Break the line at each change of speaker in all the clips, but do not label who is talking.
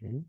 Okay.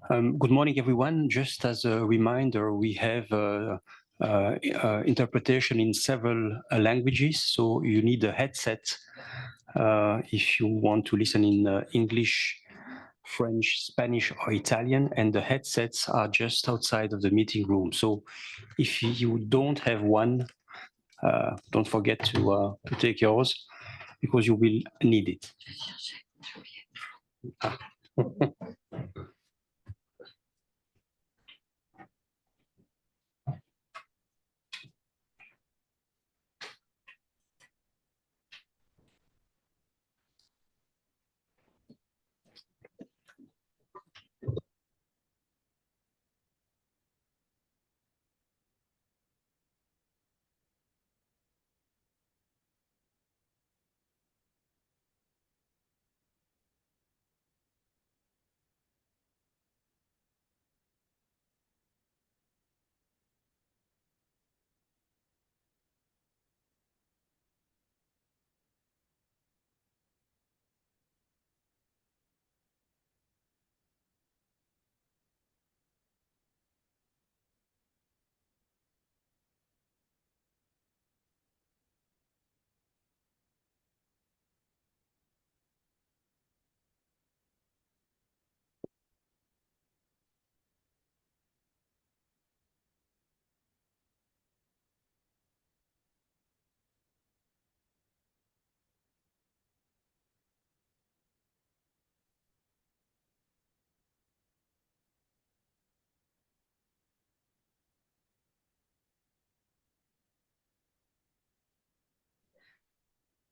Good morning, everyone. Just as a reminder, we have interpretation in several languages, so you need a headset if you want to listen in English, French, Spanish, or Italian, and the headsets are just outside of the meeting room. So if you don't have one, don't forget to take yours, because you will need it.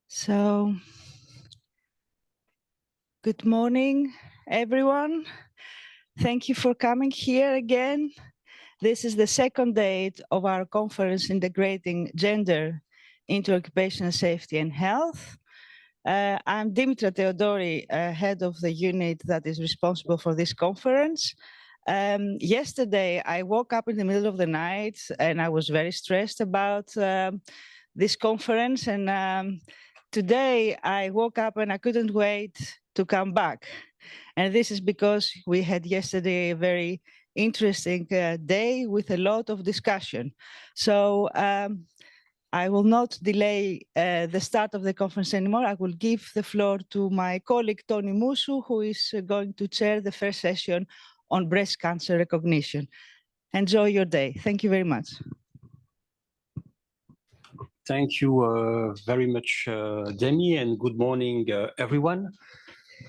So, good morning, everyone. Thank you for coming here again. This is the second day of our conference, Integrating Gender into Occupational Safety and Health. I'm Dimitra Theodori, head of the unit that is responsible for this conference. Yesterday, I woke up in the middle of the night and I was very stressed about this conference. And today, I woke up and I couldn't wait to come back. And this is because we had yesterday a very interesting day with a lot of discussion. So I will not delay the start of the conference anymore. I will give the floor to my colleague, Tony Musu, who is going to chair the first session on breast cancer recognition. Enjoy your day. Thank you very much.
Thank you very much, Demi, and good morning, everyone.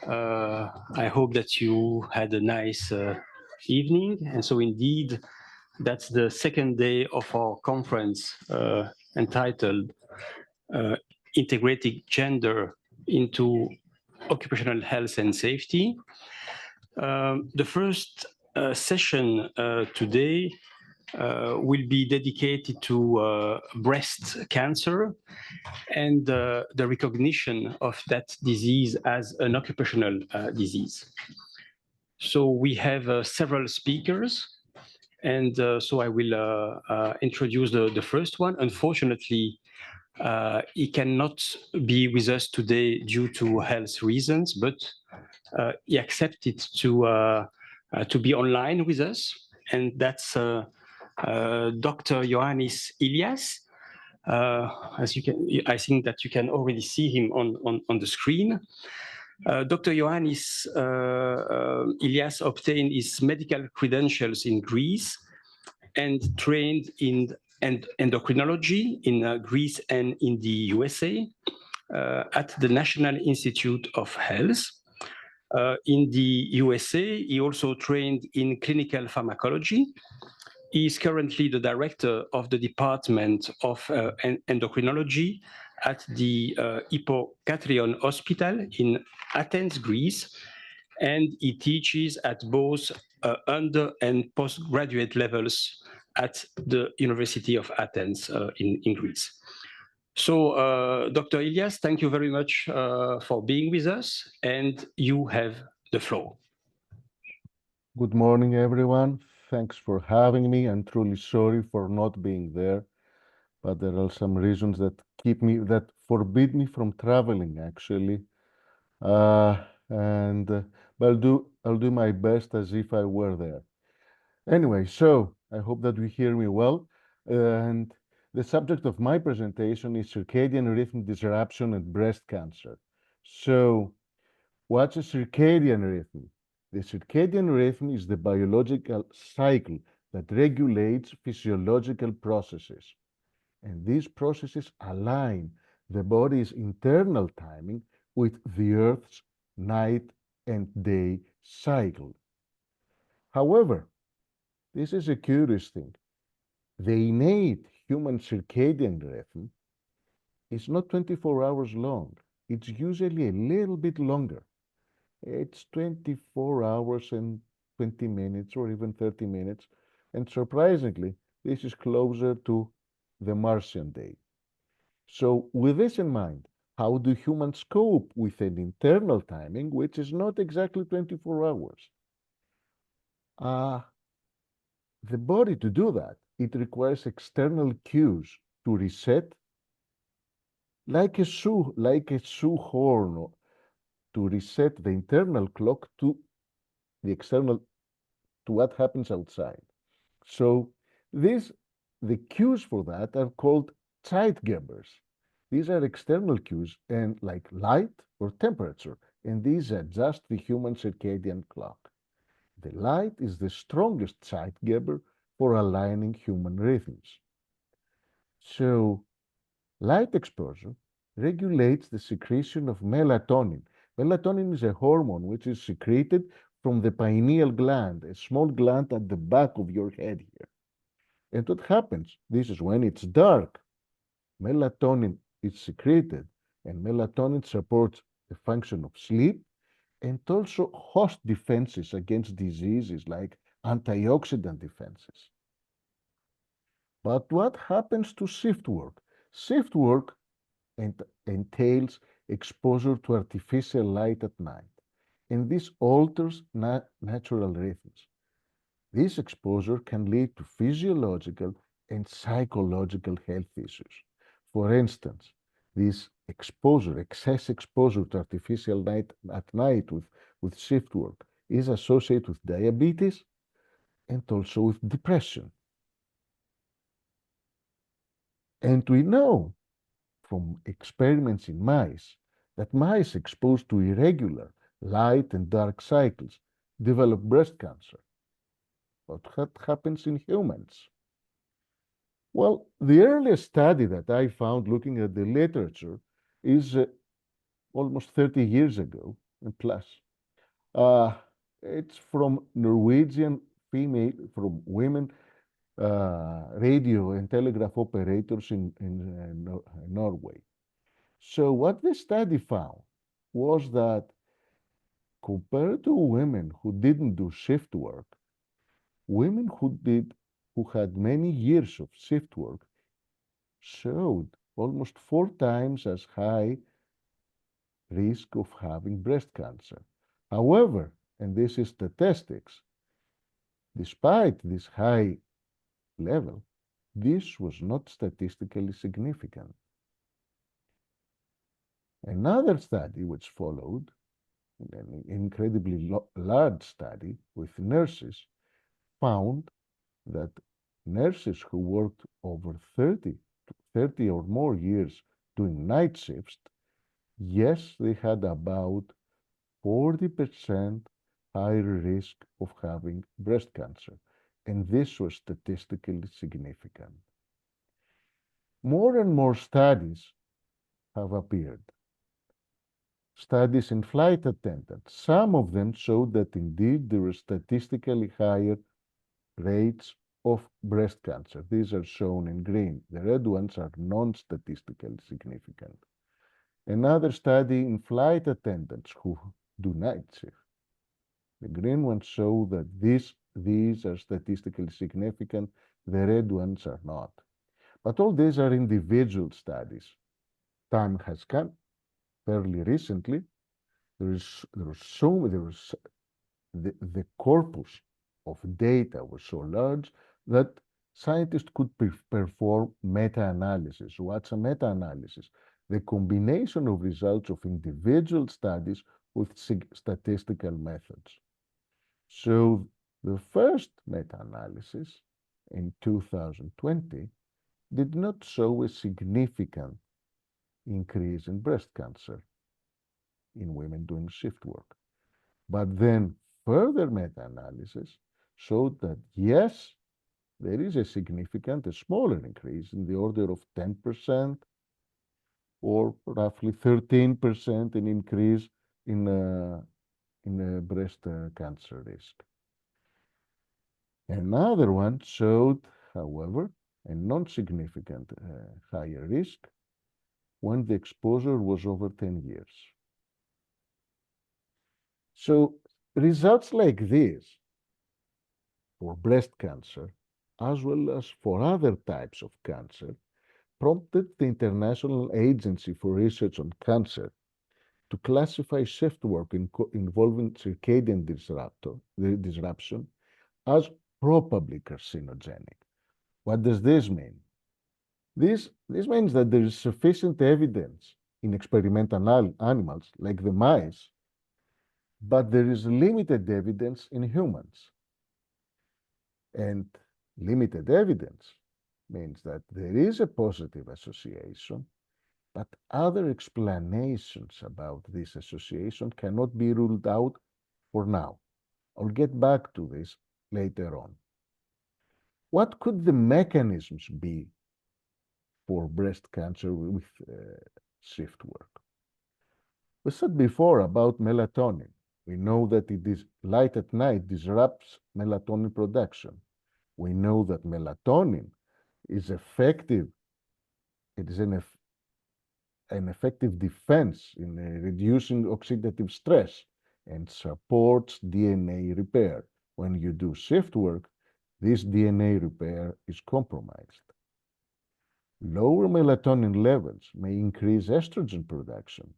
I hope that you had a nice evening. And so indeed, that's the second day of our conference entitled Integrating Gender into Occupational Health and Safety. The first session today will be dedicated to breast cancer and the recognition of that disease as an occupational disease. So we have several speakers, and so I will introduce the first one. Unfortunately, he cannot be with us today due to health reasons, but he accepted to be online with us, and that's Dr. Ioannis Ilias. As you can, I think that you can already see him on the screen. Dr. Ioannis Ilias obtained his medical credentials in Greece and trained in endocrinology in Greece and in the USA at the National Institute of Health. In the USA, he also trained in clinical pharmacology. He is currently the director of the Department of Endocrinology at the Hippocatrion Hospital in Athens, Greece, and he teaches at both under and postgraduate levels at the University of Athens in Greece. So, Dr. Ilias, thank you very much for being with us, and you have the floor.
Good morning, everyone. Thanks for having me. I'm truly sorry for not being there, but there are some reasons that forbid me from traveling, actually. But I'll do I'll do my best as if I were there. Anyway, so I hope that you hear me well. And the subject of my presentation is circadian rhythm disruption and breast cancer. So, what's a circadian rhythm? The circadian rhythm is the biological cycle that regulates physiological processes. And these processes align the body's internal timing with the Earth's night and day cycle. However, this is a curious thing. The innate human circadian rhythm is not 24 hours long. It's usually a little bit longer. It's 24 hours and 20 minutes or even 30 minutes. And surprisingly, this is closer to the Martian day. So with this in mind, how do humans cope with an internal timing which is not exactly 24 hours? The body, to do that, it requires external cues to reset, like a shoe horn, to reset the internal clock to the external, to what happens outside. So the cues for that are called Zeitgebers. These are external cues and like light or temperature, and these adjust the human circadian clock. The light is the strongest Zeitgeber for aligning human rhythms. So light exposure regulates the secretion of melatonin. Melatonin is a hormone which is secreted from the pineal gland, a small gland at the back of your head here. And what happens? This is when it's dark. Melatonin is secreted, and melatonin supports the function of sleep and also host defenses against diseases like antioxidant defenses. But what happens to shift work? Shift work entails exposure to artificial light at night, and this alters natural rhythms. This exposure can lead to physiological and psychological health issues. For instance, this exposure, excess exposure to artificial light at night with shift work is associated with diabetes and also with depression. And we know from experiments in mice that mice exposed to irregular light and dark cycles develop breast cancer. What happens in humans? Well, the earliest study that I found looking at the literature is almost 30 years ago and plus. Uh, it's from Norwegian from women radio and telegraph operators in Norway. So what the study found was that compared to women who didn't do shift work, women who had many years of shift work showed almost 4 times as high risk of having breast cancer. However, and this is statistics, despite this high level, this was not statistically significant. Another study which followed, an incredibly large study with nurses, found that nurses who worked over 30 or more years doing night shifts, yes, they had about 40% higher risk of having breast cancer, and this was statistically significant. More and more studies have appeared. Studies in flight attendants, some of them showed that indeed there were statistically higher rates of breast cancer. These are shown in green. The red ones are non-statistically significant. Another study in flight attendants who do night shift. The green ones show that these are statistically significant. The red ones are not. But all these are individual studies. Time has come fairly recently. The corpus of data was so large that scientists could perform meta-analysis. What's a meta-analysis? The combination of results of individual studies with statistical methods. So the first meta-analysis in 2020 did not show a significant increase in breast cancer in women doing shift work. But then further meta-analysis showed that yes, there is a significant, a smaller increase in the order of 10% or roughly 13% in increase in breast cancer risk. Another one showed, however, a non-significant higher risk when the exposure was over 10 years. So results like this for breast cancer, as well as for other types of cancer, prompted the International Agency for Research on Cancer to classify shift work involving circadian disruption as probably carcinogenic. What does this mean? This means that there is sufficient evidence in experimental animals, like the mice, but there is limited evidence in humans. And limited evidence means that there is a positive association, but other explanations about this association cannot be ruled out for now. I'll get back to this later on. What could the mechanisms be for breast cancer with shift work? We said before about melatonin. We know that it is light at night disrupts melatonin production. We know that melatonin is effective. It is an effective defense in reducing oxidative stress and supports DNA repair. When you do shift work, this DNA repair is compromised. Lower melatonin levels may increase estrogen production.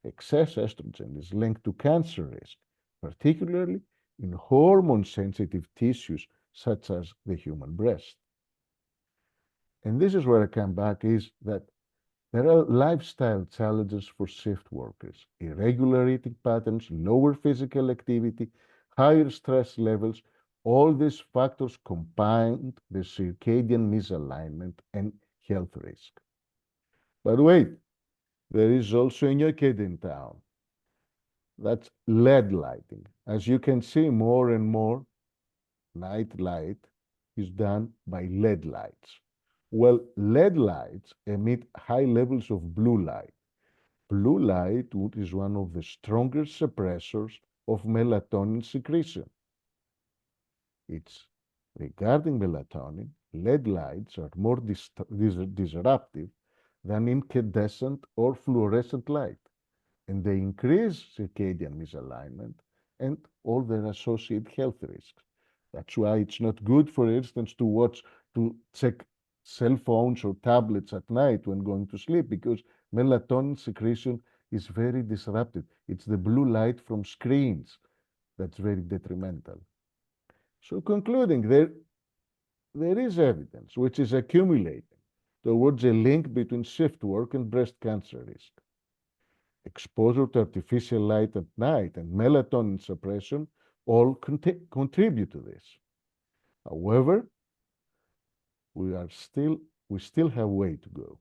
Excess estrogen is linked to cancer risk, particularly in hormone-sensitive tissues such as the human breast. And this is where I come back, is that there are lifestyle challenges for shift workers: irregular eating patterns, lower physical activity, higher stress levels. All these factors compound the circadian misalignment and health risk. But wait, there is also a new kid in town. That's LED lighting. As you can see, more and more night light is done by LED lights. Well, LED lights emit high levels of blue light. Blue light is one of the strongest suppressors of melatonin secretion. It's regarding melatonin, LED lights are more disruptive than incandescent or fluorescent light, and they increase circadian misalignment and all their associated health risks. That's why it's not good, for instance, to check cell phones or tablets at night when going to sleep, because melatonin secretion is very disrupted. It's the blue light from screens that's very detrimental. So concluding, there is evidence which is accumulating towards a link between shift work and breast cancer risk. Exposure to artificial light at night and melatonin suppression all contribute to this. However, we still have way to go.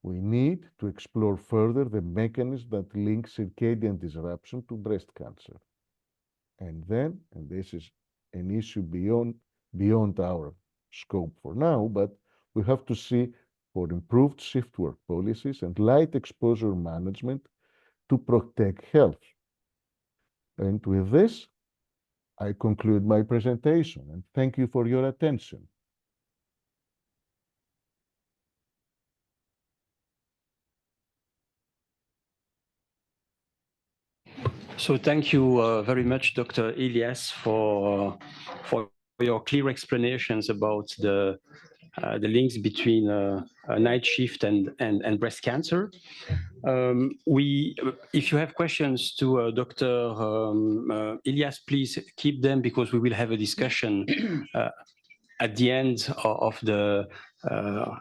We need to explore further the mechanisms that link circadian disruption to breast cancer. And then, and this is an issue beyond our scope for now, but we have to see for improved shift work policies and light exposure management to protect health. And with this, I conclude my presentation, and thank you for your attention.
So thank you very much, Dr. Elias, for your clear explanations about the links between night shift and breast cancer. If you have questions to Dr. Elias, please keep them, because we will have a discussion at the end of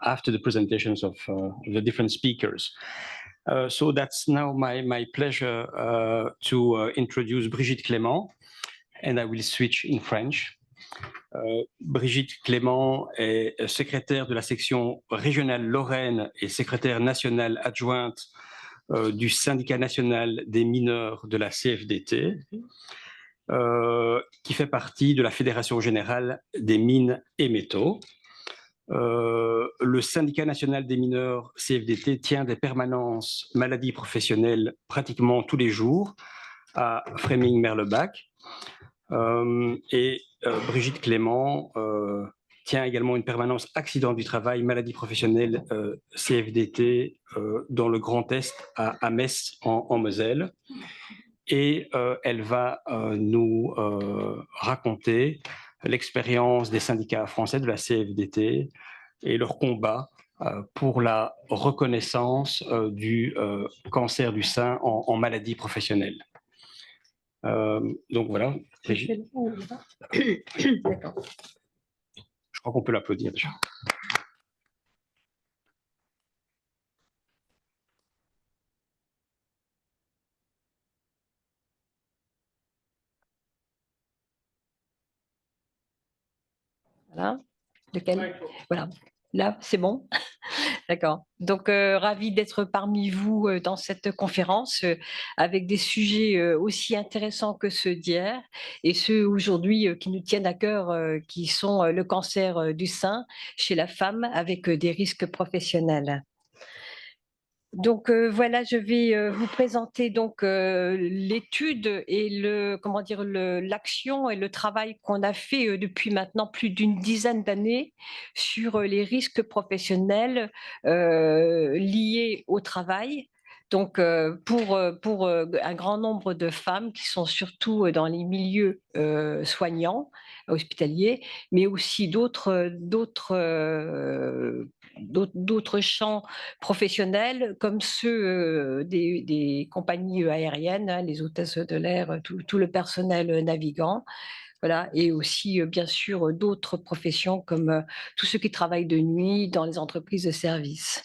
after the presentations of the different speakers. So that's now my pleasure to introduce Brigitte Clément, and I will switch in French. Brigitte Clément est secrétaire de la section régionale Lorraine et secrétaire nationale adjointe du syndicat national des mineurs de la CFDT, qui fait partie de la Fédération générale des mines et métaux. Le syndicat national des mineurs CFDT tient des permanences maladies professionnelles pratiquement tous les jours à Fréming-Merlebach. Et Brigitte Clément tient également une permanence accident du travail, maladie professionnelle CFDT dans le Grand Est à Metz en Moselle. Et elle va nous raconter l'expérience des syndicats français de la CFDT et leur combat pour la reconnaissance du cancer du sein en maladie professionnelle. Donc voilà.
D'accord.
Je crois qu'on peut l'applaudir déjà.
Voilà. Lequel? Voilà. Là, c'est bon. D'accord. Donc, ravi d'être parmi vous dans cette conférence avec des sujets aussi intéressants que ceux d'hier et ceux aujourd'hui qui nous tiennent à cœur, qui sont le cancer du sein chez la femme avec des risques professionnels. Donc voilà, je vais vous présenter donc l'étude et l'action et le travail qu'on a fait depuis maintenant plus d'une dizaine d'années sur les risques professionnels liés au travail. Donc pour un grand nombre de femmes qui sont surtout dans les milieux soignants, hospitaliers, mais aussi d'autres champs professionnels comme ceux des compagnies aériennes, hein, les hôtesses de l'air, tout le personnel navigant. Voilà, et aussi, bien sûr, d'autres professions comme tous ceux qui travaillent de nuit dans les entreprises de services.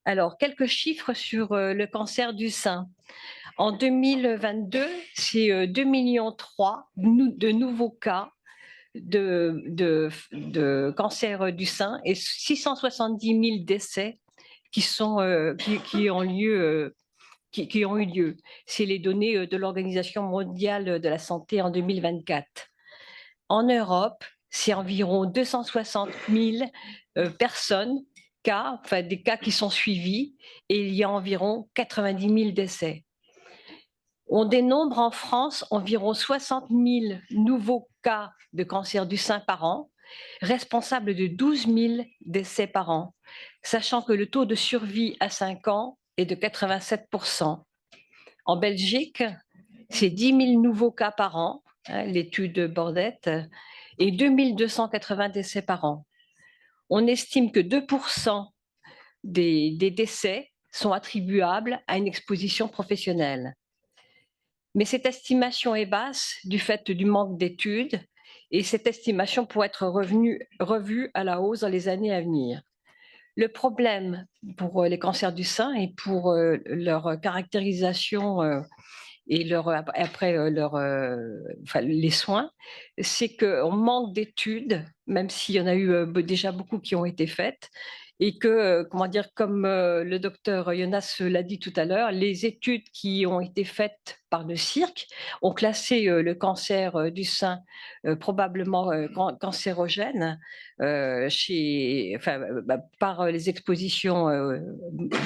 Alors, quelques chiffres sur le cancer du sein. En 2022, c'est 2,3 millions de nouveaux cas de cancer du sein et 670 000 décès qui ont eu lieu. C'est les données de l'Organisation mondiale de la santé en 2024. En Europe, c'est environ 260 000 personnes, des cas qui sont suivis, et il y a environ 90 000 décès. On dénombre en France environ 60 000 nouveaux cas de cancer du sein par an, responsables de 12 000 décès par an, sachant que le taux de survie à 5 ans est de 87%. En Belgique, c'est 10 000 nouveaux cas par an, hein, l'étude Bordette, et 2 280 décès par an. On estime que 2% des décès sont attribuables à une exposition professionnelle. Mais cette estimation est basse du fait du manque d'études et cette estimation pourrait être revue à la hausse dans les années à venir. Le problème pour les cancers du sein et pour leur caractérisation et les soins, c'est qu'on manque d'études, même s'il y en a eu déjà beaucoup qui ont été faites, et que, comme le docteur Jonas l'a dit tout à l'heure, les études qui ont été faites par le CIRC ont classé le cancer du sein probablement cancérogène par les expositions,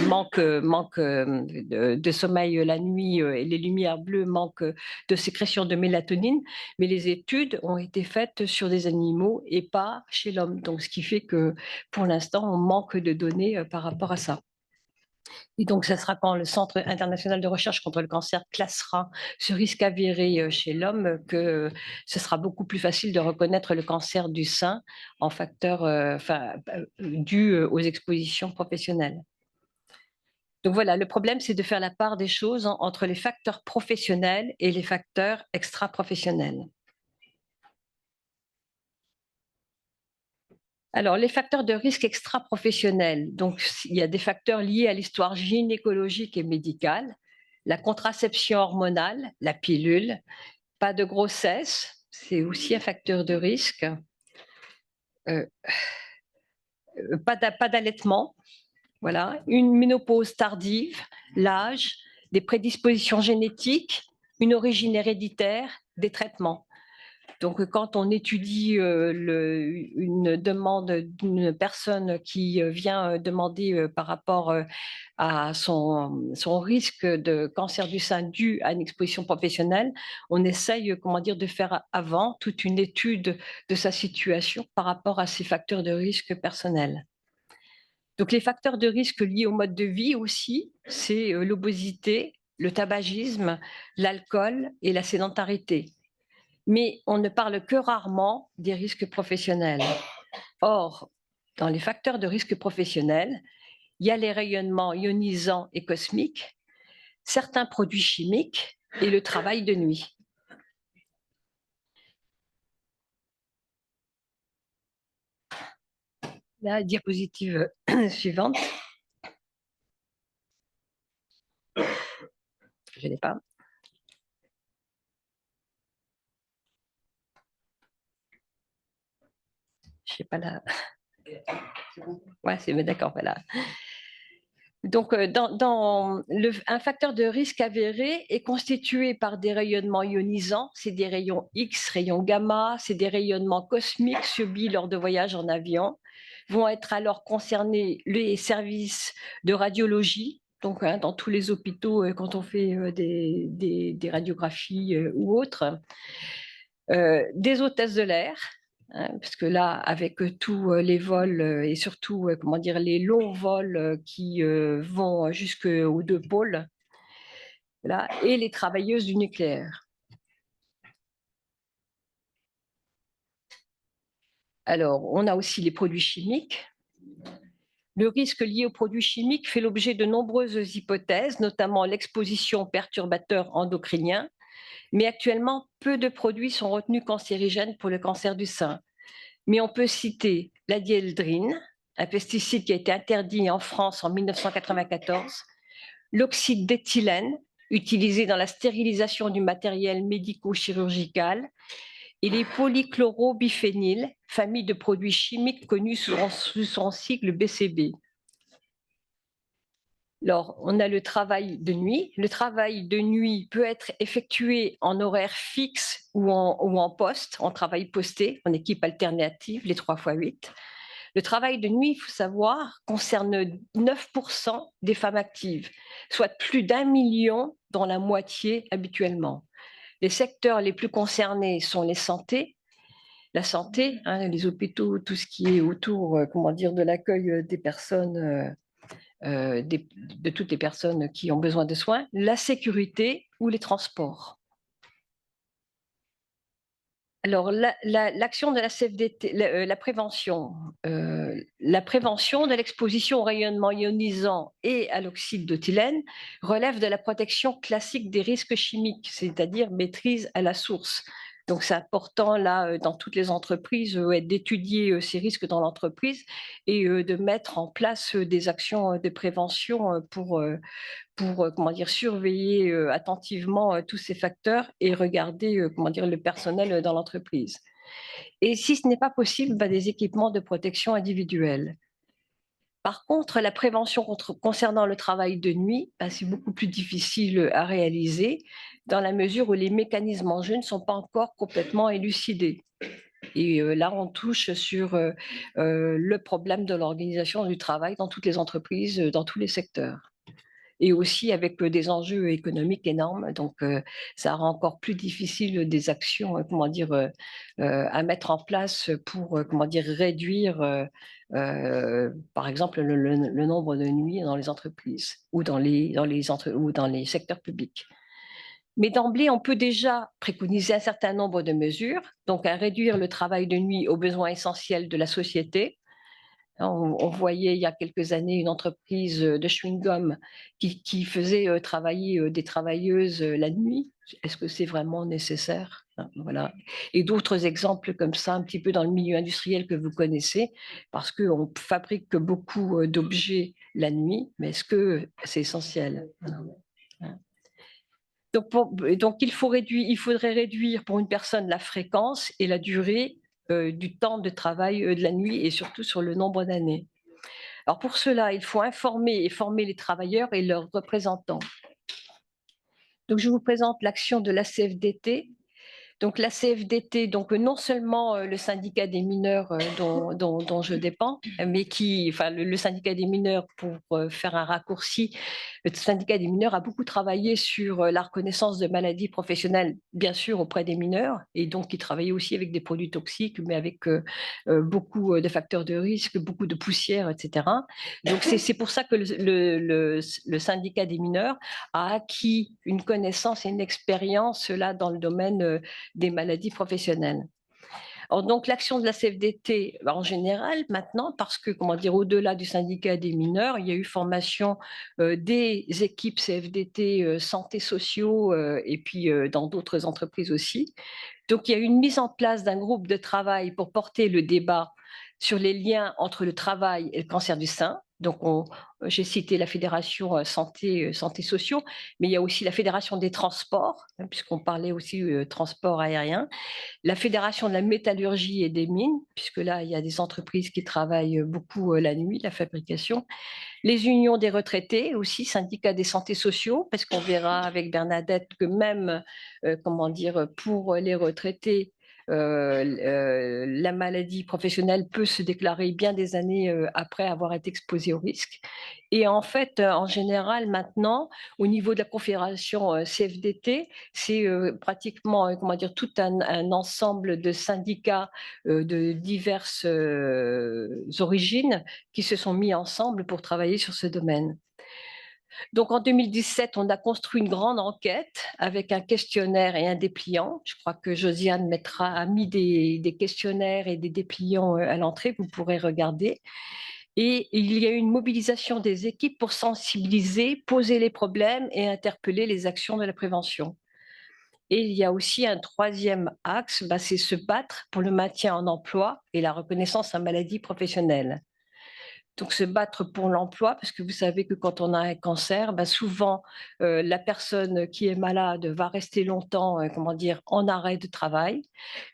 manque de sommeil la nuit et les lumières bleues, manque de sécrétion de mélatonine, mais les études ont été faites sur des animaux et pas chez l'homme. Donc, ce qui fait que pour l'instant, on manque de données par rapport à ça. Et donc, ce sera quand le Centre international de recherche contre le cancer classera ce risque avéré chez l'homme que ce sera beaucoup plus facile de reconnaître le cancer du sein en facteur dû aux expositions professionnelles. Donc voilà, le problème, c'est de faire la part des choses entre les facteurs professionnels et les facteurs extra-professionnels. Alors, les facteurs de risque extra-professionnels. Donc, il y a des facteurs liés à l'histoire gynécologique et médicale, la contraception hormonale, la pilule, pas de grossesse, c'est aussi un facteur de risque, pas d'allaitement, voilà, une ménopause tardive, l'âge, des prédispositions génétiques, une origine héréditaire, des traitements. Donc, quand on étudie une demande d'une personne qui vient demander par rapport à son risque de cancer du sein dû à une exposition professionnelle, on essaye, comment dire, de faire avant toute une étude de sa situation par rapport à ces facteurs de risque personnels. Donc, les facteurs de risque liés au mode de vie aussi, c'est l'obésité, le tabagisme, l'alcool et la sédentarité. Mais on ne parle que rarement des risques professionnels. Or, dans les facteurs de risque professionnel, il y a les rayonnements ionisants et cosmiques, certains produits chimiques et le travail de nuit. La diapositive suivante. Je n'ai pas. Je ne sais pas là. Ouais, c'est d'accord, voilà. Donc, un facteur de risque avéré est constitué par des rayonnements ionisants, c'est des rayons X, rayons gamma, c'est des rayonnements cosmiques subis lors de voyages en avion. Vont être alors concernés les services de radiologie, donc dans tous les hôpitaux quand on fait des radiographies ou autres, des hôtesses de l'air, parce que là, avec tous les vols et surtout, comment dire, les longs vols qui vont jusqu'aux deux pôles, voilà, et les travailleuses du nucléaire. Alors, on a aussi les produits chimiques. Le risque lié aux produits chimiques fait l'objet de nombreuses hypothèses, notamment l'exposition aux perturbateurs endocriniens, mais actuellement, peu de produits sont retenus cancérigènes pour le cancer du sein. Mais on peut citer la dieldrine, un pesticide qui a été interdit en France en 1994, l'oxyde d'éthylène, utilisé dans la stérilisation du matériel médico-chirurgical, et les polychlorobiphéniles, famille de produits chimiques connus sous son sigle BCB. Alors, on a le travail de nuit. Le travail de nuit peut être effectué en horaire fixe ou en poste, en travail posté, en équipe alternative, les 3x8. Le travail de nuit, il faut savoir, concerne 9% des femmes actives, soit plus d'1 million, dont la moitié habituellement. Les secteurs les plus concernés sont les santé, la santé, les hôpitaux, tout ce qui est autour, comment dire, de l'accueil des personnes, de toutes les personnes qui ont besoin de soins, la sécurité ou les transports. Alors, l'action de la CFDT, la prévention de l'exposition au rayonnement ionisant et à l'oxyde d'éthylène relève de la protection classique des risques chimiques, c'est-à-dire maîtrise à la source. Donc, c'est important, là, dans toutes les entreprises, d'étudier ces risques dans l'entreprise et de mettre en place des actions de prévention pour comment dire, surveiller attentivement tous ces facteurs et regarder comment dire, le personnel dans l'entreprise. Et si ce n'est pas possible, des équipements de protection individuelle. Par contre, la prévention concernant le travail de nuit, c'est beaucoup plus difficile à réaliser dans la mesure où les mécanismes en jeu ne sont pas encore complètement élucidés. Et là, on touche sur le problème de l'organisation du travail dans toutes les entreprises, dans tous les secteurs. Et aussi avec des enjeux économiques énormes. Donc, ça rend encore plus difficile des actions, comment dire, à mettre en place pour, comment dire, réduire, par exemple, le nombre de nuits dans les entreprises ou dans les secteurs publics. Mais d'emblée, on peut déjà préconiser un certain nombre de mesures, donc à réduire le travail de nuit aux besoins essentiels de la société. On voyait il y a quelques années une entreprise de chewing-gum qui faisait travailler des travailleuses la nuit. Est-ce que c'est vraiment nécessaire? Voilà. Et d'autres exemples comme ça, un petit peu dans le milieu industriel que vous connaissez, parce qu'on fabrique beaucoup d'objets la nuit, mais est-ce que c'est essentiel? Donc il faudrait réduire pour une personne la fréquence et la durée du temps de travail de la nuit et surtout sur le nombre d'années. Alors pour cela, il faut informer et former les travailleurs et leurs représentants. Donc je vous présente l'action de la CFDT. Donc la CFDT, donc non seulement le syndicat des mineurs dont je dépends, mais le syndicat des mineurs, pour faire un raccourci, le syndicat des mineurs a beaucoup travaillé sur la reconnaissance de maladies professionnelles, bien sûr auprès des mineurs, et donc il travaillait aussi avec des produits toxiques, mais avec beaucoup de facteurs de risque, beaucoup de poussière, etc. Donc c'est pour ça que le syndicat des mineurs a acquis une connaissance et une expérience là dans le domaine des maladies professionnelles. Alors, donc l'action de la CFDT en général maintenant, parce que comment dire, au-delà du syndicat des mineurs, il y a eu formation des équipes CFDT santé sociaux et puis dans d'autres entreprises aussi. Donc il y a eu une mise en place d'un groupe de travail pour porter le débat sur les liens entre le travail et le cancer du sein. Donc, j'ai cité la Fédération santé sociaux, mais il y a aussi la Fédération des transports, puisqu'on parlait aussi transport aérien, la Fédération de la métallurgie et des mines, puisque là, il y a des entreprises qui travaillent beaucoup la nuit, la fabrication, les unions des retraités aussi, syndicats des santé sociaux, parce qu'on verra avec Bernadette que même, comment dire, pour les retraités, la maladie professionnelle peut se déclarer bien des années après avoir été exposée au risque. Et en fait, en général, maintenant, au niveau de la confédération CFDT, c'est pratiquement, comment dire, tout un ensemble de syndicats de diverses origines qui se sont mis ensemble pour travailler sur ce domaine. Donc en 2017, on a construit une grande enquête avec un questionnaire et un dépliant. Je crois que Josiane a mis des questionnaires et des dépliants à l'entrée, vous pourrez regarder. Et il y a eu une mobilisation des équipes pour sensibiliser, poser les problèmes et interpeller les actions de la prévention. Et il y a aussi un troisième axe, c'est se battre pour le maintien en emploi et la reconnaissance en maladie professionnelle. Donc se battre pour l'emploi, parce que vous savez que quand on a un cancer, souvent la personne qui est malade va rester longtemps, comment dire, en arrêt de travail.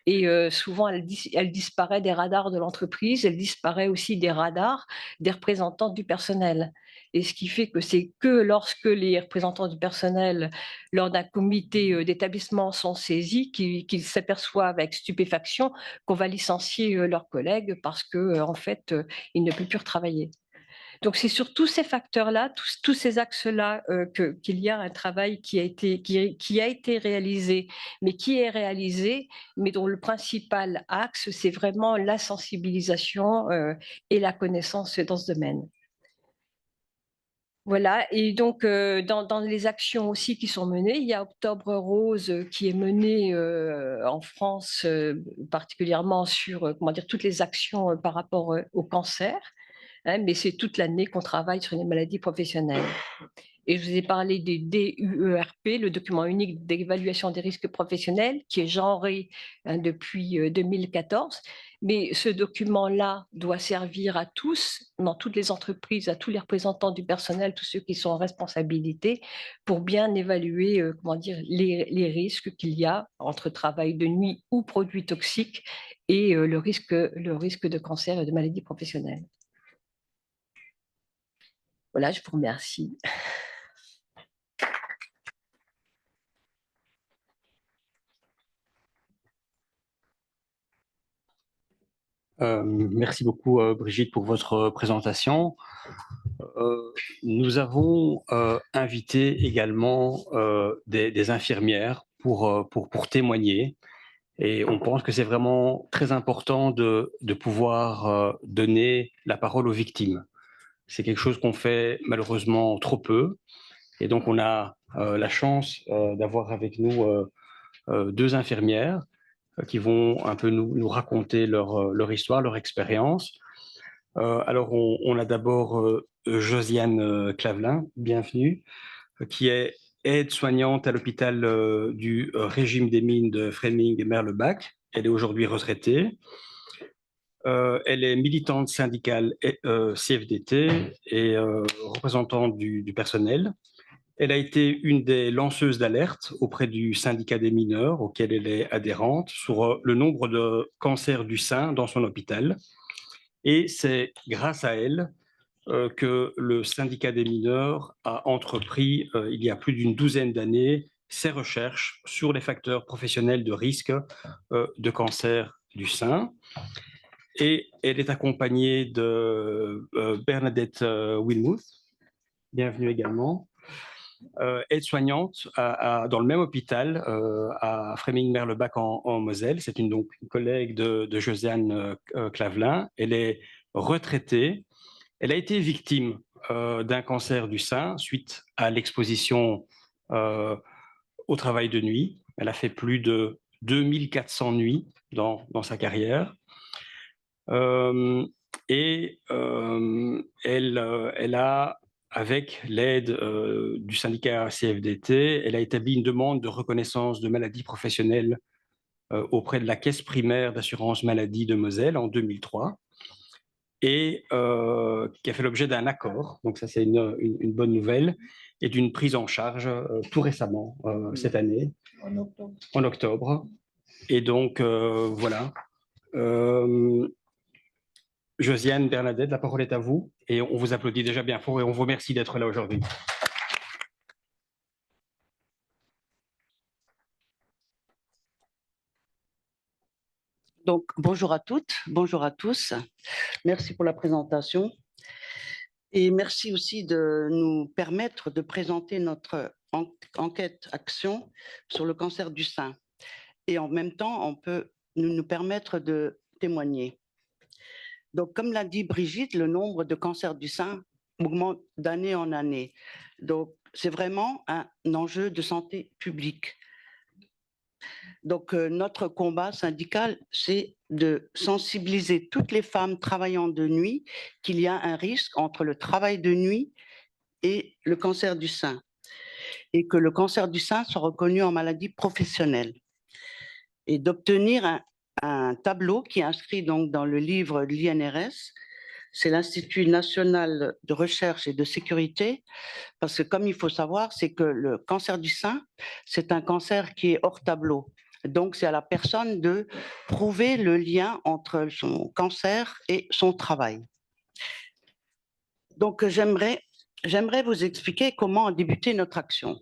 Et souvent, elle disparaît des radars de l'entreprise, elle disparaît aussi des radars des représentants du personnel. Et ce qui fait que c'est que lorsque les représentants du personnel, lors d'un comité d'établissement, sont saisis, qu'ils s'aperçoivent avec stupéfaction qu'on va licencier leurs collègues parce que en fait, ils ne peuvent plus retravailler. Donc c'est sur tous ces facteurs-là, tous ces axes-là qu'il y a un travail qui a été réalisé, mais qui est réalisé, mais dont le principal axe, c'est vraiment la sensibilisation et la connaissance dans ce domaine. Voilà, et donc dans les actions aussi qui sont menées, il y a Octobre Rose qui est mené en France, particulièrement sur comment dire, toutes les actions par rapport au cancer. Mais c'est toute l'année qu'on travaille sur les maladies professionnelles. Et je vous ai parlé des DUERP, le document unique d'évaluation des risques professionnels, qui est genré depuis 2014. Mais ce document-là doit servir à tous, dans toutes les entreprises, à tous les représentants du personnel, tous ceux qui sont en responsabilité, pour bien évaluer comment dire, les risques qu'il y a entre travail de nuit ou produits toxiques et le risque de cancer et de maladies professionnelles. Voilà, je vous remercie.
Merci beaucoup, Brigitte, pour votre présentation. Nous avons invité également des infirmières pour témoigner. Et on pense que c'est vraiment très important de pouvoir donner la parole aux victimes. C'est quelque chose qu'on fait malheureusement trop peu. Et donc, on a la chance d'avoir avec nous deux infirmières qui vont un peu nous raconter leur histoire, leur expérience. Alors, on a d'abord Josiane Clavelin, bienvenue, qui est aide-soignante à l'hôpital du régime des mines de Fréming et Merlebach. Elle est aujourd'hui retraitée. Elle est militante syndicale CFDT et représentante du personnel. Elle a été une des lanceuses d'alerte auprès du syndicat des mineurs auquel elle est adhérente sur le nombre de cancers du sein dans son hôpital. Et c'est grâce à elle que le syndicat des mineurs a entrepris, il y a plus d'une douzaine d'années, ses recherches sur les facteurs professionnels de risque de cancer du sein. Et elle est accompagnée de Bernadette Wilmuth, bienvenue également, aide-soignante dans le même hôpital à Fréming-Merlebach en Moselle. C'est donc une collègue de Josiane Clavelin. Elle est retraitée. Elle a été victime d'un cancer du sein suite à l'exposition au travail de nuit. Elle a fait plus de 2400 nuits dans sa carrière. Elle a, avec l'aide du syndicat CFDT, elle a établi une demande de reconnaissance de maladie professionnelle auprès de la caisse primaire d'assurance maladie de Moselle en 2003 et qui a fait l'objet d'un accord. Donc ça, c'est une bonne nouvelle et d'une prise en charge tout récemment, cette année. En octobre. Et donc, voilà. Josiane, Bernadette, la parole est à vous et on vous applaudit déjà bien fort et on vous remercie d'être là aujourd'hui.
Donc, bonjour à toutes, bonjour à tous. Merci pour la présentation. Et merci aussi de nous permettre de présenter notre enquête-action sur le cancer du sein. Et en même temps, on peut nous permettre de témoigner. Donc, comme l'a dit Brigitte, le nombre de cancers du sein augmente d'année en année. Donc, c'est vraiment un enjeu de santé publique. Donc, notre combat syndical, c'est de sensibiliser toutes les femmes travaillant de nuit qu'il y a un risque entre le travail de nuit et le cancer du sein, et que le cancer du sein soit reconnu en maladie professionnelle, et d'obtenir un tableau qui est inscrit donc dans le livre de l'INRS, c'est l'Institut national de recherche et de sécurité, parce que comme il faut savoir, c'est que le cancer du sein, c'est un cancer qui est hors tableau. Donc, c'est à la personne de prouver le lien entre son cancer et son travail. Donc, j'aimerais vous expliquer comment a débuté notre action.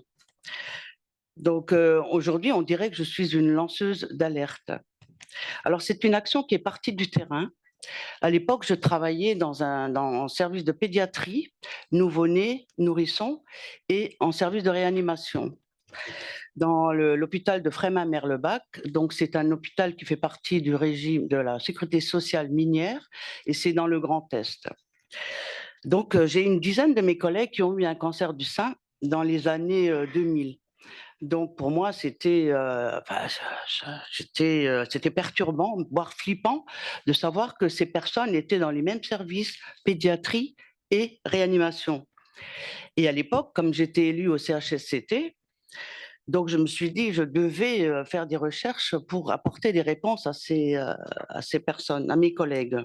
Donc, aujourd'hui, on dirait que je suis une lanceuse d'alerte. Alors, c'est une action qui est partie du terrain. À l'époque, je travaillais dans un service de pédiatrie, nouveau-nés, nourrissons, et en service de réanimation. Dans l'hôpital de Frémin-Merlebach, donc c'est un hôpital qui fait partie du régime de la sécurité sociale minière, et c'est dans le Grand Est. Donc, j'ai une dizaine de mes collègues qui ont eu un cancer du sein dans les années 2000. Donc, pour moi, c'était perturbant, voire flippant, de savoir que ces personnes étaient dans les mêmes services, pédiatrie et réanimation. Et à l'époque, comme j'étais élue au CHSCT, donc je me suis dit, je devais faire des recherches pour apporter des réponses à ces personnes, à mes collègues.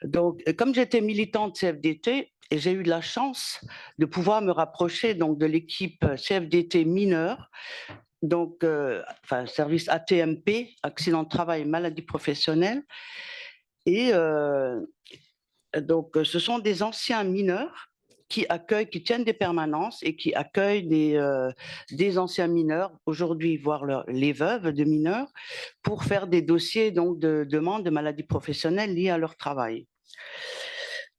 Donc, comme j'étais militante CFDT, et j'ai eu de la chance de pouvoir me rapprocher donc, de l'équipe CFDT mineur, donc service ATMP, accident de travail, maladie professionnelle. Et donc, ce sont des anciens mineurs qui tiennent des permanences et qui accueillent des anciens mineurs, aujourd'hui, voire les veuves de mineurs, pour faire des dossiers donc, de demande de maladies professionnelles liées à leur travail.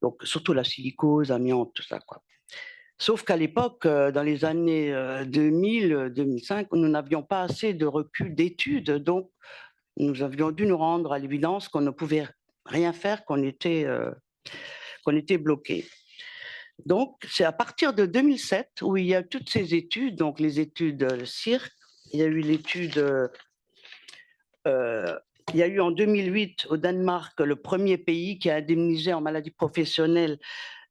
Donc, surtout la silicose, amiante, tout ça, quoi. Sauf qu'à l'époque, dans les années 2000-2005, nous n'avions pas assez de recul d'études, donc nous avions dû nous rendre à l'évidence qu'on ne pouvait rien faire, qu'on était bloqués. Donc, c'est à partir de 2007 où il y a toutes ces études, donc les études CIRC, il y a eu l'étude, il y a eu en 2008 au Danemark le premier pays qui a indemnisé en maladie professionnelle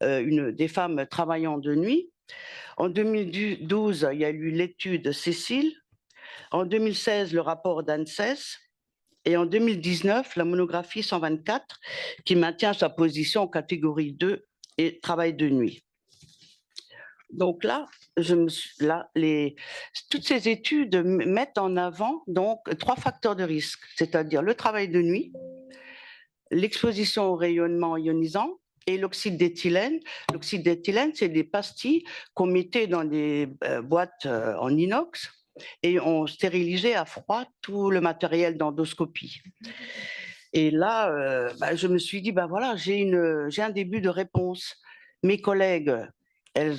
des femmes travaillant de nuit. En 2012, il y a eu l'étude Cécile. En 2016, le rapport d'ANSES. Et en 2019, la monographie 124 qui maintient sa position en catégorie 2 et travail de nuit. Donc là, toutes ces études mettent en avant donc 3 facteurs de risque, c'est-à-dire le travail de nuit, l'exposition au rayonnement ionisant et l'oxyde d'éthylène. L'oxyde d'éthylène, c'est des pastilles qu'on mettait dans des boîtes en inox et on stérilisait à froid tout le matériel d'endoscopie. Et là, je me suis dit, voilà, j'ai un début de réponse. Mes collègues, elles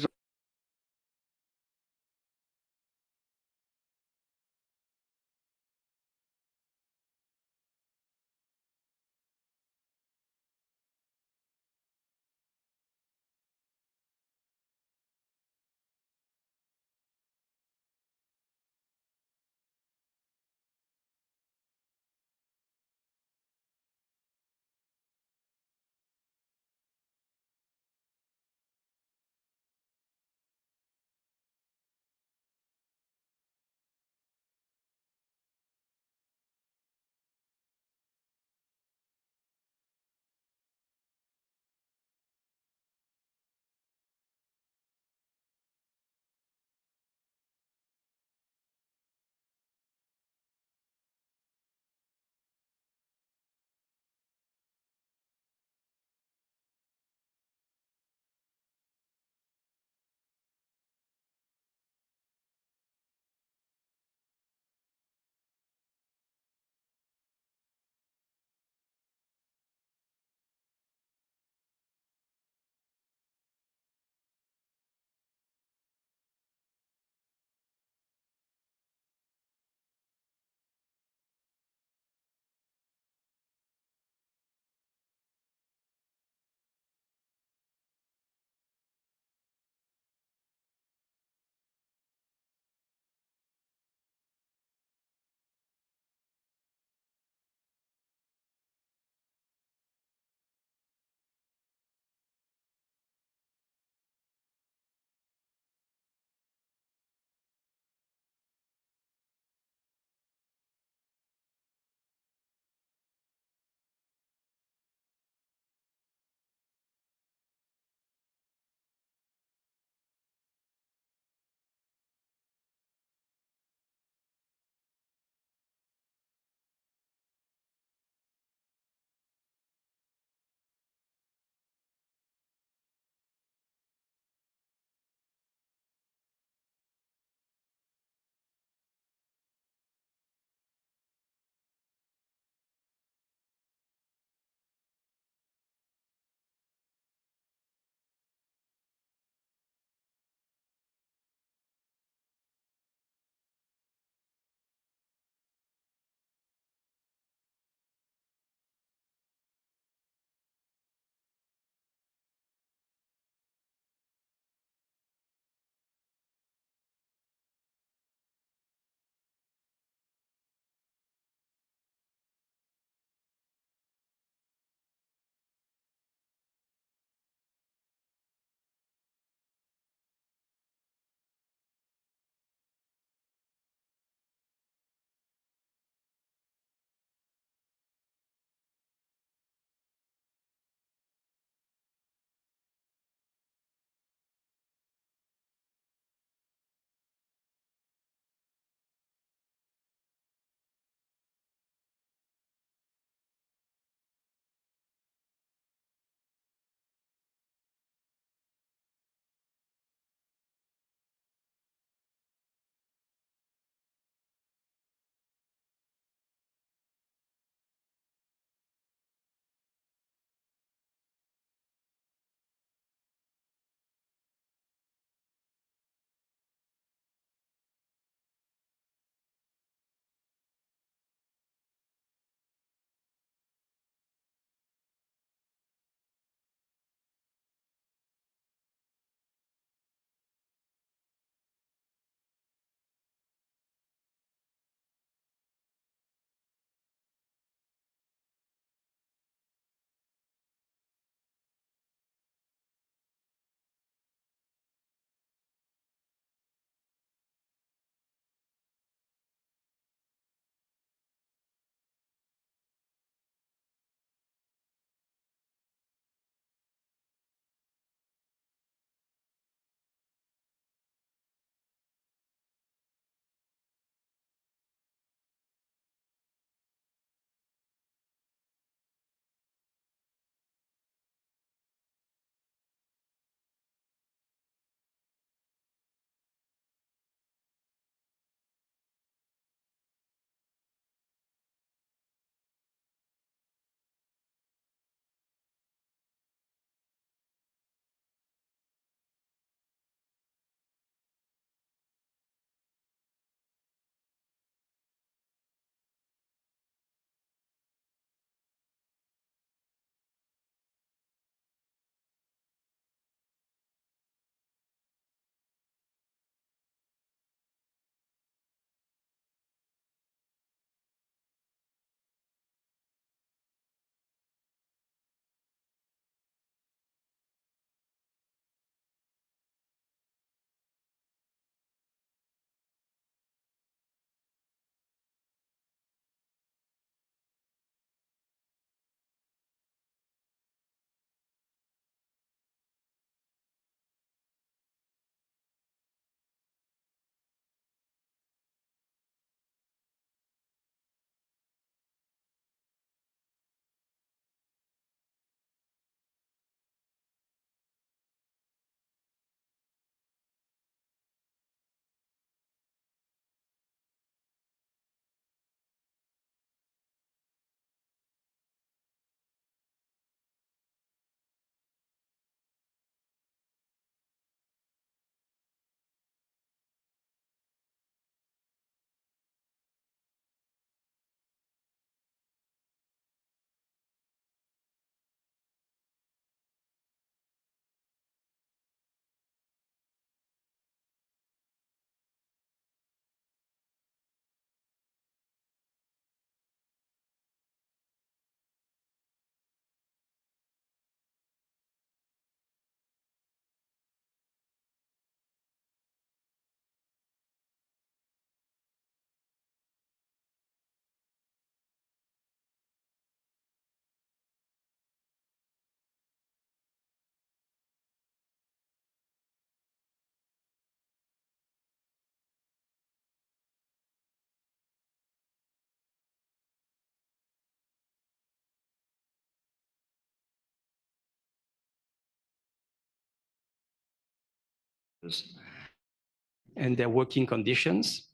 and their working conditions.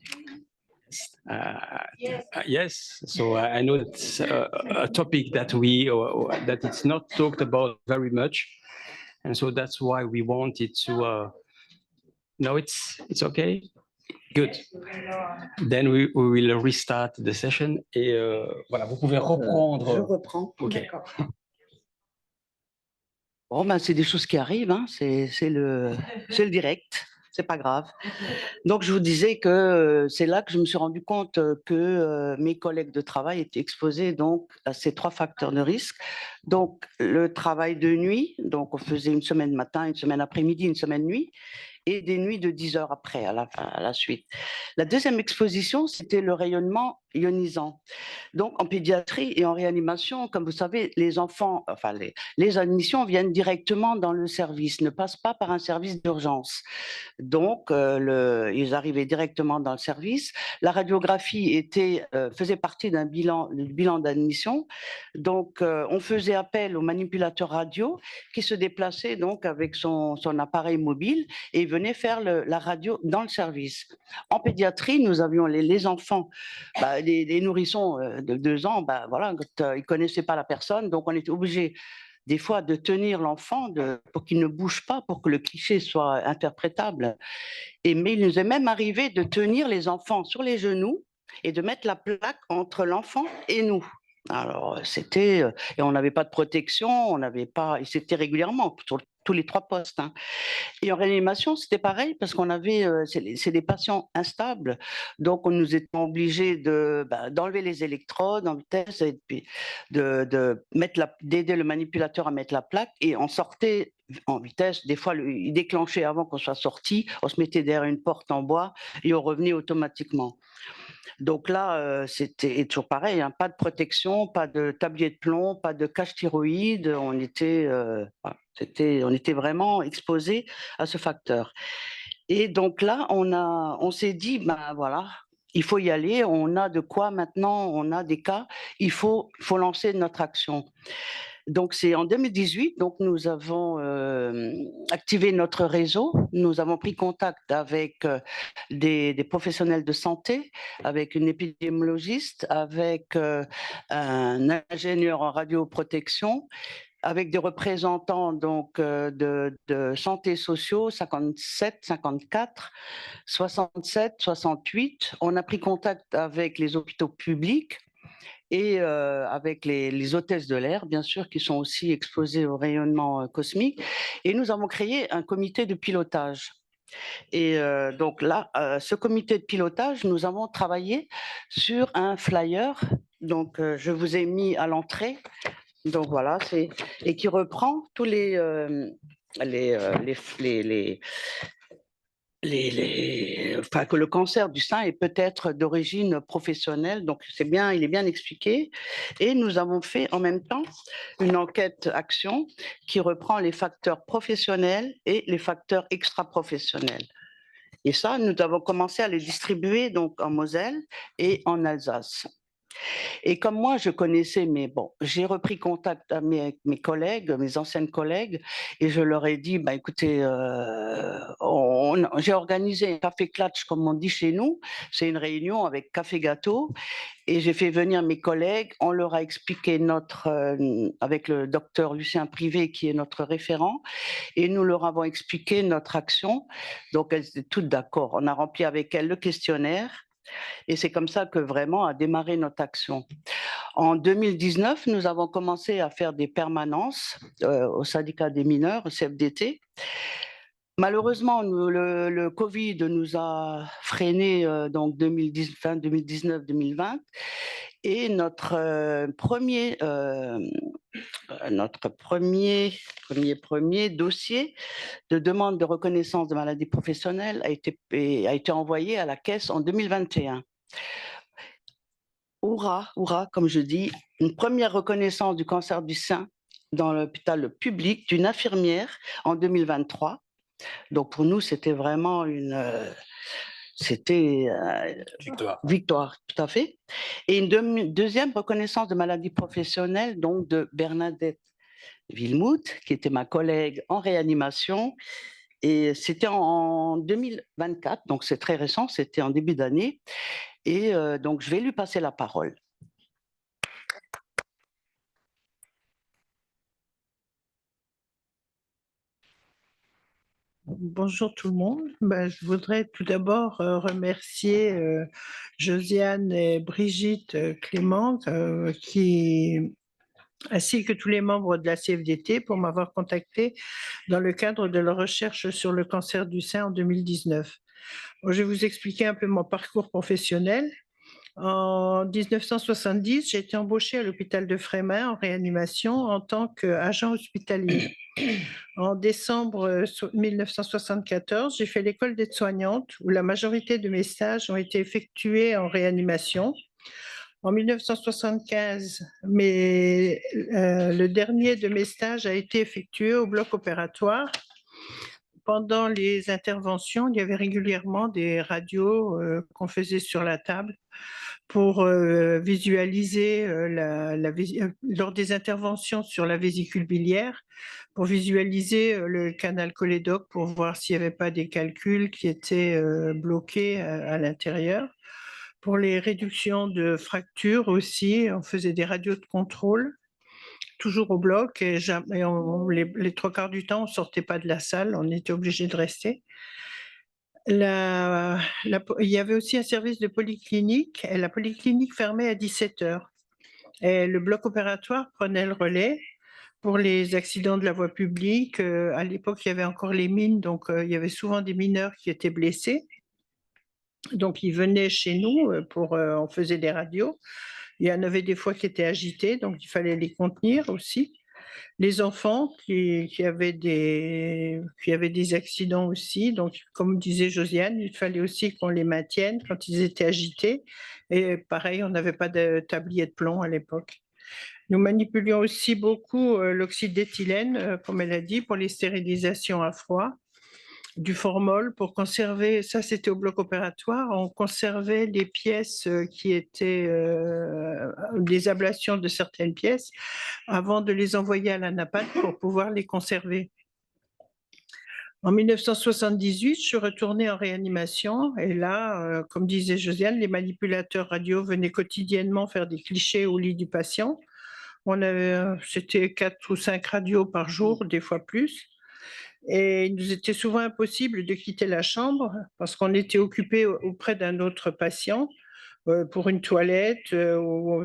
Yes, so I know it's a topic that that it's not talked about very much, and so that's why we wanted to. No, it's okay. Good. Then we will restart the session et voilà, vous pouvez reprendre.
Je reprends.
Ok.
Bon, ben, c'est des choses qui arrivent, hein. C'est le direct, c'est pas grave. Donc, je vous disais que c'est là que je me suis rendu compte que mes collègues de travail étaient exposés donc à ces 3 facteurs de risque. Donc, le travail de nuit, donc on faisait une semaine matin, une semaine après-midi, une semaine nuit, et des nuits de 10 heures après, à la suite. La deuxième exposition, c'était le rayonnement ionisant. Donc, en pédiatrie et en réanimation, comme vous savez, les enfants, enfin, les admissions viennent directement dans le service, ne passent pas par un service d'urgence. Donc, ils arrivaient directement dans le service. La radiographie faisait partie du bilan d'admission. Donc, on faisait appel au manipulateur radio qui se déplaçait donc avec son appareil mobile et venait faire la radio dans le service. En pédiatrie, nous avions les enfants, les nourrissons de 2 ans, voilà, ils ne connaissaient pas la personne, donc on était obligé des fois de tenir l'enfant pour qu'il ne bouge pas, pour que le cliché soit interprétable. Mais il nous est même arrivé de tenir les enfants sur les genoux et de mettre la plaque entre l'enfant et nous. Alors, et on n'avait pas de protection, et c'était régulièrement, sur tous les 3 postes. Hein. Et en réanimation, c'était pareil, parce qu'on avait, c'est des patients instables, donc on nous était obligés d'enlever les électrodes en vitesse, et puis d'aider le manipulateur à mettre la plaque, et on sortait en vitesse. Des fois, il déclenchait avant qu'on soit sorti, on se mettait derrière une porte en bois, et on revenait automatiquement. Donc là, c'était toujours pareil, hein, pas de protection, pas de tablier de plomb, pas de cache thyroïde. On était vraiment exposé à ce facteur. Et donc là, on s'est dit, voilà, il faut y aller. On a de quoi maintenant, on a des cas. Il faut lancer notre action. Donc, c'est en 2018, donc nous avons activé notre réseau. Nous avons pris contact avec des professionnels de santé, avec une épidémiologiste, avec un ingénieur en radioprotection, avec des représentants donc, de santé sociaux, 57, 54, 67, 68. On a pris contact avec les hôpitaux publics, et avec les hôtesses de l'air, bien sûr, qui sont aussi exposées au rayonnement cosmique. Et nous avons créé un comité de pilotage. Et donc là, ce comité de pilotage, nous avons travaillé sur un flyer. Donc, je vous ai mis à l'entrée. Donc voilà, et qui reprend tous enfin, que le cancer du sein est peut-être d'origine professionnelle, donc il est bien expliqué. Et nous avons fait en même temps une enquête action qui reprend les facteurs professionnels et les facteurs extra-professionnels. Et ça, nous avons commencé à les distribuer donc en Moselle et en Alsace. Et comme moi, je connaissais, mais bon, j'ai repris contact avec mes collègues, mes anciennes collègues, et je leur ai dit, écoutez, j'ai organisé un café clatch, comme on dit chez nous. C'est une réunion avec café gâteau, et j'ai fait venir mes collègues. On leur a expliqué avec le docteur Lucien Privé, qui est notre référent, et nous leur avons expliqué notre action. Donc, elles étaient toutes d'accord. On a rempli avec elles le questionnaire. Et c'est comme ça que vraiment a démarré notre action. En 2019, nous avons commencé à faire des permanences au syndicat des mineurs, au CFDT. Malheureusement, le Covid nous a freinés donc 2019-2020, et notre premier dossier de demande de reconnaissance de maladie professionnelle a été envoyé à la caisse en 2021. Hurrah, comme je dis, une première reconnaissance du cancer du sein dans l'hôpital public d'une infirmière en 2023. Donc pour nous, c'était vraiment victoire, tout à fait. Et une deuxième reconnaissance de maladie professionnelle, donc de Bernadette Villemout, qui était ma collègue en réanimation, Et c'était en 2024, donc c'est très récent, c'était en début d'année. Et donc, je vais lui passer la parole.
Bonjour tout le monde. Je voudrais tout d'abord remercier Josiane et Brigitte Clément ainsi que tous les membres de la CFDT pour m'avoir contacté dans le cadre de leur recherche sur le cancer du sein en 2019. Je vais vous expliquer un peu mon parcours professionnel. En 1970, j'ai été embauchée à l'hôpital de Frémin en réanimation en tant qu'agent hospitalier. En décembre 1974, j'ai fait l'école d'aide-soignante où la majorité de mes stages ont été effectués en réanimation. En 1975, le dernier de mes stages a été effectué au bloc opératoire. Pendant les interventions, il y avait régulièrement des radios qu'on faisait sur la table pour visualiser lors des interventions sur la vésicule biliaire, pour visualiser le canal cholédoque pour voir s'il n'y avait pas des calculs qui étaient bloqués à l'intérieur. Pour les réductions de fractures aussi, on faisait des radios de contrôle, toujours au bloc, et les 3/4 du temps, on ne sortait pas de la salle, on était obligé de rester. Il y avait aussi un service de polyclinique, et la polyclinique fermait à 17 h. Et le bloc opératoire prenait le relais pour les accidents de la voie publique. À l'époque, il y avait encore les mines, donc il y avait souvent des mineurs qui étaient blessés. Donc, ils venaient chez nous, on faisait des radios. Il y en avait des fois qui étaient agités, donc il fallait les contenir aussi. Les enfants qui avaient des accidents aussi, donc comme disait Josiane, il fallait aussi qu'on les maintienne quand ils étaient agités. Et pareil, on n'avait pas de tablier de plomb à l'époque. Nous manipulions aussi beaucoup l'oxyde d'éthylène, comme elle a dit, pour les stérilisations à froid, du formol pour conserver, ça c'était au bloc opératoire, on conservait les pièces qui étaient des ablations de certaines pièces avant de les envoyer à la NAPAD pour pouvoir les conserver. En 1978, je suis retournée en réanimation et là, comme disait Josiane, les manipulateurs radio venaient quotidiennement faire des clichés au lit du patient. C'était 4 ou 5 radios par jour, des fois plus. Et il nous était souvent impossible de quitter la chambre parce qu'on était occupé auprès d'un autre patient pour une toilette ou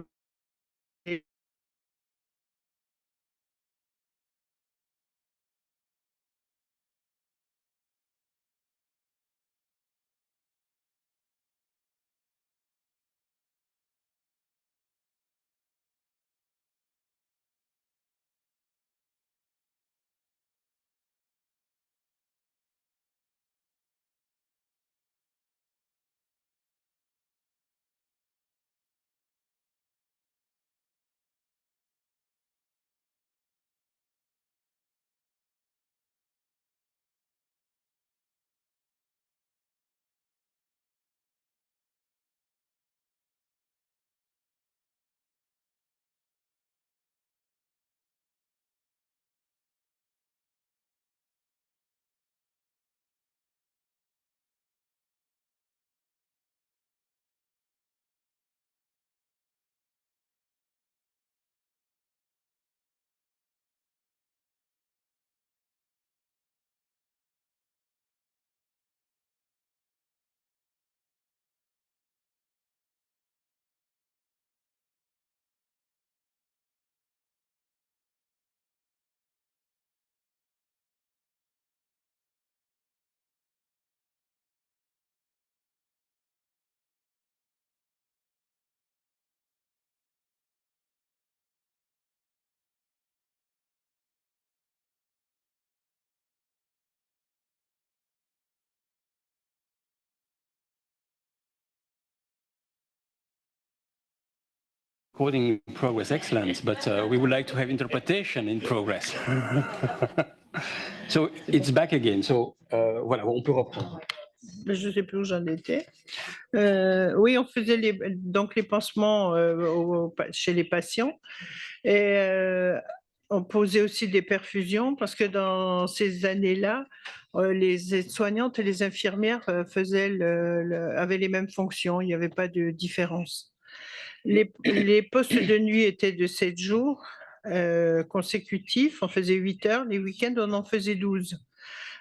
Recording progress, excellent, but we would like to have interpretation in progress. So it's back again. So voilà, on peut reprendre.
Je ne sais plus où j'en étais. Oui, on faisait donc les pansements chez les patients. Et On posait aussi des perfusions parce que dans ces années-là, les aides-soignantes et les infirmières avaient les mêmes fonctions, il n'y avait pas de différence. Les postes de nuit étaient de 7 jours consécutifs, on faisait 8 heures, les week-ends on en faisait 12.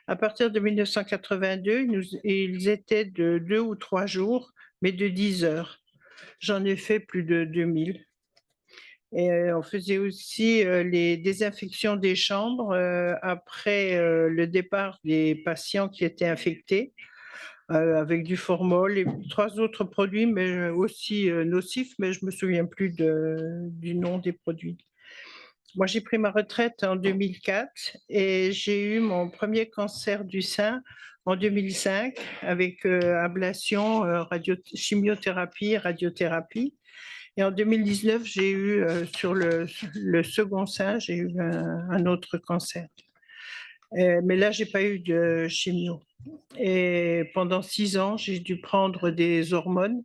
À partir de 1982, ils étaient de 2 ou 3 jours, mais de 10 heures. J'en ai fait plus de 2000. Et on faisait aussi les désinfections des chambres après le départ des patients qui étaient infectés avec du formol et 3 autres produits, mais aussi nocifs, mais je ne me souviens plus du nom des produits. Moi, j'ai pris ma retraite en 2004 et j'ai eu mon premier cancer du sein en 2005 avec ablation, chimiothérapie, radiothérapie. Et en 2019, j'ai eu sur le second sein, j'ai eu un autre cancer. Mais là, je n'ai pas eu de chimio. Et pendant 6 ans, j'ai dû prendre des hormones,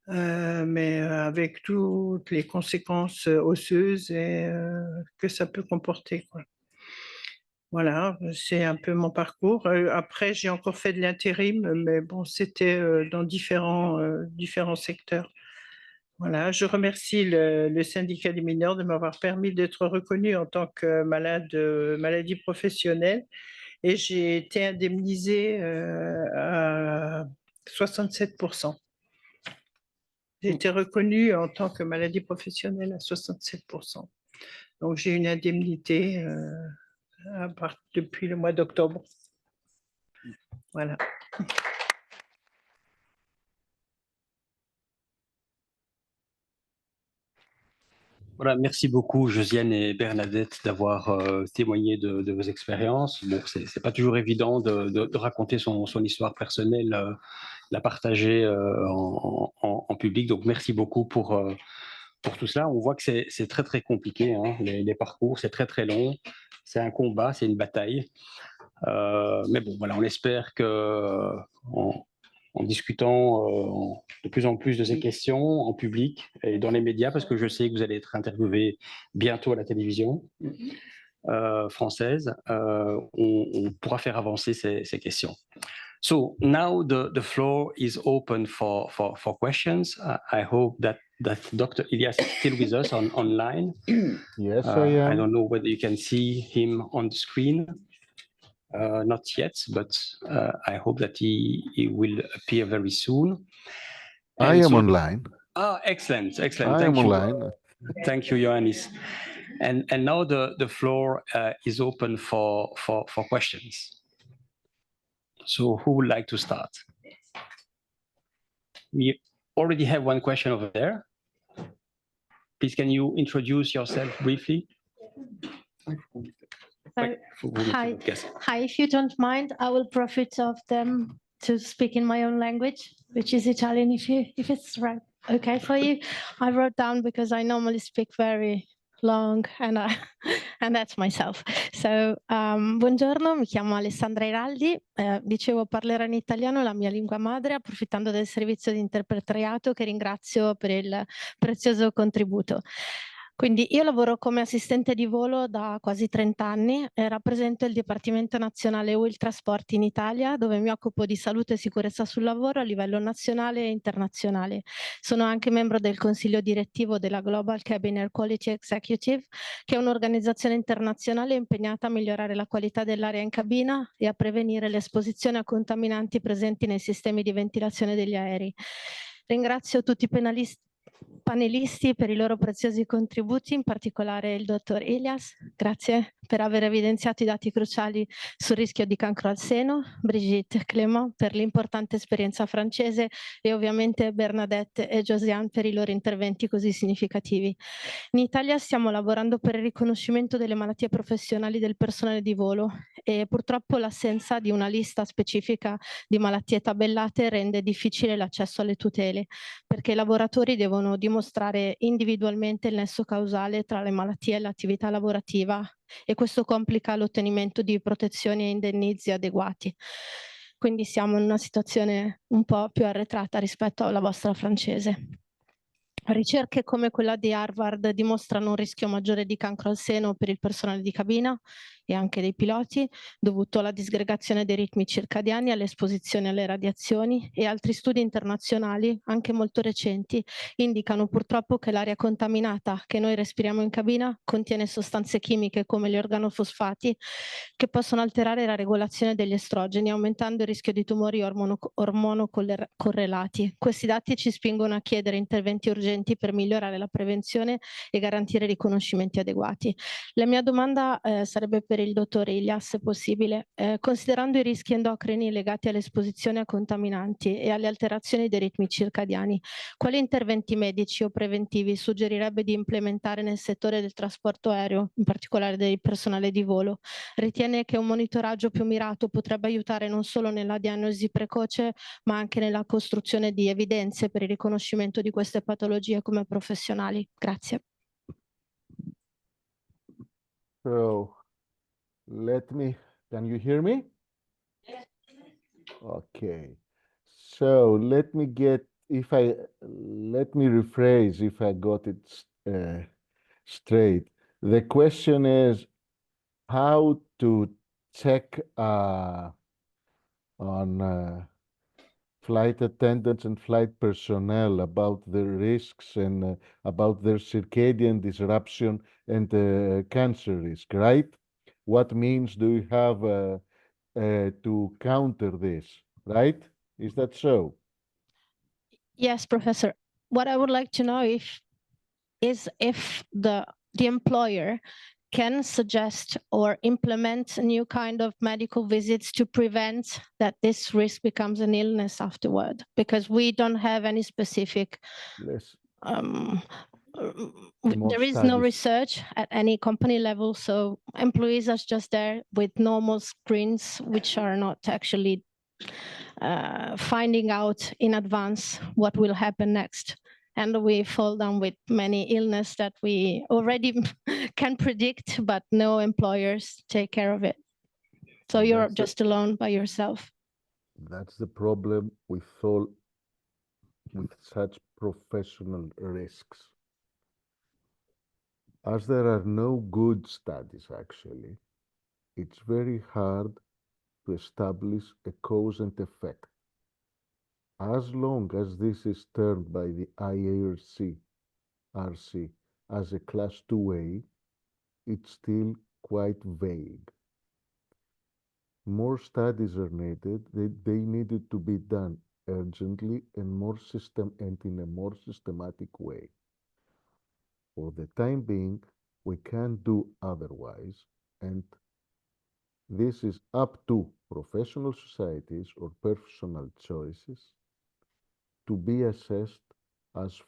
mais avec toutes les conséquences osseuses que ça peut comporter, quoi. Voilà, c'est un peu mon parcours. Après, j'ai encore fait de l'intérim, mais bon, c'était dans différents secteurs. Voilà, je remercie le syndicat des mineurs de m'avoir permis d'être reconnue en tant que maladie professionnelle et j'ai été indemnisée à 67%. J'ai été reconnue en tant que maladie professionnelle à 67%. Donc j'ai une indemnité depuis le mois d'octobre. Voilà.
Voilà, merci beaucoup Josiane et Bernadette d'avoir témoigné de vos expériences. Bon, c'est pas toujours évident de raconter son histoire personnelle, la partager en public. Donc merci beaucoup pour tout cela. On voit que c'est très très compliqué, hein, les parcours, c'est très très long. C'est un combat, c'est une bataille. Mais bon, voilà, on espère que en discutant de plus en plus de ces questions en public et dans les médias, parce que je sais que vous allez être interviewé bientôt à la télévision française, on pourra faire avancer ces questions. So now the floor is open for questions. I hope that Dr. Elias is still with us online.
Yes, I am.
I don't know whether you can see him on the screen. Not yet, but I hope that he will appear very soon.
I am online.
Ah, excellent.
I
Thank
am
you.
online.
Thank you, Ioannis. And now the floor is open for questions. So who would like to start? We already have one question over there. Please, can you introduce yourself briefly?
Hi, if you don't mind, I will profit of them to speak in my own language, which is Italian, if it's right, okay for you. I wrote down because I normally speak very long and that's myself. So, buongiorno, mi chiamo Alessandra Iraldi, dicevo parlerò in italiano, la mia lingua madre, approfittando del servizio di interpretariato che ringrazio per il prezioso contributo. Quindi io lavoro come assistente di volo da quasi 30 anni e rappresento il Dipartimento Nazionale UIL Trasporti in Italia, dove mi occupo di salute e sicurezza sul lavoro a livello nazionale e internazionale. Sono anche membro del consiglio direttivo della Global Cabin Air Quality Executive, che è un'organizzazione internazionale impegnata a migliorare la qualità dell'aria in cabina e a prevenire l'esposizione a contaminanti presenti nei sistemi di ventilazione degli aerei. Ringrazio tutti i panelisti per i loro preziosi contributi, in particolare il dottor Elias, grazie per aver evidenziato i dati cruciali sul rischio di cancro al seno, Brigitte Clément per l'importante esperienza francese e ovviamente Bernadette e Josiane per i loro interventi così significativi. In Italia stiamo lavorando per il riconoscimento delle malattie professionali del personale di volo e purtroppo l'assenza di una lista specifica di malattie tabellate rende difficile l'accesso alle tutele, perché i lavoratori devono dimostrare individualmente il nesso causale tra le malattie e l'attività lavorativa e questo complica l'ottenimento di protezioni e indennizi adeguati. Quindi siamo in una situazione un po' più arretrata rispetto alla vostra francese. Ricerche come quella di Harvard dimostrano un rischio maggiore di cancro al seno per il personale di cabina e anche dei piloti, dovuto alla disgregazione dei ritmi circadiani, all'esposizione alle radiazioni, e altri studi internazionali, anche molto recenti, indicano purtroppo che l'aria contaminata che noi respiriamo in cabina contiene sostanze chimiche come gli organofosfati che possono alterare la regolazione degli estrogeni, aumentando il rischio di tumori ormonocorrelati. Questi dati ci spingono a chiedere interventi urgenti per migliorare la prevenzione e garantire riconoscimenti adeguati. La mia domanda sarebbe per il dottore Ilya, se possibile. Considerando i rischi endocrini legati all'esposizione a contaminanti e alle alterazioni dei ritmi circadiani, quali interventi medici o preventivi suggerirebbe di implementare nel settore del trasporto aereo, in particolare del personale di volo? Ritiene che un monitoraggio più mirato potrebbe aiutare non solo nella diagnosi precoce, ma anche nella costruzione di evidenze per il riconoscimento di queste patologie come professionali? Grazie.
So, can you hear me? Okay. So let me rephrase if I got it straight. The question is how to check on flight attendants and flight personnel about the risks and about their circadian disruption and cancer risk, right? What means do you have to counter this, right? Is that so?
Yes, Professor. What I would like to know is if the employer can suggest or implement a new kind of medical visits to prevent that this risk becomes an illness afterward, because we don't have any specific
Yes.
There is no research at any company level, so employees are just there with normal screens, which are not actually finding out in advance what will happen next. And we fall down with many illnesses that we already can predict, but no employers take care of it. So you're just alone by yourself.
That's the problem with such professional risks. As there are no good studies, actually, it's very hard to establish a cause and effect. As long as this is termed by the IARC as a class 2A, it's still quite vague. More studies are needed. They needed to be done urgently and in a more systematic way. For the time being, we can't do otherwise, and this is up to professional societies or personal choices to be assessed as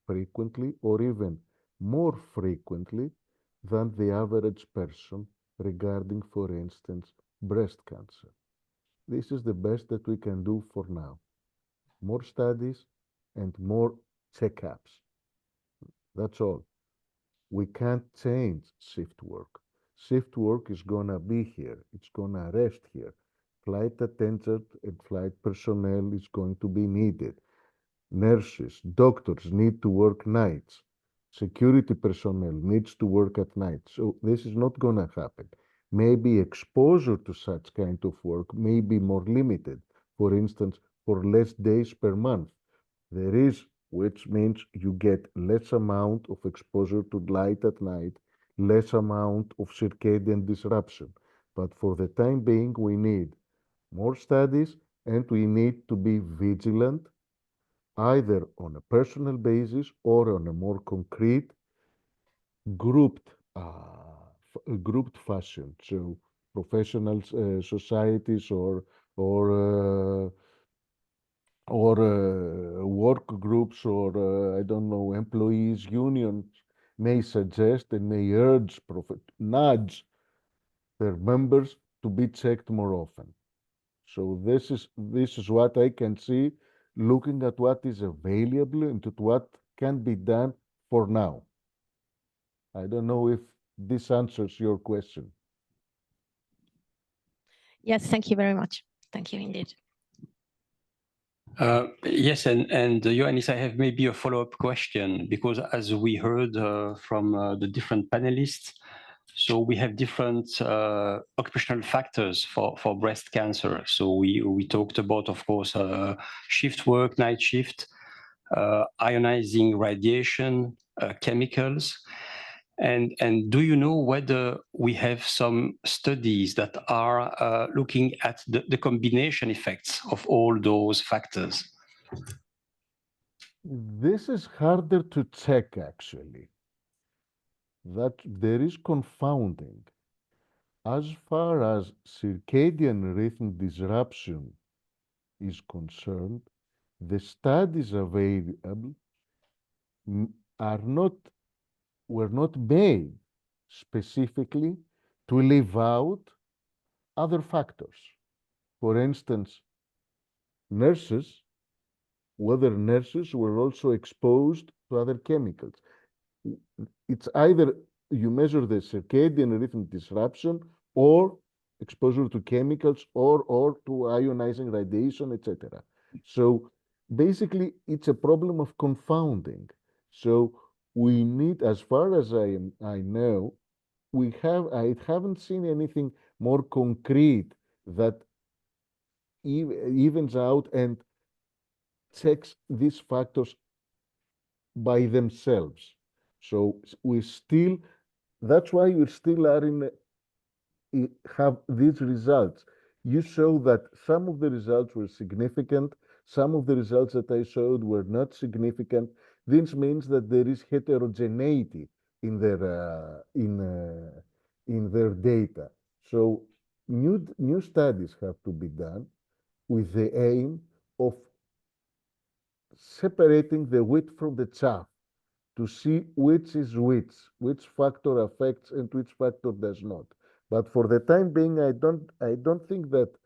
frequently or even more frequently than the average person regarding, for instance, breast cancer. This is the best that we can do for now. More studies and more checkups. That's all. We can't change shift work. Shift work is gonna be here. It's gonna rest here. Flight attendant and flight personnel is going to be needed. Nurses, doctors need to work nights. Security personnel needs to work at night. So this is not gonna happen. Maybe exposure to such kind of work may be more limited. For instance, for less days per month. There is, which means you get less amount of exposure to light at night, less amount of circadian disruption. But for the time being, we need more studies and we need to be vigilant, either on a personal basis or on a more concrete, grouped fashion. So professional societies or work groups or I don't know, employees unions may suggest and may nudge their members to be checked more often. So this is what I can see, looking at what is available and at what can be done for now. I don't know if this answers your question.
Yes, thank you very much. Thank you indeed.
Yes, and Ioannis, I have maybe a follow-up question, because as we heard from the different panelists, so we have different occupational factors for breast cancer. So we talked about, of course, shift work, night shift, ionizing radiation, chemicals. And do you know whether we have some studies that are looking at the combination effects of all those factors?
This is harder to check, actually. That there is confounding. As far as circadian rhythm disruption is concerned, the studies available were not made specifically to leave out other factors. For instance, whether nurses were also exposed to other chemicals. It's either you measure the circadian rhythm disruption or exposure to chemicals or to ionizing radiation, etc. So basically, it's a problem of confounding. So we need, as far as I know, I haven't seen anything more concrete that evens out and checks these factors by themselves. So that's why we still have these results. You show that some of the results were significant, some of the results that I showed were not significant. This means that there is heterogeneity in their data. So new studies have to be done with the aim of separating the wheat from the chaff, to see which is which factor affects and which factor does not. But for the time being, I don't think that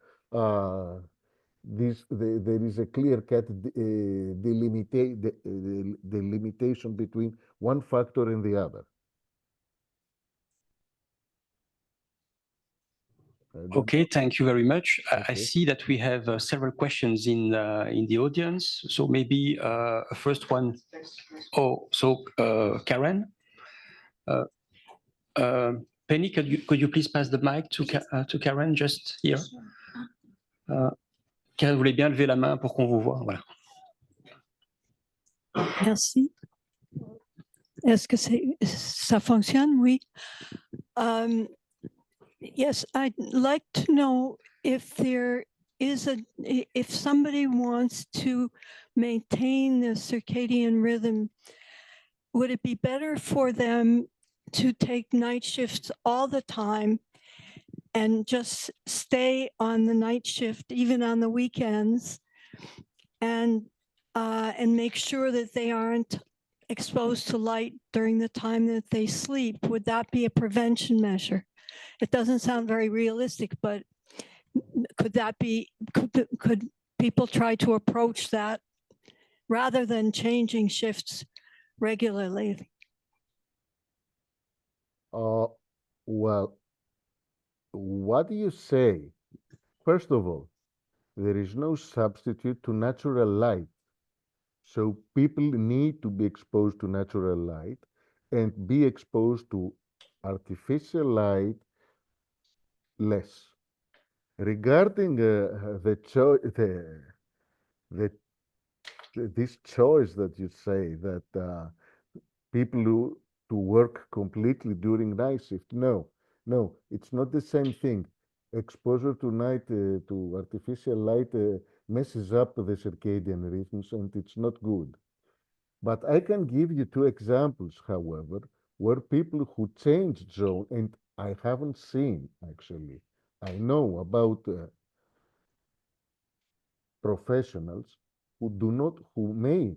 there is a clear-cut delimitation between one factor and the other.
Okay, thank you very much. I
Okay.
see that we have several questions in the audience. So maybe a first one. Oh, so Karen, Penny, could you please pass the mic to Karen just here? Karen, vous voulez bien lever la main pour qu'on vous voit. Voilà.
Merci. Est-ce que ça fonctionne? Oui. Yes, I'd like to know if if somebody wants to maintain the circadian rhythm, would it be better for them to take night shifts all the time and just stay on the night shift, even on the weekends, and make sure that they aren't exposed to light during the time that they sleep? Would that be a prevention measure? It doesn't sound very realistic, but could people try to approach that rather than changing shifts regularly?
Well, what do you say? First of all, there is no substitute to natural light. So people need to be exposed to natural light and be exposed to artificial light less. Regarding this choice that you say, that people who to work completely during night shift, no, it's not the same thing. Exposure to artificial light messes up the circadian rhythms, and it's not good. But I can give you two examples, however, where people who changed zone, and I haven't seen actually. I know about professionals who may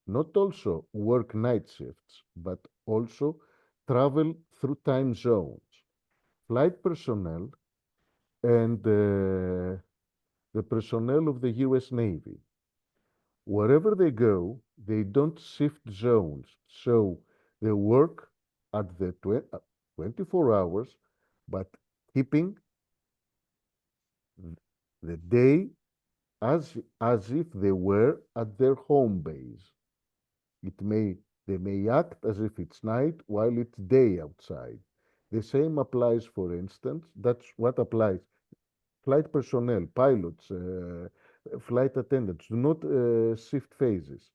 not also work night shifts, but also travel through time zones. Flight personnel and the personnel of the US Navy. Wherever they go, they don't shift zones. So they work at the 24 hours, but keeping the day as if they were at their home base. They may act as if it's night while it's day outside. The same applies, for instance, that's what applies. Flight personnel, pilots, flight attendants do not shift phases.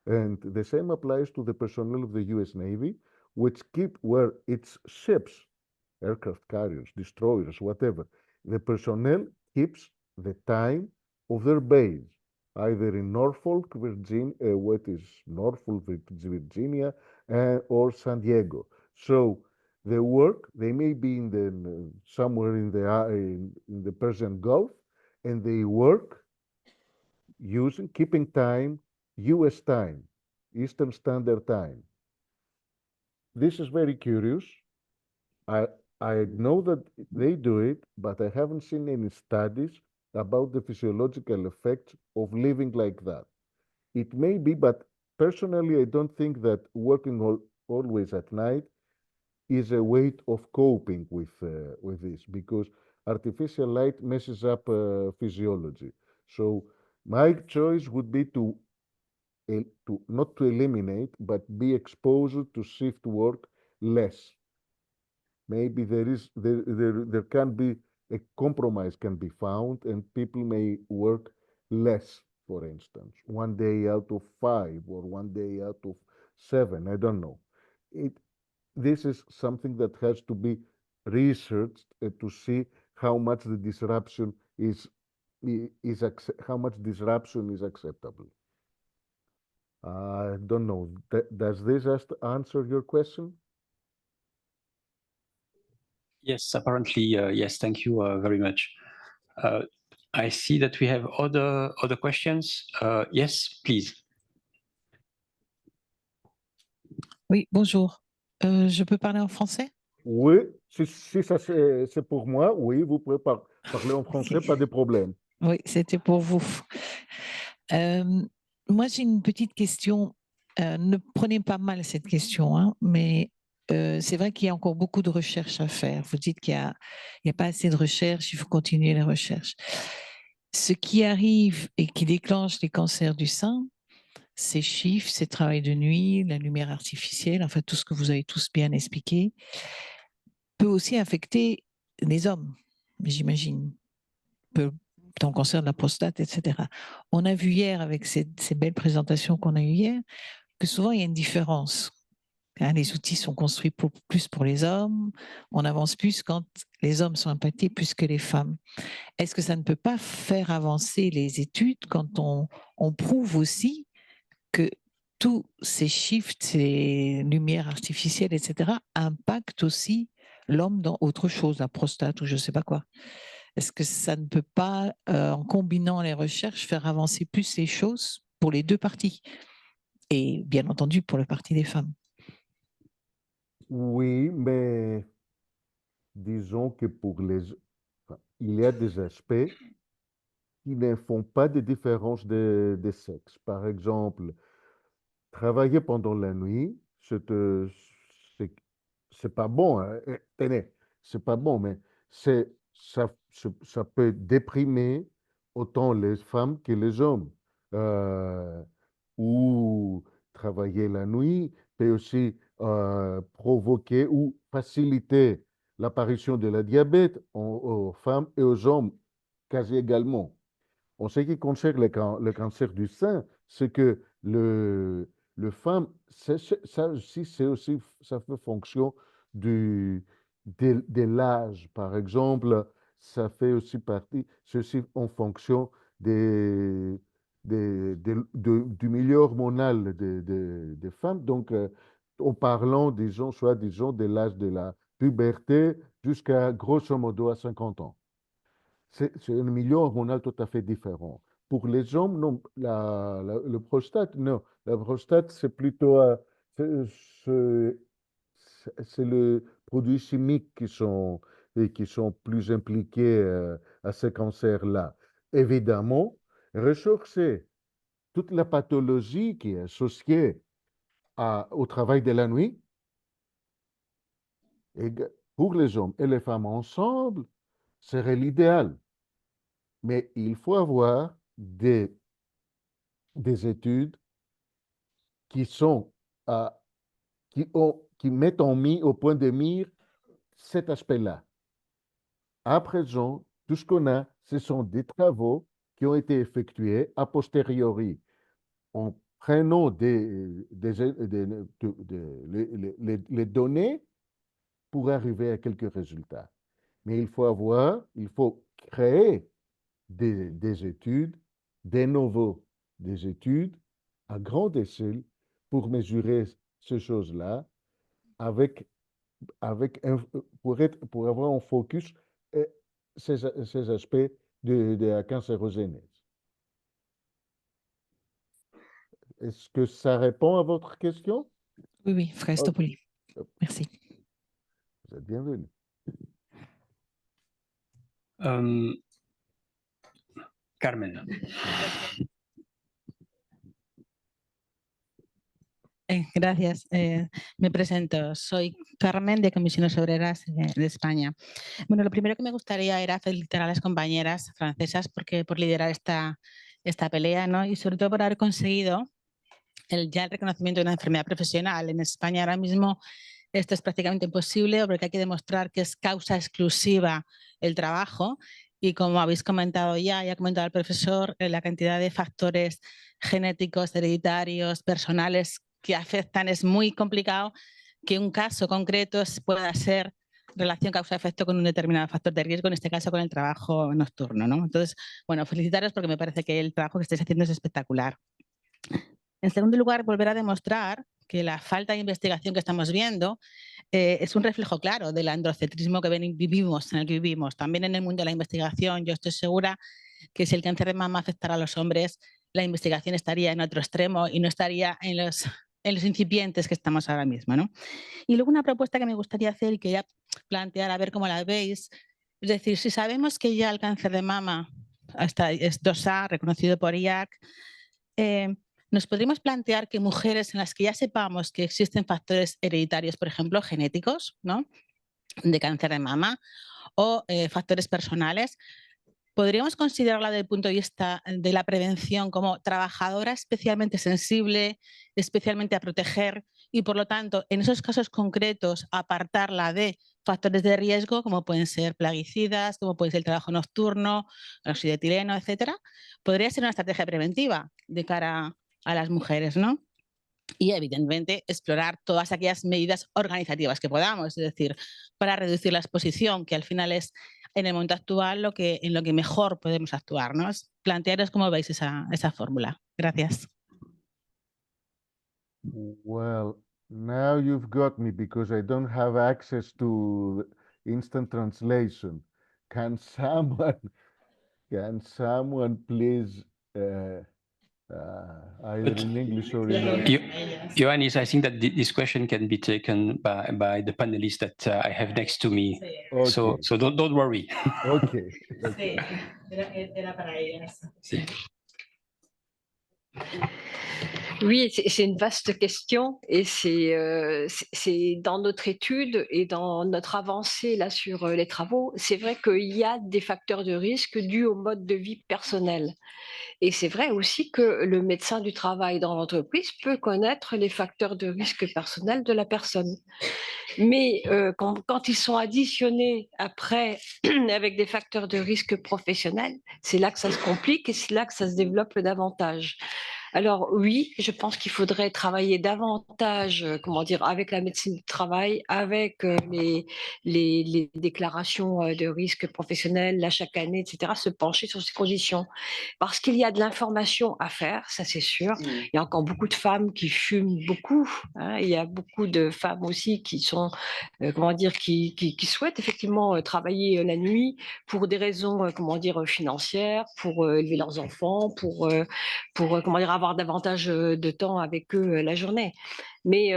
And the same applies to the personnel of the US Navy, which keep where its ships, aircraft carriers, destroyers, whatever, the personnel keeps the time of their base, either in Norfolk, Virginia, what is Norfolk, Virginia, or San Diego. So they work, they may be in the somewhere in the Persian Gulf, and they work keeping time, US time, Eastern Standard Time. This is very curious. I, I know that they do it, but I haven't seen any studies about the physiological effects of living like that. It may be, but personally, I don't think that working always at night is a way of coping with this, because artificial light messes up physiology. So my choice would be to not to eliminate, but be exposed to shift work less. Maybe there can be a compromise can be found, and people may work less, for instance, 1 day out of 5 or 1 day out of 7. I don't know. This is something that has to be researched to see how much the disruption how much disruption is acceptable. I don't know. Does this answer your question?
Yes, apparently, yes. Thank you very much. I see that we have other questions. Yes, please.
Oui, bonjour. Je peux parler en français?
Oui, si ça c'est pour moi, oui, vous pouvez parler en français, pas de problème.
Oui, c'était pour vous. Moi, j'ai une petite question. Ne prenez pas mal cette question, hein, mais c'est vrai qu'il y a encore beaucoup de recherches à faire. Vous dites qu'il n'y a pas assez de recherches, il faut continuer les recherches. Ce qui arrive et qui déclenche les cancers du sein, ces chiffres, ces travails de nuit, la lumière artificielle, enfin tout ce que vous avez tous bien expliqué, peut aussi affecter les hommes, j'imagine. Dans le cancer de la prostate, etc. On a vu hier, avec ces belles présentations qu'on a eues hier, que souvent il y a une différence. Hein, les outils sont construits plus pour les hommes, on avance plus quand les hommes sont impactés plus que les femmes. Est-ce que ça ne peut pas faire avancer les études quand on prouve aussi que tous ces shifts, ces lumières artificielles, etc., impactent aussi l'homme dans autre chose, la prostate ou je ne sais pas quoi? Est-ce que ça ne peut pas, en combinant les recherches, faire avancer plus les choses pour les deux parties? Et bien entendu, pour le parti des femmes.
Oui, mais disons que il y a des aspects qui ne font pas de différence de sexe. Par exemple, travailler pendant la nuit, c'est pas bon, hein. Tenez, c'est pas bon, mais ça peut déprimer autant les femmes que les hommes. Ou travailler la nuit peut aussi provoquer ou faciliter l'apparition de la diabète aux femmes et aux hommes quasi également. En ce qui concerne le cancer du sein, c'est que le femme, ça aussi, ça fait fonction de l'âge. Par exemple, ça fait aussi partie, c'est aussi en fonction du milieu hormonal des femmes. Donc, en parlant, disons, de l'âge de la puberté jusqu'à grosso modo à 50 ans. C'est un milieu hormonal tout à fait différent. Pour les hommes, non, le prostate, non. La prostate, c'est plutôt c'est c'est le produits chimiques qui sont plus impliqués à ces cancers-là. Évidemment, rechercher toute la pathologie qui est associée au travail de la nuit, et pour les hommes et les femmes ensemble, serait l'idéal. Mais il faut avoir des études qui sont qui mettent en mis au point de mire cet aspect-là. À présent, tout ce qu'on a, ce sont des travaux qui ont été effectués a posteriori en prenant les données pour arriver à quelques résultats. Mais il faut créer des études, des études à grande échelle pour mesurer ces choses-là pour avoir un focus ces aspects de la cancérogénèse. Est-ce que ça répond à votre question?
Oui, oui, Christopoli. Merci.
Vous êtes bienvenue.
Carmen.
Gracias. Me presento. Soy Carmen de Comisiones Obreras de España. Bueno, lo primero que me gustaría era felicitar a las compañeras francesas por liderar esta pelea, ¿no? Y sobre todo por haber conseguido ya el reconocimiento de una enfermedad profesional. En España ahora mismo esto es prácticamente imposible porque hay que demostrar que es causa exclusiva el trabajo. Y como habéis comentado ya ha comentado el profesor, la cantidad de factores genéticos, hereditarios, personales que afectan, es muy complicado que un caso concreto pueda ser relación causa-efecto con un determinado factor de riesgo, en este caso con el trabajo nocturno, ¿no? Entonces, bueno, felicitaros porque me parece que el trabajo que estáis haciendo es espectacular. En segundo lugar, volver a demostrar que la falta de investigación que estamos viendo es un reflejo claro del androcentrismo en el que vivimos. También en el mundo de la investigación, yo estoy segura que si el cáncer de mama afectara a los hombres, la investigación estaría en otro extremo y no estaría en los incipientes que estamos ahora mismo, ¿no? Y luego una propuesta que me gustaría hacer y quería plantear, a ver cómo la veis, es decir, si sabemos que ya el cáncer de mama es 2A, reconocido por IAC, nos podríamos plantear que mujeres en las que ya sepamos que existen factores hereditarios, por ejemplo, genéticos, ¿no?, de cáncer de mama o factores personales, podríamos considerarla desde el punto de vista de la prevención como trabajadora especialmente sensible, especialmente a proteger y, por lo tanto, en esos casos concretos, apartarla de factores de riesgo como pueden ser plaguicidas, como puede ser el trabajo nocturno, el óxido de etileno, etcétera. Podría ser una estrategia preventiva de cara a las mujeres, ¿no? Y, evidentemente, explorar todas aquellas medidas organizativas que podamos, es decir, para reducir la exposición, que al final es en el momento actual en lo que mejor podemos actuar, ¿no? Plantearos cómo veis esa fórmula. Gracias.
Well, now you've got me because I don't have access to instant translation. Can someone please either in English or in
Ioannis, I think that this question can be taken by the panelists that I have next to me.
Okay.
So don't worry.
Okay.
Era para ellas.
Sí.
Oui, c'est une vaste question et c'est dans notre étude et dans notre avancée là sur les travaux, c'est vrai qu'il y a des facteurs de risque dus au mode de vie personnel. Et c'est vrai aussi que le médecin du travail dans l'entreprise peut connaître les facteurs de risque personnels de la personne. Mais quand ils sont additionnés après avec des facteurs de risque professionnels, c'est là que ça se complique et c'est là que ça se développe davantage. Alors oui, je pense qu'il faudrait travailler davantage, avec la médecine du travail, avec les déclarations de risque professionnel, là chaque année, etc., se pencher sur ces conditions. Parce qu'il y a de l'information à faire, ça c'est sûr. Il y a encore beaucoup de femmes qui fument beaucoup, hein. Il y a beaucoup de femmes aussi qui sont, qui souhaitent effectivement travailler la nuit pour des raisons, financières, pour élever leurs enfants, pour avoir davantage de temps avec eux la journée. Mais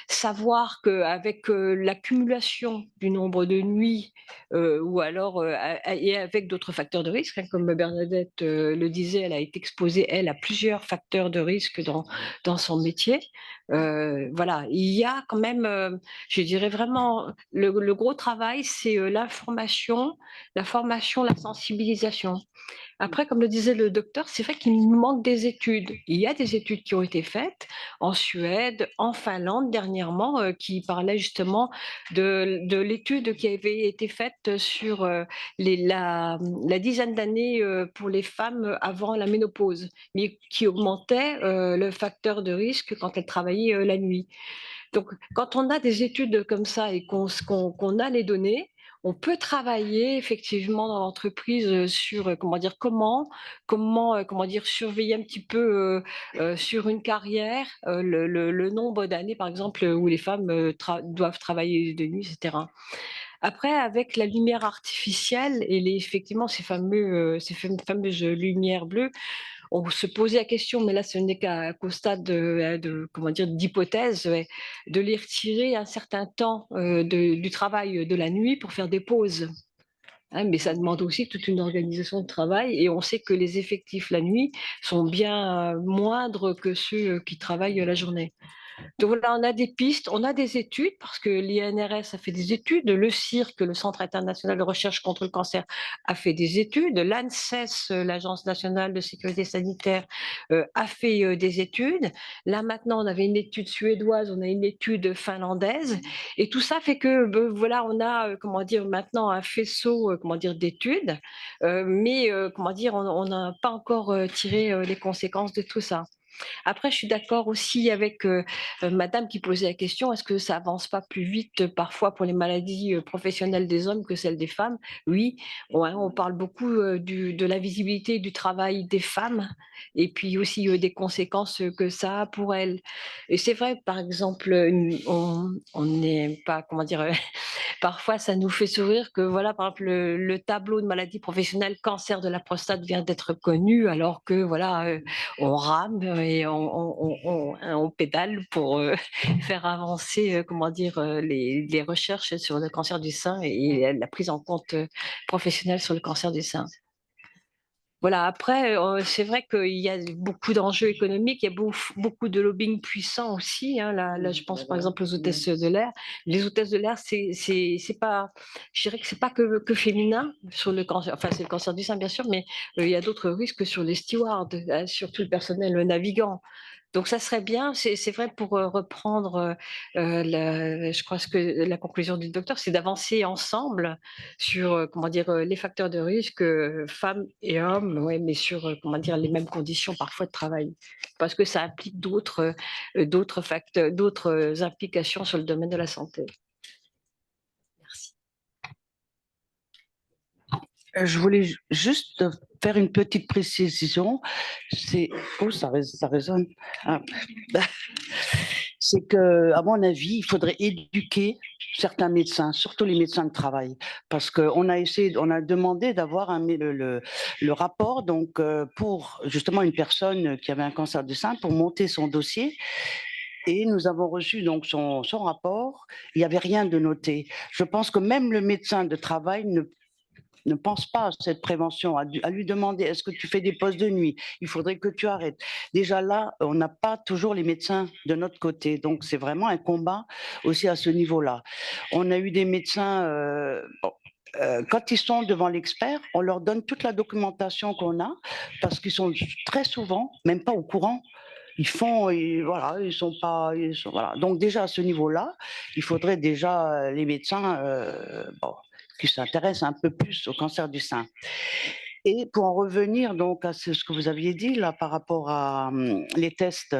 savoir qu'avec l'accumulation du nombre de nuits ou alors et avec d'autres facteurs de risque, hein, comme Bernadette le disait, elle a été exposée, elle, à plusieurs facteurs de risque dans son métier. Voilà, il y a quand même, je dirais vraiment, le gros travail, c'est l'information, la formation, la sensibilisation. Après, comme le disait le docteur, c'est vrai qu'il nous manque des études. Il y a des études qui ont été faites en Suède, en Finlande dernièrement, qui parlaient justement de l'étude qui avait été faite sur la dizaine d'années pour les femmes avant la ménopause, mais qui augmentait le facteur de risque quand elles travaillaient la nuit. Donc, quand on a des études comme ça et qu'on a les données, on peut travailler effectivement dans l'entreprise sur comment dire, surveiller un petit peu sur une carrière le nombre d'années, par exemple, où les femmes doivent travailler de nuit, etc. Après, avec la lumière artificielle et effectivement ces fameuses lumières bleues, on se posait la question, mais là, ce n'est qu'au stade d'hypothèse, de les retirer un certain temps du travail de la nuit pour faire des pauses. Hein, mais ça demande aussi toute une organisation de travail et on sait que les effectifs la nuit sont bien moindres que ceux qui travaillent la journée. Donc voilà, on a des pistes, on a des études, parce que l'INRS a fait des études, le CIRC, le Centre international de recherche contre le cancer, a fait des études, l'ANSES, l'Agence nationale de sécurité sanitaire, a fait des études. Là maintenant, on avait une étude suédoise, on a une étude finlandaise, et tout ça fait que voilà, on a maintenant un faisceau d'études, mais on n'a pas encore tiré les conséquences de tout ça. Après, je suis d'accord aussi avec madame qui posait la question, est-ce que ça avance pas plus vite parfois pour les maladies professionnelles des hommes que celles des femmes? Oui, on parle beaucoup de la visibilité du travail des femmes et puis aussi des conséquences que ça a pour elles. Et c'est vrai, par exemple, on n'est pas, parfois ça nous fait sourire que voilà, par exemple, le tableau de maladies professionnelles cancer de la prostate vient d'être connu alors que voilà, on rame et on pédale pour faire avancer les recherches sur le cancer du sein et la prise en compte professionnelle sur le cancer du sein. Voilà, après, c'est vrai qu'il y a beaucoup d'enjeux économiques, il y a beaucoup de lobbying puissant aussi. Hein, là, je pense par exemple aux hôtesses de l'air. Les hôtesses de l'air, c'est pas, je dirais que c'est pas que féminin sur le cancer, enfin c'est le cancer du sein bien sûr, mais il y a d'autres risques sur les stewards, surtout le personnel navigant. Donc ça serait bien, c'est vrai pour reprendre, je crois que la conclusion du docteur, c'est d'avancer ensemble sur les facteurs de risque, femmes et hommes, ouais, mais sur les mêmes conditions parfois de travail, parce que ça implique d'autres facteurs, d'autres implications sur le domaine de la santé. Merci.
Je voulais juste faire une petite précision. Ça résonne. Ah. C'est que, à mon avis, il faudrait éduquer certains médecins, surtout les médecins de travail, parce qu'on a demandé d'avoir le rapport donc pour justement une personne qui avait un cancer du sein pour monter son dossier. Et nous avons reçu donc son rapport. Il n'y avait rien de noté. Je pense que même le médecin de travail ne pense pas à cette prévention, à lui demander est-ce que tu fais des postes de nuit, il faudrait que tu arrêtes. Déjà là, on n'a pas toujours les médecins de notre côté, donc c'est vraiment un combat aussi à ce niveau-là. On a eu des médecins, quand ils sont devant l'expert, on leur donne toute la documentation qu'on a, parce qu'ils sont très souvent même pas au courant. Ils font, voilà, ils sont pas, voilà. Donc déjà à ce niveau-là, il faudrait déjà les médecins, qui s'intéressent un peu plus au cancer du sein. Et pour en revenir donc à ce que vous aviez dit là par rapport à les tests,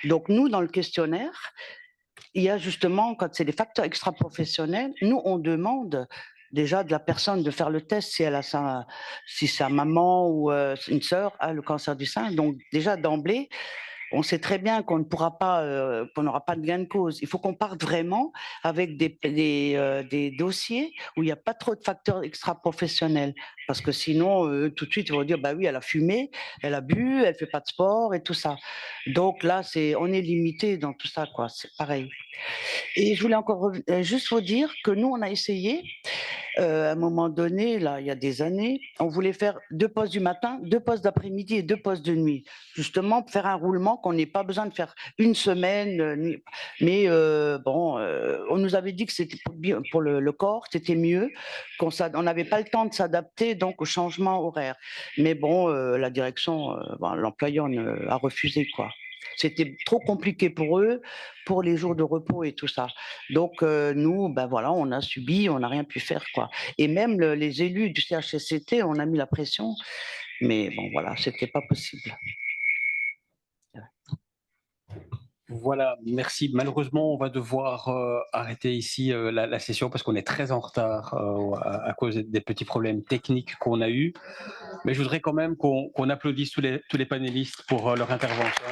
donc nous dans le questionnaire, il y a justement quand c'est des facteurs extra-professionnels, nous on demande déjà de la personne de faire le test si sa maman ou une sœur a le cancer du sein. Donc déjà d'emblée, on sait très bien qu'on ne pourra pas, qu'on n'aura pas de gain de cause. Il faut qu'on parte vraiment avec des dossiers où il n'y a pas trop de facteurs extra-professionnels. Parce que sinon, tout de suite, ils vont dire, bah oui, elle a fumé, elle a bu, elle fait pas de sport et tout ça. Donc là, on est limité dans tout ça, quoi. C'est pareil. Et je voulais encore juste vous dire que nous, on a essayé, à un moment donné, là, il y a des années, on voulait faire 2 postes du matin, 2 postes d'après-midi et 2 postes de nuit, justement pour faire un roulement qu'on n'ait pas besoin de faire une semaine. Mais bon, on nous avait dit que c'était pour le corps, c'était mieux, on n'avait pas le temps de s'adapter donc au changement horaire. Mais bon, la direction, l'employeur a refusé, quoi. C'était trop compliqué pour eux, pour les jours de repos et tout ça. Donc nous, ben voilà, on a subi, on n'a rien pu faire, quoi. Et même les élus du CHSCT, on a mis la pression, mais bon voilà, c'était pas possible.
Voilà, merci. Malheureusement, on va devoir arrêter ici la session parce qu'on est très en retard à cause des petits problèmes techniques qu'on a eus. Mais je voudrais quand même qu'on applaudisse tous les panélistes pour leur intervention.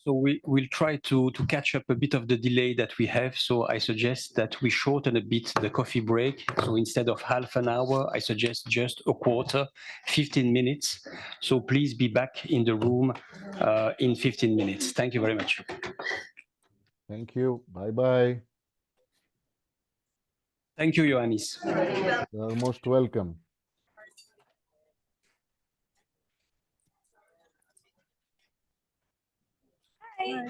So we'll try to catch up a bit of the delay that we have. So I suggest that we shorten a bit the coffee break. So instead of half an hour, I suggest just a quarter, 15 minutes. So please be back in the room in 15 minutes. Thank you very much.
Thank you. Bye-bye.
Thank you, Ioannis.
You are most welcome.
Hi.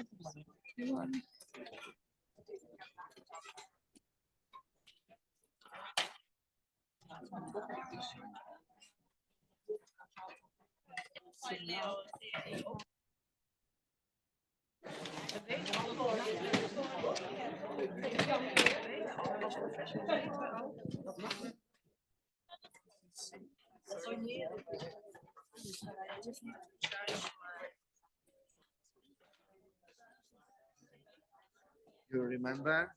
You remember?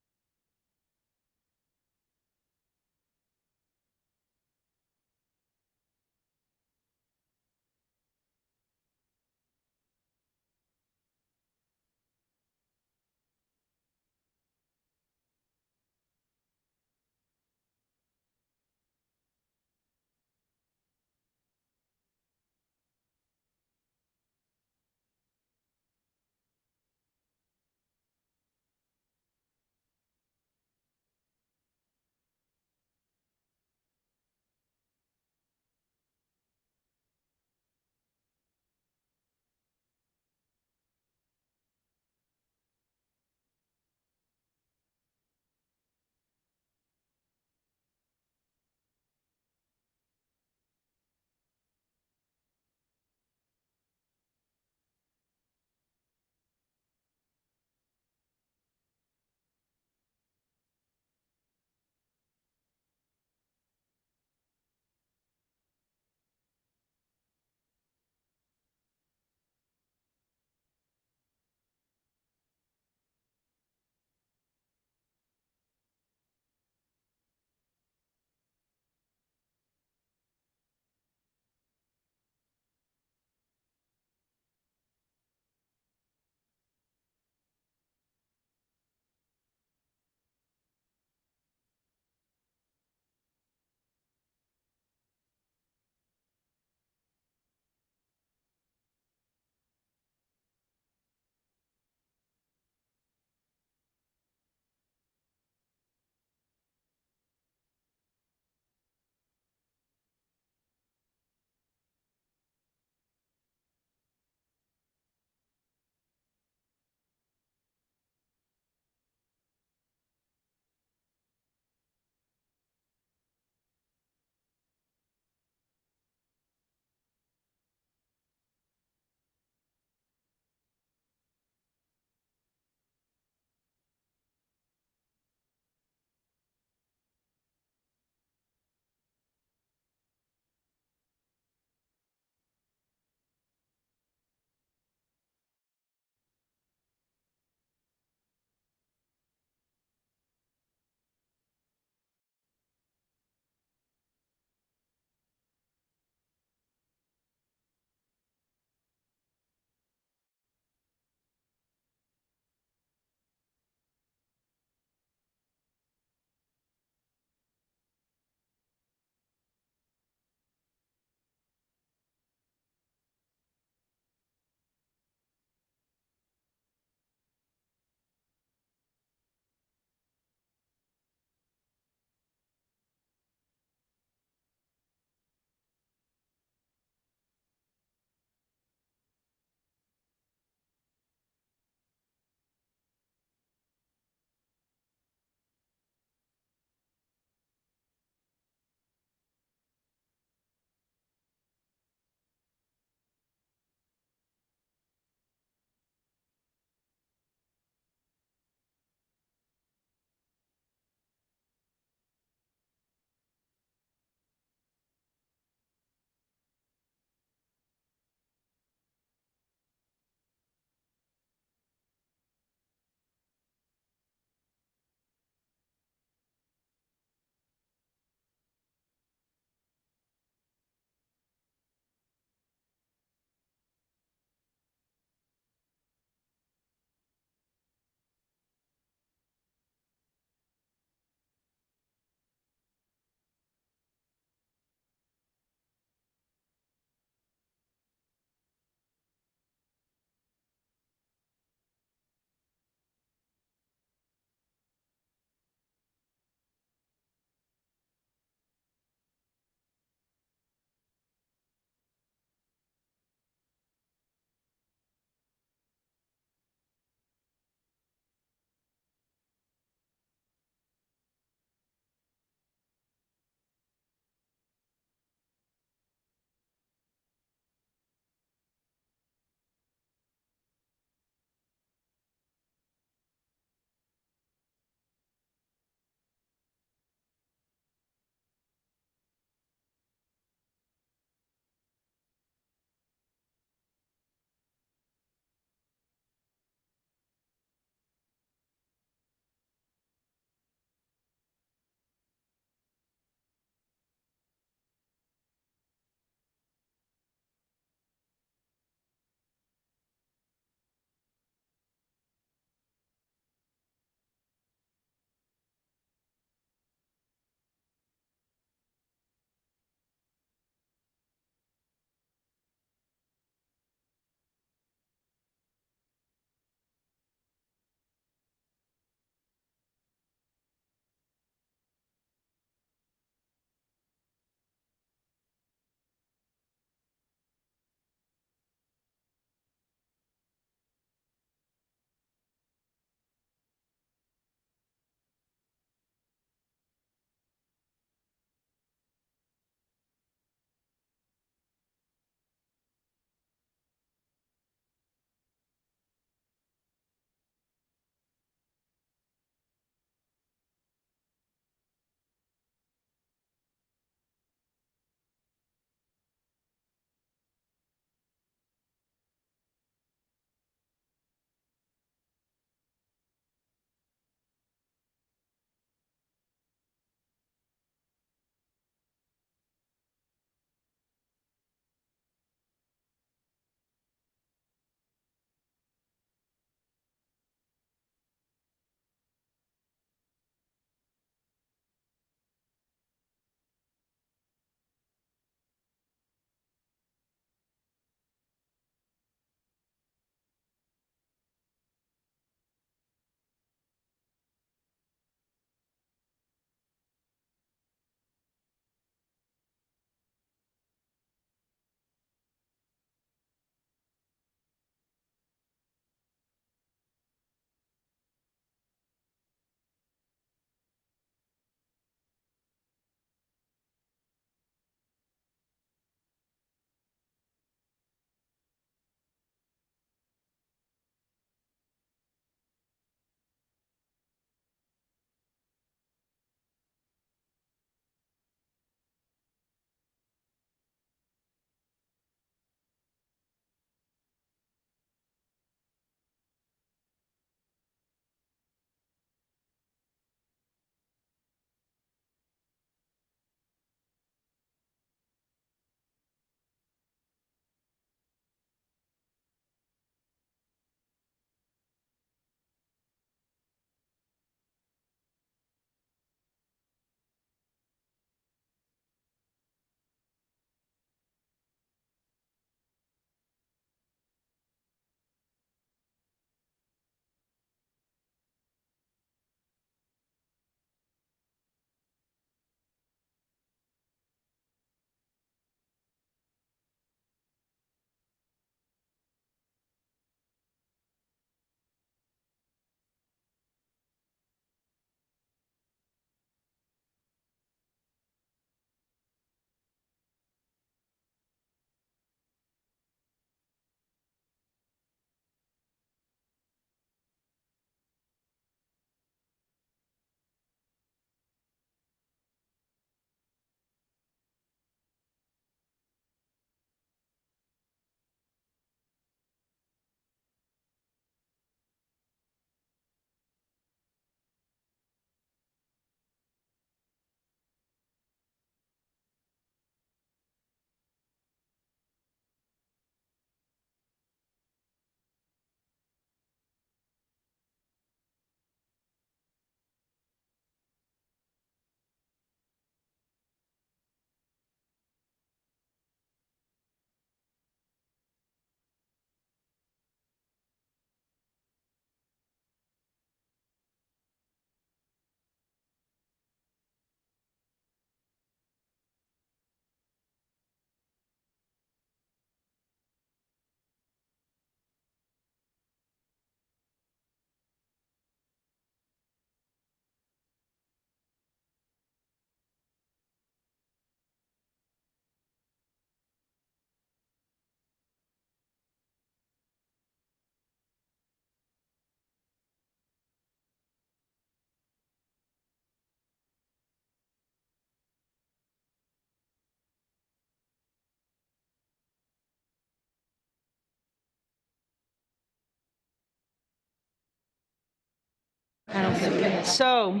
So,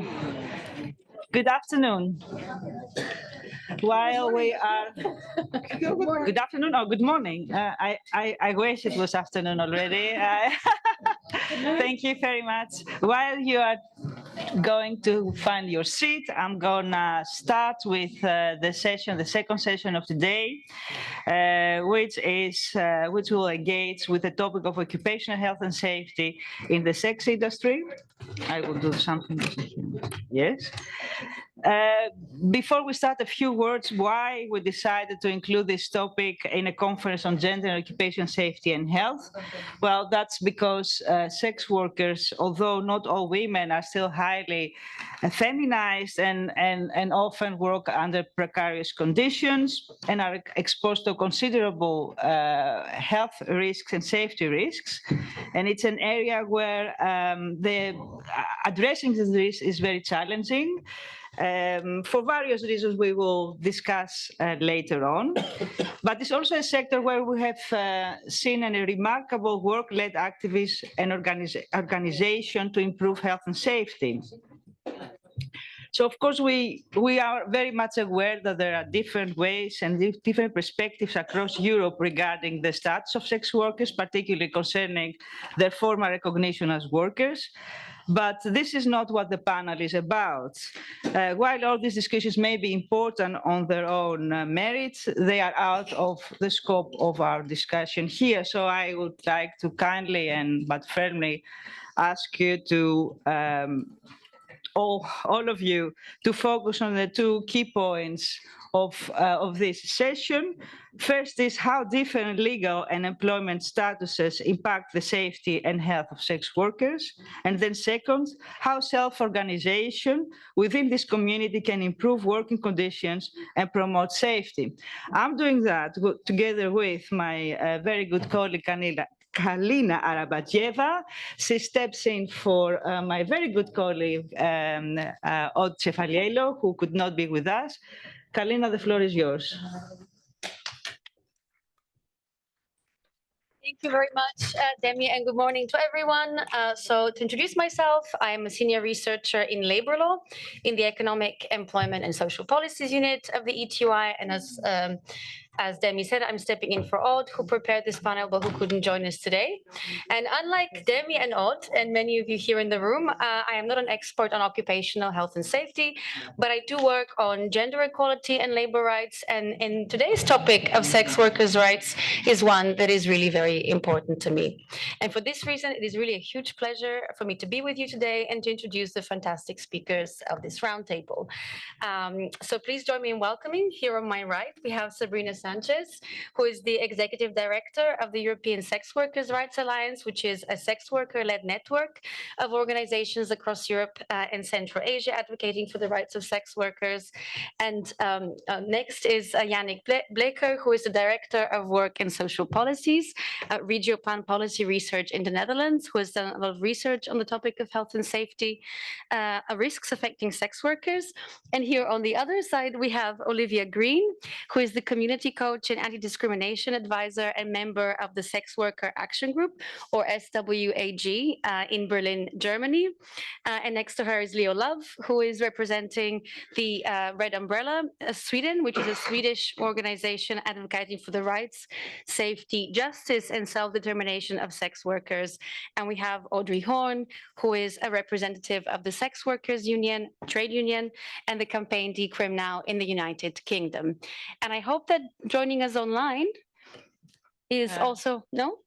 good afternoon. While we are, good afternoon or good morning. I wish it was afternoon already. Thank you very much. While you are going to find your seat, I'm gonna start with the second session of the day, which will engage with the topic of occupational health and safety in the sex industry. I will do something. Yes. Before we start, a few words why we decided to include this topic in a conference on gender and occupation safety and health. Well, that's because sex workers, although not all women, are still highly feminized and often work under precarious conditions and are exposed to considerable health risks and safety risks. And it's an area where addressing this risk is very challenging. For various reasons we will discuss later on. But it's also a sector where we have seen a remarkable work-led activism and organization to improve health and safety. So, of course, we are very much aware that there are different ways and different perspectives across Europe regarding the status of sex workers, particularly concerning their formal recognition as workers. But this is not what the panel is about. While all these discussions may be important on their own merits, they are out of the scope of our discussion here. So I would like to kindly but firmly ask you to all of you to focus on the two key points of this session. First is how different legal and employment statuses impact the safety and health of sex workers. And then second, how self-organization within this community can improve working conditions and promote safety. I'm doing that together with my very good colleague, Kalina Arabadzeva. She steps in for my very good colleague, Od Cefaliello, who could not be with us. Kalina, the floor is yours.
Thank you very much, Demi, and good morning to everyone. So to introduce myself, I am a senior researcher in labor law in the Economic, Employment and Social Policies Unit of the ETUI. And as Demi said, I'm stepping in for Odd, who prepared this panel, but who couldn't join us today. And unlike Demi and Odd, and many of you here in the room, I am not an expert on occupational health and safety, but I do work on gender equality and labor rights. And today's topic of sex workers' rights is one that is really very important to me. And for this reason, it is really a huge pleasure for me to be with you today and to introduce the fantastic speakers of this roundtable. So please join me in welcoming. Here on my right, we have Sabrina Sanchez, who is the Executive Director of the European Sex Workers' Rights Alliance, which is a sex worker-led network of organizations across Europe and Central Asia advocating for the rights of sex workers. And next is Yannick Bleker, who is the Director of Work and Social Policies at Regioplan Policy Research in the Netherlands, who has done a lot of research on the topic of health and safety, risks affecting sex workers. And here on the other side, we have Olivia Green, who is the Community Coach and Anti-Discrimination Advisor and member of the Sex Worker Action Group, or SWAG, in Berlin, Germany. And next to her is Leo Love, who is representing the Red Umbrella Sweden, which is a Swedish organization advocating for the rights, safety, justice, and self-determination of sex workers. And we have Audrey Horn, who is a representative of the Sex Workers Union, trade union, and the campaign Decrim Now in the United Kingdom. And I hope that joining us online is also, no?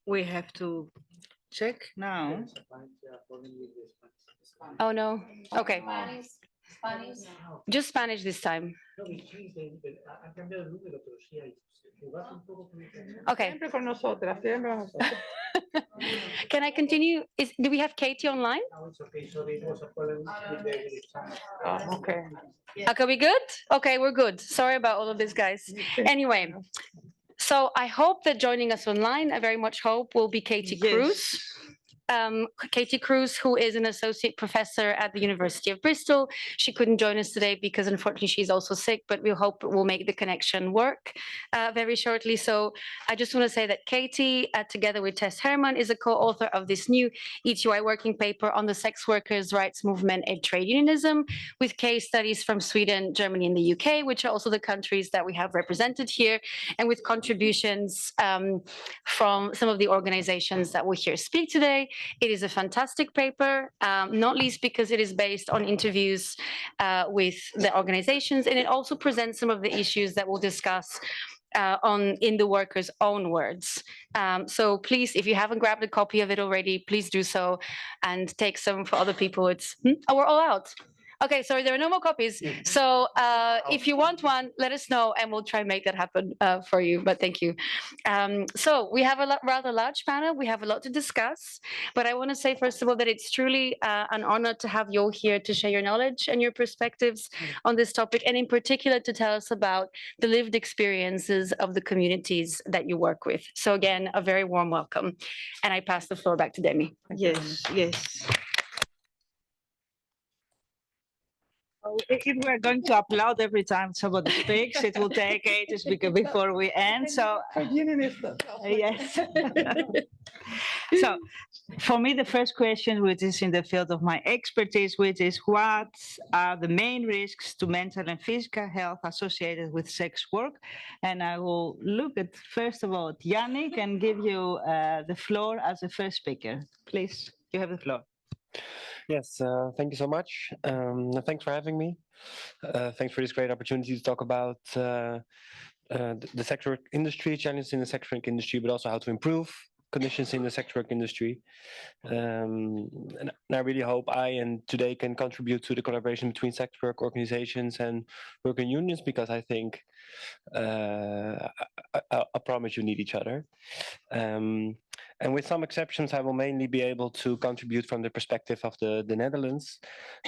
We have to check now.
Oh, no. Okay. Just Spanish this time. Okay. Can I continue? Do we have Katie online?
Okay.
Okay, we good? Okay, we're good. Sorry about all of this, guys. Anyway, so I hope that joining us online, I very much hope, will be Katie Cruz. Katie Cruz, who is an associate professor at the University of Bristol. She couldn't join us today because unfortunately she's also sick, but we hope we'll make the connection work very shortly. So I just want to say that Katie, together with Tess Herman, is a co-author of this new ETUI working paper on the sex workers' rights movement and trade unionism, with case studies from Sweden, Germany, and the UK, which are also the countries that we have represented here, and with contributions from some of the organizations that will here speak today. It is a fantastic paper, not least because it is based on interviews with the organizations, and it also presents some of the issues that we'll discuss in the workers' own words. So please, if you haven't grabbed a copy of it already, please do so and take some for other people. Oh, we're all out. Okay, sorry, there are no more copies. So if you want one, let us know and we'll try and make that happen for you, but thank you. So we have a rather large panel. We have a lot to discuss, but I want to say, first of all, that it's truly an honor to have you all here to share your knowledge and your perspectives on this topic, and in particular to tell us about the lived experiences of the communities that you work with. So again, a very warm welcome. And I pass the floor back to Demi.
Yes, yes.
If we're going to applaud every time somebody speaks, it will take ages before we end. So, yes. So, for me, the first question, which is in the field of my expertise, which is what are the main risks to mental and physical health associated with sex work? And I will look at, first of all, Yannick and give you the floor as the first speaker. Please, you have the floor.
Yes, thank you so much. Thanks for having me. Thanks for this great opportunity to talk about the sex work industry, challenges in the sex work industry, but also how to improve conditions in the sex work industry. And I really hope today can contribute to the collaboration between sex work organizations and worker unions, because I think I promise you need each other. And with some exceptions, I will mainly be able to contribute from the perspective of the Netherlands,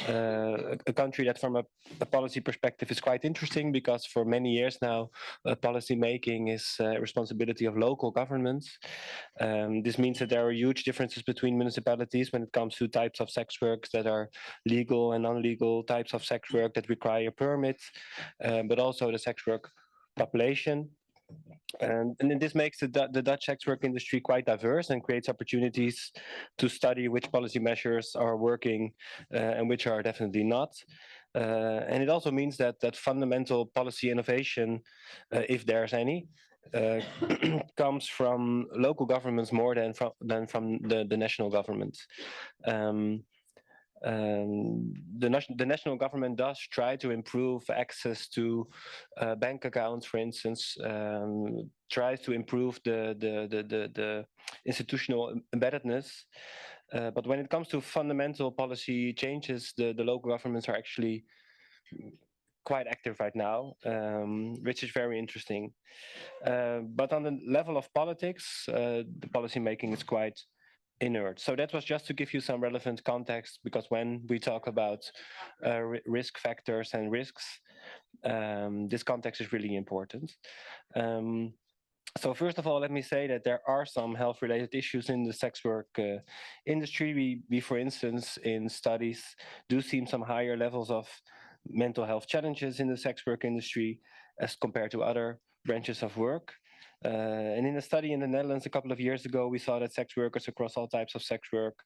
a country that from a policy perspective is quite interesting, because for many years now, policy making is a responsibility of local governments. This means that there are huge differences between municipalities when it comes to types of sex work that are legal and non-legal, types of sex work that require permits, but also the sex work population. And this makes the Dutch sex work industry quite diverse and creates opportunities to study which policy measures are working and which are definitely not. And it also means that fundamental policy innovation, if there's any, comes from local governments more than from the national government. The national government does try to improve access to bank accounts, for instance, tries to improve the institutional embeddedness. But when it comes to fundamental policy changes, the local governments are actually quite active right now, which is very interesting. But on the level of politics, the policy making is quite inert. So that was just to give you some relevant context, because when we talk about risk factors and risks, this context is really important. So first of all, let me say that there are some health-related issues in the sex work industry. We, for instance, in studies, do see some higher levels of mental health challenges in the sex work industry as compared to other branches of work. And in a study in the Netherlands a couple of years ago, we saw that sex workers across all types of sex work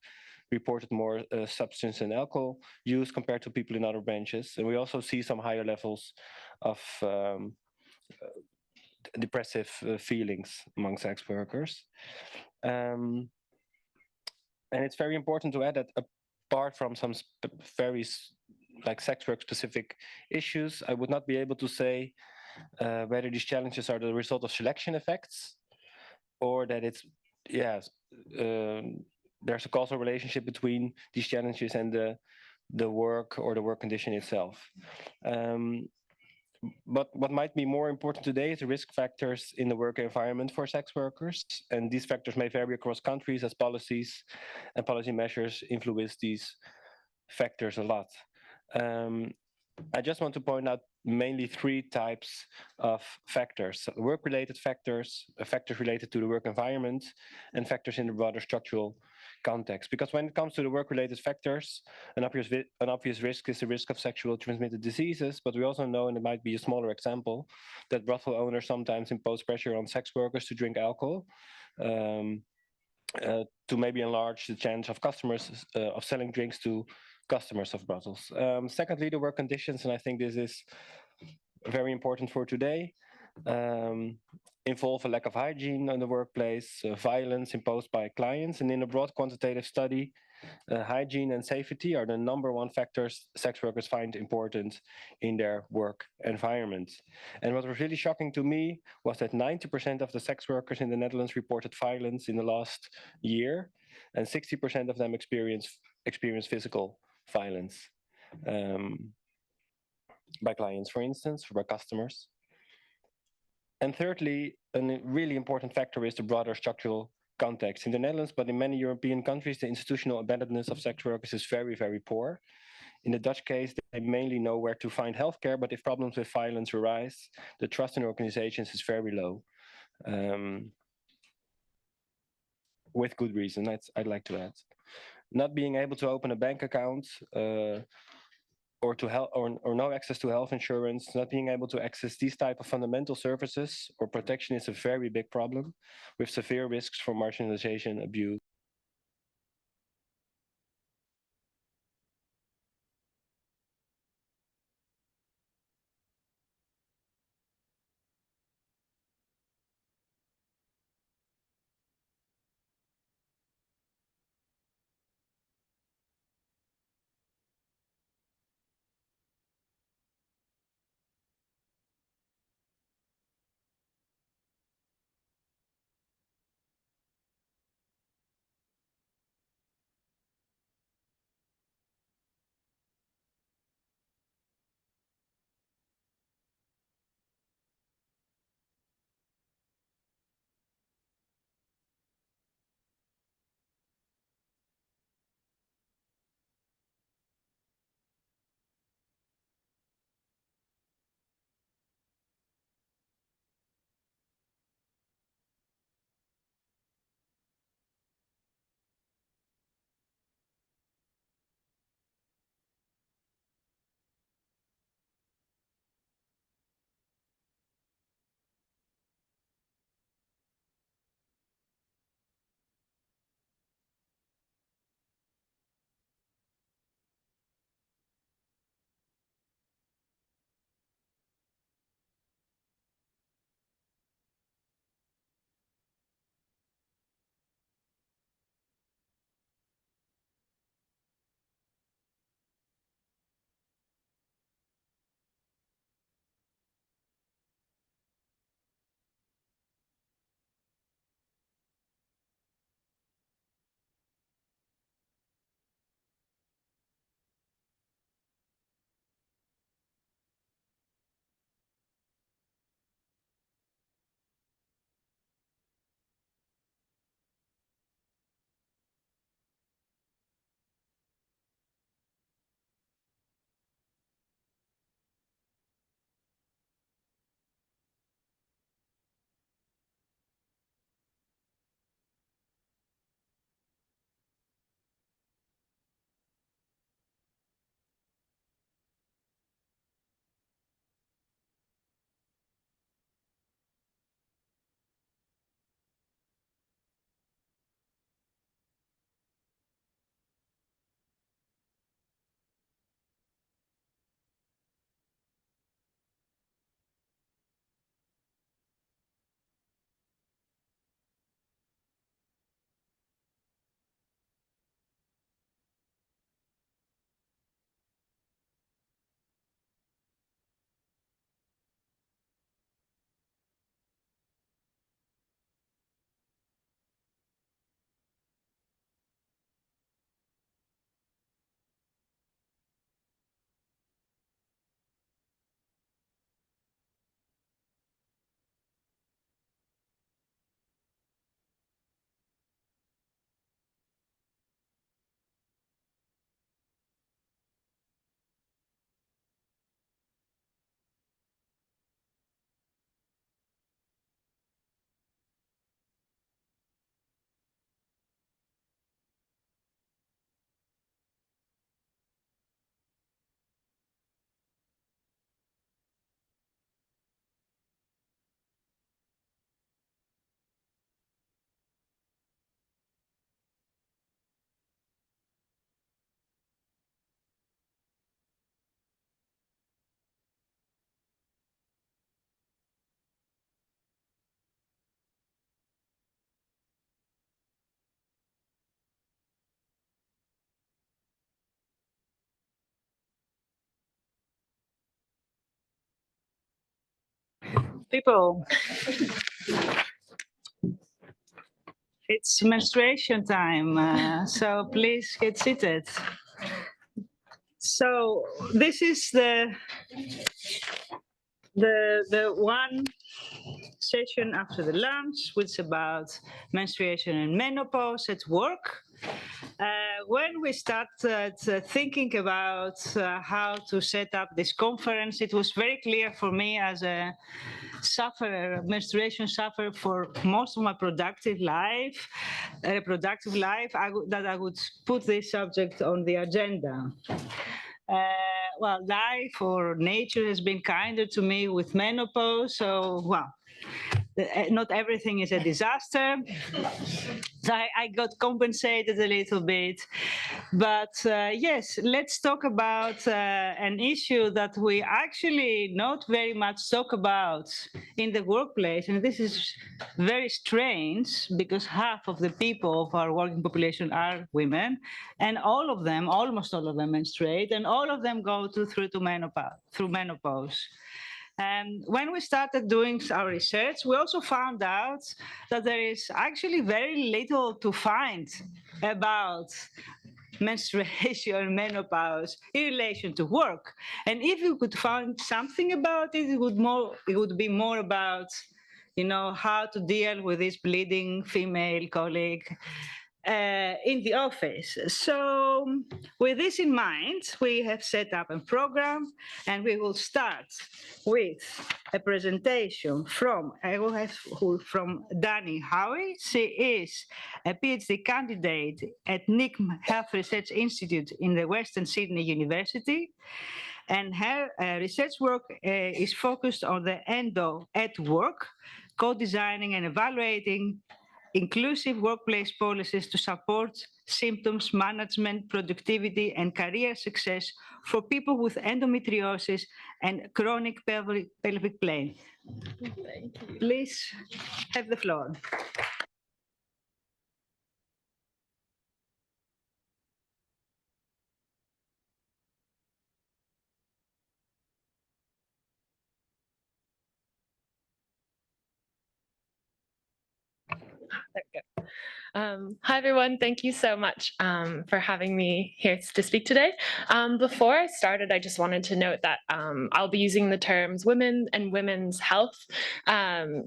reported more substance and alcohol use compared to people in other branches. And we also see some higher levels of depressive feelings among sex workers. And it's very important to add that apart from some very sex work specific issues, I would not be able to say whether these challenges are the result of selection effects, or that it's, there's a causal relationship between these challenges and the work or the work condition itself. But what might be more important today is the risk factors in the work environment for sex workers. And these factors may vary across countries as policies and policy measures influence these factors a lot. I just want to point out mainly three types of factors: work-related factors, factors related to the work environment, and factors in the broader structural context. Because when it comes to the work-related factors, an obvious risk is the risk of sexual transmitted diseases, but we also know, and it might be a smaller example, that brothel owners sometimes impose pressure on sex workers to drink alcohol, to maybe enlarge the chance of customers of selling drinks to customers of brothels. Secondly, the work conditions, and I think this is very important for today, involve a lack of hygiene in the workplace, violence imposed by clients, and in a broad quantitative study, hygiene and safety are the #1 factors sex workers find important in their work environment. And what was really shocking to me was that 90% of the sex workers in the Netherlands reported violence in the last year, and 60% of them experience physical violence by clients, for instance, or by customers. And thirdly, a really important factor is the broader structural context. In the Netherlands, but in many European countries, the institutional embeddedness of sex workers is very, very poor. In the Dutch case, they mainly know where to find healthcare, but if problems with violence arise, the trust in organizations is very low. With good reason, I'd like to add. Not being able to open a bank account, or no access to health insurance, not being able to access these type of fundamental services or protection is a very big problem, with severe risks for marginalization, abuse.
People, it's menstruation time, so please get seated. So this is the one session after the lunch, which is about menstruation and menopause at work. When we started thinking about how to set up this conference, it was very clear for me as a sufferer, menstruation sufferer for most of my reproductive life, that I would put this subject on the agenda. Well, life or nature has been kinder to me with menopause, so, well, not everything is a disaster. So I got compensated a little bit. But yes, let's talk about an issue that we actually not very much talk about in the workplace. And this is very strange because half of the people of our working population are women, and all of them, almost all of them, menstruate, and all of them go through menopause. And when we started doing our research, we also found out that there is actually very little to find about menstruation and menopause in relation to work. And if you could find something about it, it would be more about, how to deal with this bleeding female colleague in the office. So with this in mind, we have set up a program, and we will start with a presentation from Dani Howie. She is a PhD candidate at NICM Health Research Institute in the Western Sydney University. And her research work is focused on the endo at work, co-designing and evaluating inclusive workplace policies to support symptoms management, productivity, and career success for people with endometriosis and chronic pelvic pain.
Thank you.
Please have the floor.
There we go. Hi, everyone. Thank you so much for having me here to speak today. Before I started, I just wanted to note that I'll be using the terms women and women's health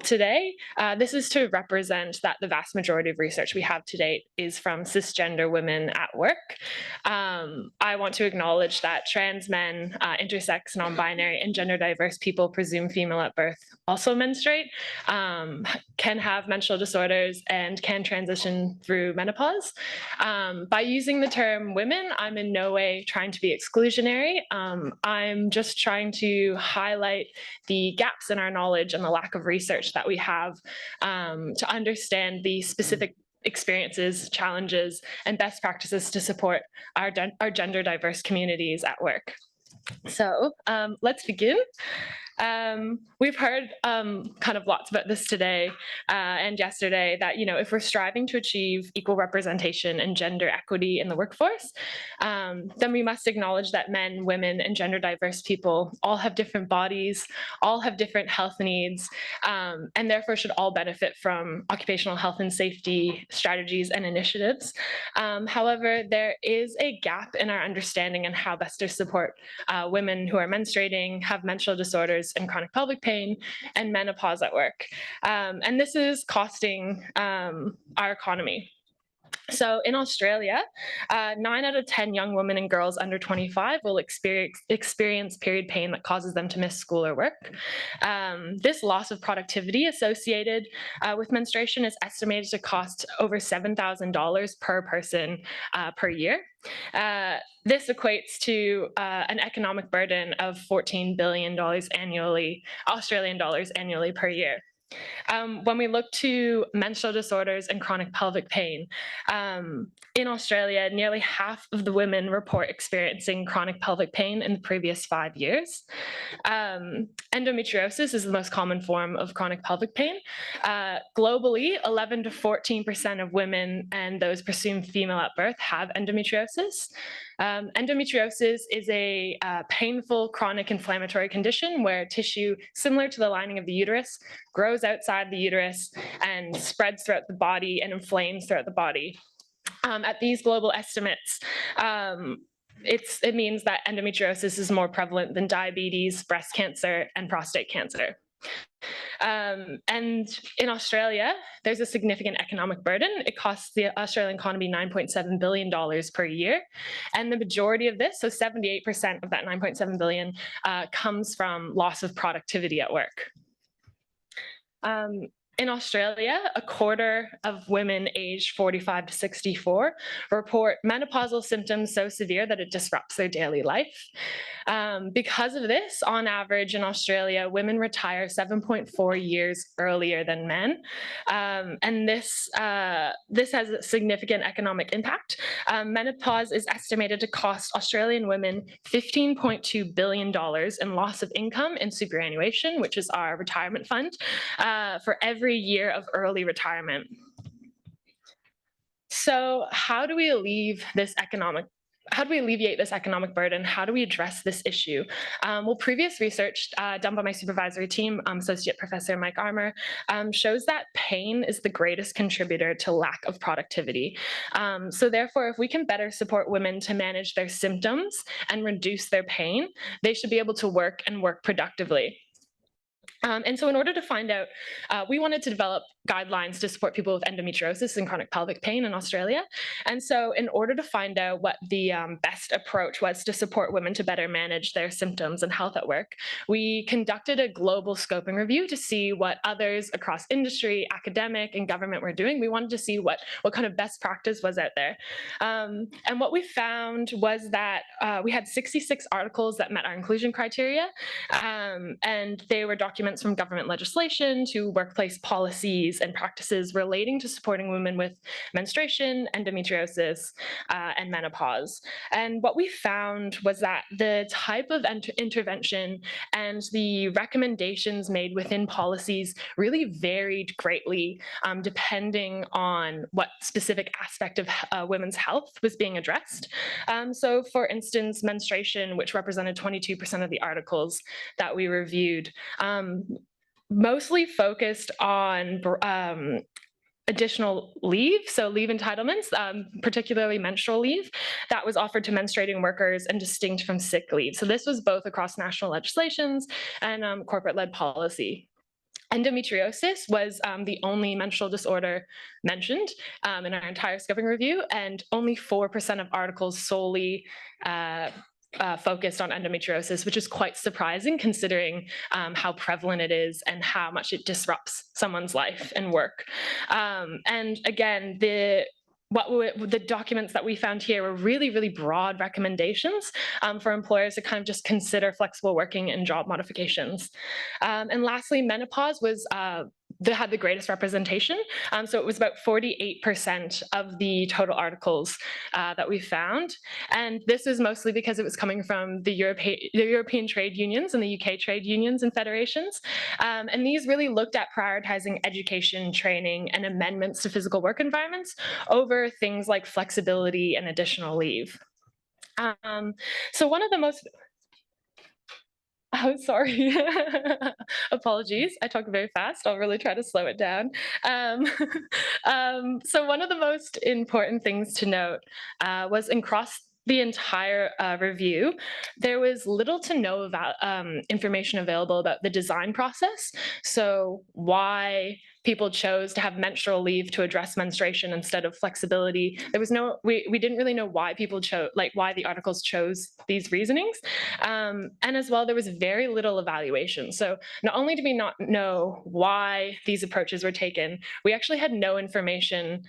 today. This is to represent that the vast majority of research we have to date is from cisgender women at work. I want to acknowledge that trans men, intersex, non-binary, and gender diverse people presumed female at birth also menstruate, can have menstrual disorders, and can transition through menopause. By using the term women, I'm in no way trying to be exclusionary. I'm just trying to highlight the gaps in our knowledge and the lack of research that we have to understand the specific experiences, challenges, and best practices to support our gender diverse communities at work. So let's begin. We've heard kind of lots about this today and yesterday that, if we're striving to achieve equal representation and gender equity in the workforce, then we must acknowledge that men, women, and gender diverse people all have different bodies, all have different health needs, and therefore should all benefit from occupational health and safety strategies and initiatives. However, there is a gap in our understanding on how best to support women who are menstruating, have menstrual disorders and chronic pelvic pain, and menopause at work. And this is costing our economy. So in Australia, 9 out of 10 young women and girls under 25 will experience period pain that causes them to miss school or work. This loss of productivity associated with menstruation is estimated to cost over $7,000 per person per year. This equates to an economic burden of $14 billion annually, Australian dollars annually per year. When we look to menstrual disorders and chronic pelvic pain, in Australia, nearly half of the women report experiencing chronic pelvic pain in the previous 5 years. Endometriosis is the most common form of chronic pelvic pain. Globally, 11 to 14% of women and those presumed female at birth have endometriosis. Endometriosis is a painful chronic inflammatory condition where tissue similar to the lining of the uterus grows outside the uterus and spreads throughout the body and inflames throughout the body. At these global estimates, it means that endometriosis is more prevalent than diabetes, breast cancer, and prostate cancer. And in Australia, there's a significant economic burden. It costs the Australian economy $9.7 billion per year. And the majority of this, so 78% of that $9.7 billion, comes from loss of productivity at work. In Australia, a quarter of women aged 45 to 64 report menopausal symptoms so severe that it disrupts their daily life. Because of this, on average in Australia, women retire 7.4 years earlier than men. And this has a significant economic impact. Menopause is estimated to cost Australian women $15.2 billion in loss of income in superannuation, which is our retirement fund, for every year of early retirement. So how do we alleviate this economic burden? How do we address this issue? Well, previous research done by my supervisory team, Associate Professor Mike Armour, shows that pain is the greatest contributor to lack of productivity. So therefore, if we can better support women to manage their symptoms and reduce their pain, they should be able to work and work productively. And so in order to find out, we wanted to develop guidelines to support people with endometriosis and chronic pelvic pain in Australia. And so in order to find out what the best approach was to support women to better manage their symptoms and health at work, we conducted a global scoping review to see what others across industry, academic, and government were doing. We wanted to see what kind of best practice was out there. And what we found was that we had 66 articles that met our inclusion criteria, and they were documents from government legislation to workplace policies and practices relating to supporting women with menstruation, endometriosis, and menopause. And what we found was that the type of intervention and the recommendations made within policies really varied greatly depending on what specific aspect of women's health was being addressed. So for instance, menstruation, which represented 22% of the articles that we reviewed, mostly focused on additional leave, so leave entitlements, particularly menstrual leave, that was offered to menstruating workers and distinct from sick leave. So this was both across national legislations and corporate-led policy. Endometriosis was the only menstrual disorder mentioned in our entire scoping review, and only 4% of articles solely focused on endometriosis, which is quite surprising considering how prevalent it is and how much it disrupts someone's life and work. And again, the documents that we found here were really, really broad recommendations for employers to kind of just consider flexible working and job modifications. And lastly, menopause was had the greatest representation. So it was about 48% of the total articles that we found. And this is mostly because it was coming from the European trade unions and the UK trade unions and federations. And these really looked at prioritizing education, training, and amendments to physical work environments over things like flexibility and additional leave. So one of the most Oh, sorry. Apologies. I talk very fast. I'll really try to slow it down. So one of the most important things to note was across the entire review, there was little to no information available about the design process. So why people chose to have menstrual leave to address menstruation instead of flexibility. There was no, we didn't really know why people chose, like why the articles chose these reasonings. And as well, there was very little evaluation. So not only did we not know why these approaches were taken, we actually had no information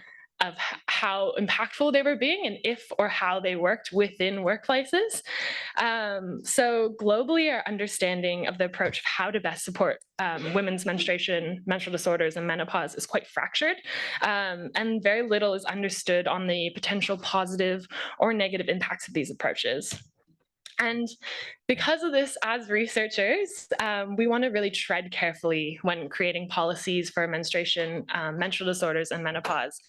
how impactful they were being and if or how they worked within workplaces. So globally, our understanding of the approach of how to best support women's menstruation, menstrual disorders, and menopause is quite fractured, and very little is understood on the potential positive or negative impacts of these approaches. And because of this, as researchers, we want to really tread carefully when creating policies for menstruation, menstrual disorders, and menopause.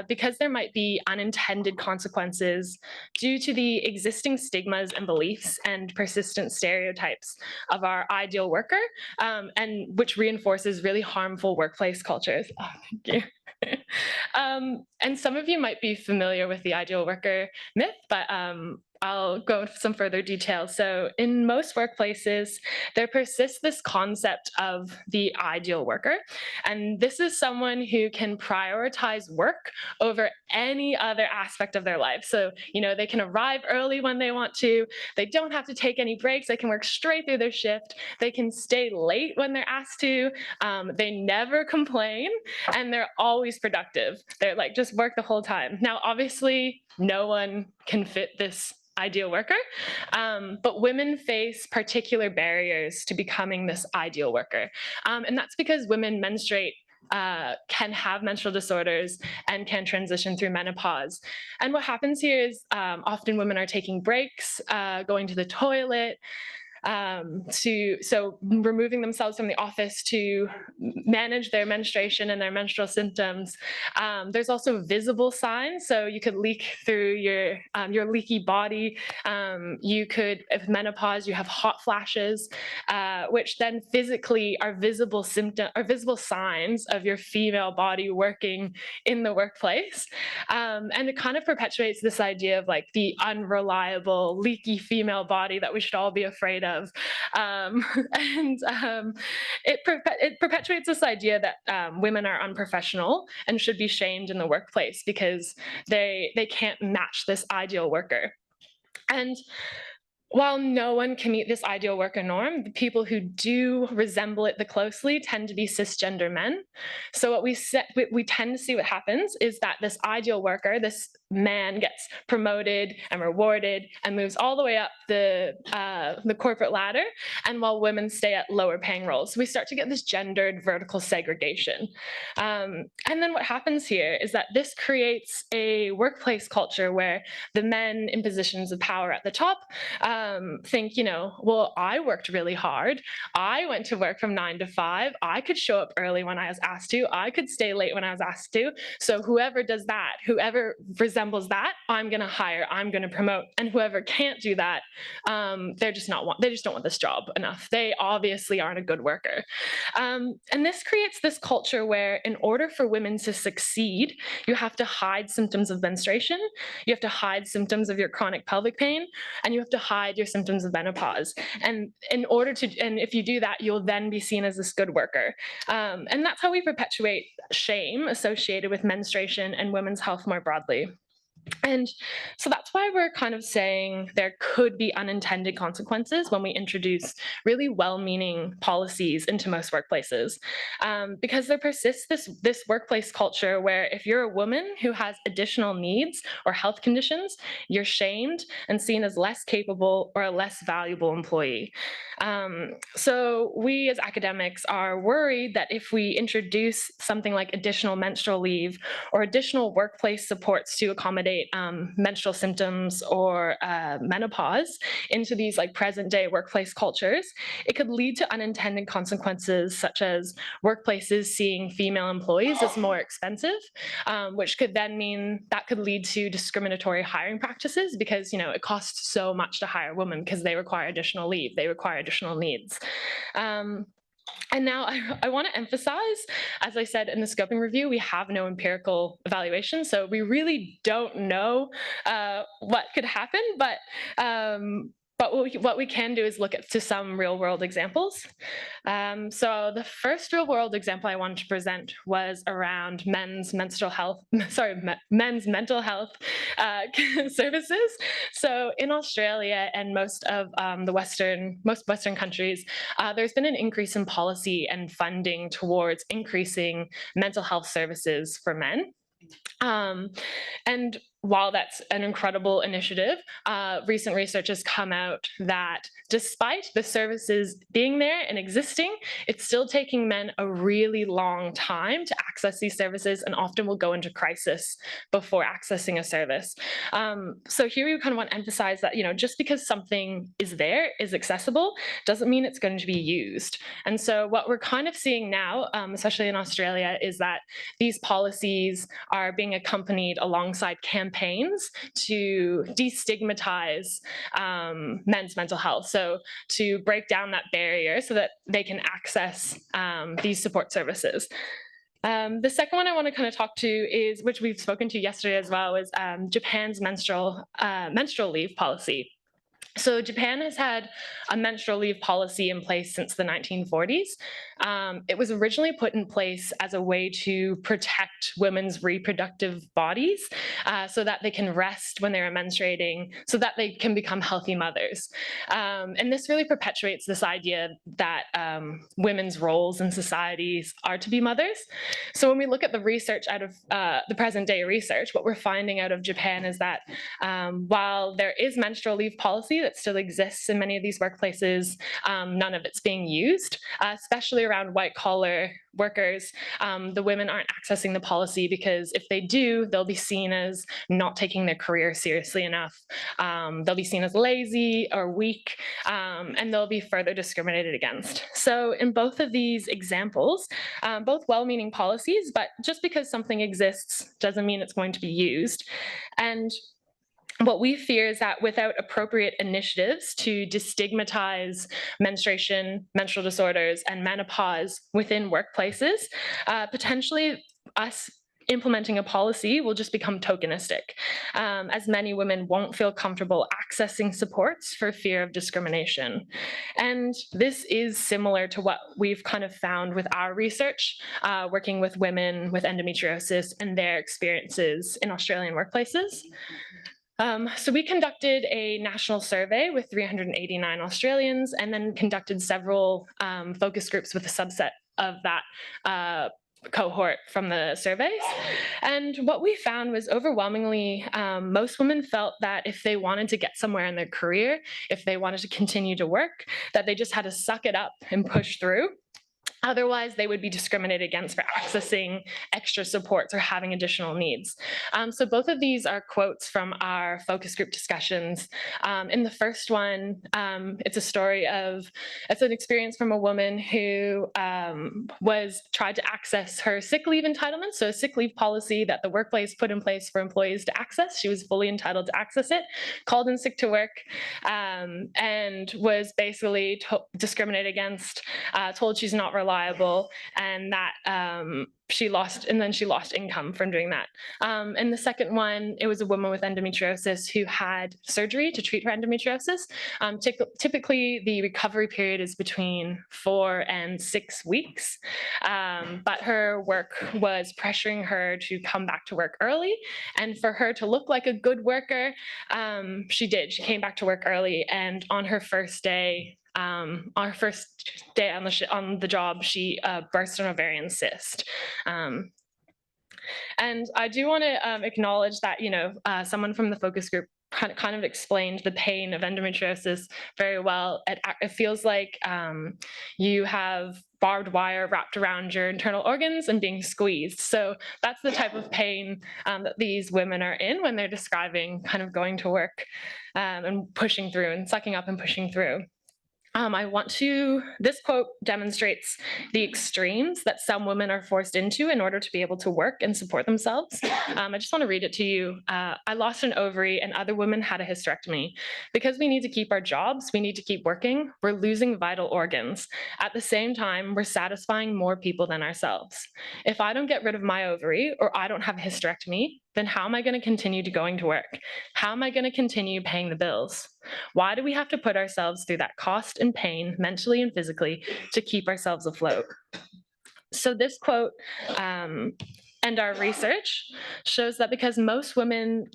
Because there might be unintended consequences due to the existing stigmas and beliefs and persistent stereotypes of our ideal worker, and which reinforces really harmful workplace cultures. Oh, thank you. And some of you might be familiar with the ideal worker myth, but I'll go into some further details. So in most workplaces, there persists this concept of the ideal worker. And this is someone who can prioritize work over any other aspect of their life. So, you know, they can arrive early when they want to. They don't have to take any breaks. They can work straight through their shift. They can stay late when they're asked to. They never complain, and they're always productive. They're like, just work the whole time. Now, obviously, no one can fit this ideal worker, but women face particular barriers to becoming this ideal worker. And that's because women menstruate, can have menstrual disorders, and can transition through menopause. And what happens here is often women are taking breaks, going to the toilet, so removing themselves from the office to manage their menstruation and their menstrual symptoms. There's also visible signs. So you could leak through your leaky body. You could, with menopause, you have hot flashes, which then physically are visible signs of your female body working in the workplace. And it kind of perpetuates this idea of like the unreliable, leaky female body that we should all be afraid of. It perpetuates this idea that women are unprofessional and should be shamed in the workplace because they can't match this ideal worker. And while no one can meet this ideal worker norm, the people who do resemble it the closely tend to be cisgender men. So what we tend to see what happens is that this ideal worker, this man, gets promoted and rewarded and moves all the way up the corporate ladder, and while women stay at lower paying roles. So we start to get this gendered vertical segregation. And then what happens here is that this creates a workplace culture where the men in positions of power at the top think, you know, well, I worked really hard. I went to work from 9 to 5. I could show up early when I was asked to. I could stay late when I was asked to. So whoever does that, whoever resembles that, I'm going to hire, I'm going to promote. And whoever can't do that, they just don't want this job enough. They obviously aren't a good worker. And this creates this culture where in order for women to succeed, you have to hide symptoms of menstruation, you have to hide symptoms of your chronic pelvic pain, and you have to hide your symptoms of menopause. And if you do that, you'll then be seen as this good worker. And that's how we perpetuate shame associated with menstruation and women's health more broadly. And so that's why we're kind of saying there could be unintended consequences when we introduce really well-meaning policies into most workplaces, because there persists this workplace culture where if you're a woman who has additional needs or health conditions, you're shamed and seen as less capable or a less valuable employee. So we as academics are worried that if we introduce something like additional menstrual leave or additional workplace supports to accommodate menstrual symptoms or menopause into these like present day workplace cultures, it could lead to unintended consequences such as workplaces seeing female employees as more expensive, which could then mean that could lead to discriminatory hiring practices because, you know, it costs so much to hire women because they require additional leave, they require additional needs. And now I want to emphasize, as I said in the scoping review, we have no empirical evaluation, so we really don't know what could happen, but what we can do is look to some real-world examples. So the first real-world example I wanted to present was around men's mental health services. So in Australia and most Western countries, there's been an increase in policy and funding towards increasing mental health services for men. And while that's an incredible initiative, recent research has come out that despite the services being there and existing, it's still taking men a really long time to access these services and often will go into crisis before accessing a service. So here we kind of want to emphasize that, just because something is there, is accessible, doesn't mean it's going to be used. And so what we're kind of seeing now, especially in Australia, is that these policies are being accompanied alongside campaigns to destigmatize men's mental health. So to break down that barrier so that they can access these support services. The second one I want to kind of talk to is, which we've spoken to yesterday as well, is Japan's menstrual leave policy. So Japan has had a menstrual leave policy in place since the 1940s. It was originally put in place as a way to protect women's reproductive bodies so that they can rest when they're menstruating, so that they can become healthy mothers. And this really perpetuates this idea that women's roles in societies are to be mothers. So when we look at the research out of the present day research, what we're finding out of Japan is that while there is menstrual leave policy that still exists in many of these workplaces, none of it's being used, especially around white-collar workers. The women aren't accessing the policy because if they do, they'll be seen as not taking their career seriously enough. They'll be seen as lazy or weak, and they'll be further discriminated against. So in both of these examples, both well-meaning policies, but just because something exists doesn't mean it's going to be used. And what we fear is that without appropriate initiatives to destigmatize menstruation, menstrual disorders, and menopause within workplaces, potentially us implementing a policy will just become tokenistic, as many women won't feel comfortable accessing supports for fear of discrimination. And this is similar to what we've kind of found with our research, working with women with endometriosis and their experiences in Australian workplaces. So we conducted a national survey with 389 Australians and then conducted several focus groups with a subset of that cohort from the surveys. And what we found was overwhelmingly, most women felt that if they wanted to get somewhere in their career, if they wanted to continue to work, that they just had to suck it up and push through. Otherwise, they would be discriminated against for accessing extra supports or having additional needs. So both of these are quotes from our focus group discussions. In the first one, it's an experience from a woman who tried to access her sick leave entitlement. So a sick leave policy that the workplace put in place for employees to access. She was fully entitled to access it, called in sick to work, and was basically discriminated against, told she's not reliable, and that she lost income from doing that. And the second one, it was a woman with endometriosis who had surgery to treat her endometriosis. Typically, the recovery period is between 4 and 6 weeks, but her work was pressuring her to come back to work early. And for her to look like a good worker, she did. She came back to work early, and on her first day, on the job, she burst an ovarian cyst. And I do want to acknowledge that, someone from the focus group kind of explained the pain of endometriosis very well. It feels like you have barbed wire wrapped around your internal organs and being squeezed. So that's the type of pain that these women are in when they're describing kind of going to work and pushing through and sucking up and pushing through. This quote demonstrates the extremes that some women are forced into in order to be able to work and support themselves. I just want to read it to you. I lost an ovary and other women had a hysterectomy. Because we need to keep our jobs, we need to keep working, we're losing vital organs. At the same time, we're satisfying more people than ourselves. If I don't get rid of my ovary or I don't have a hysterectomy, then how am I going to continue going to work? How am I going to continue paying the bills? Why do we have to put ourselves through that cost and pain, mentally and physically, to keep ourselves afloat? So this quote And our research shows that because most women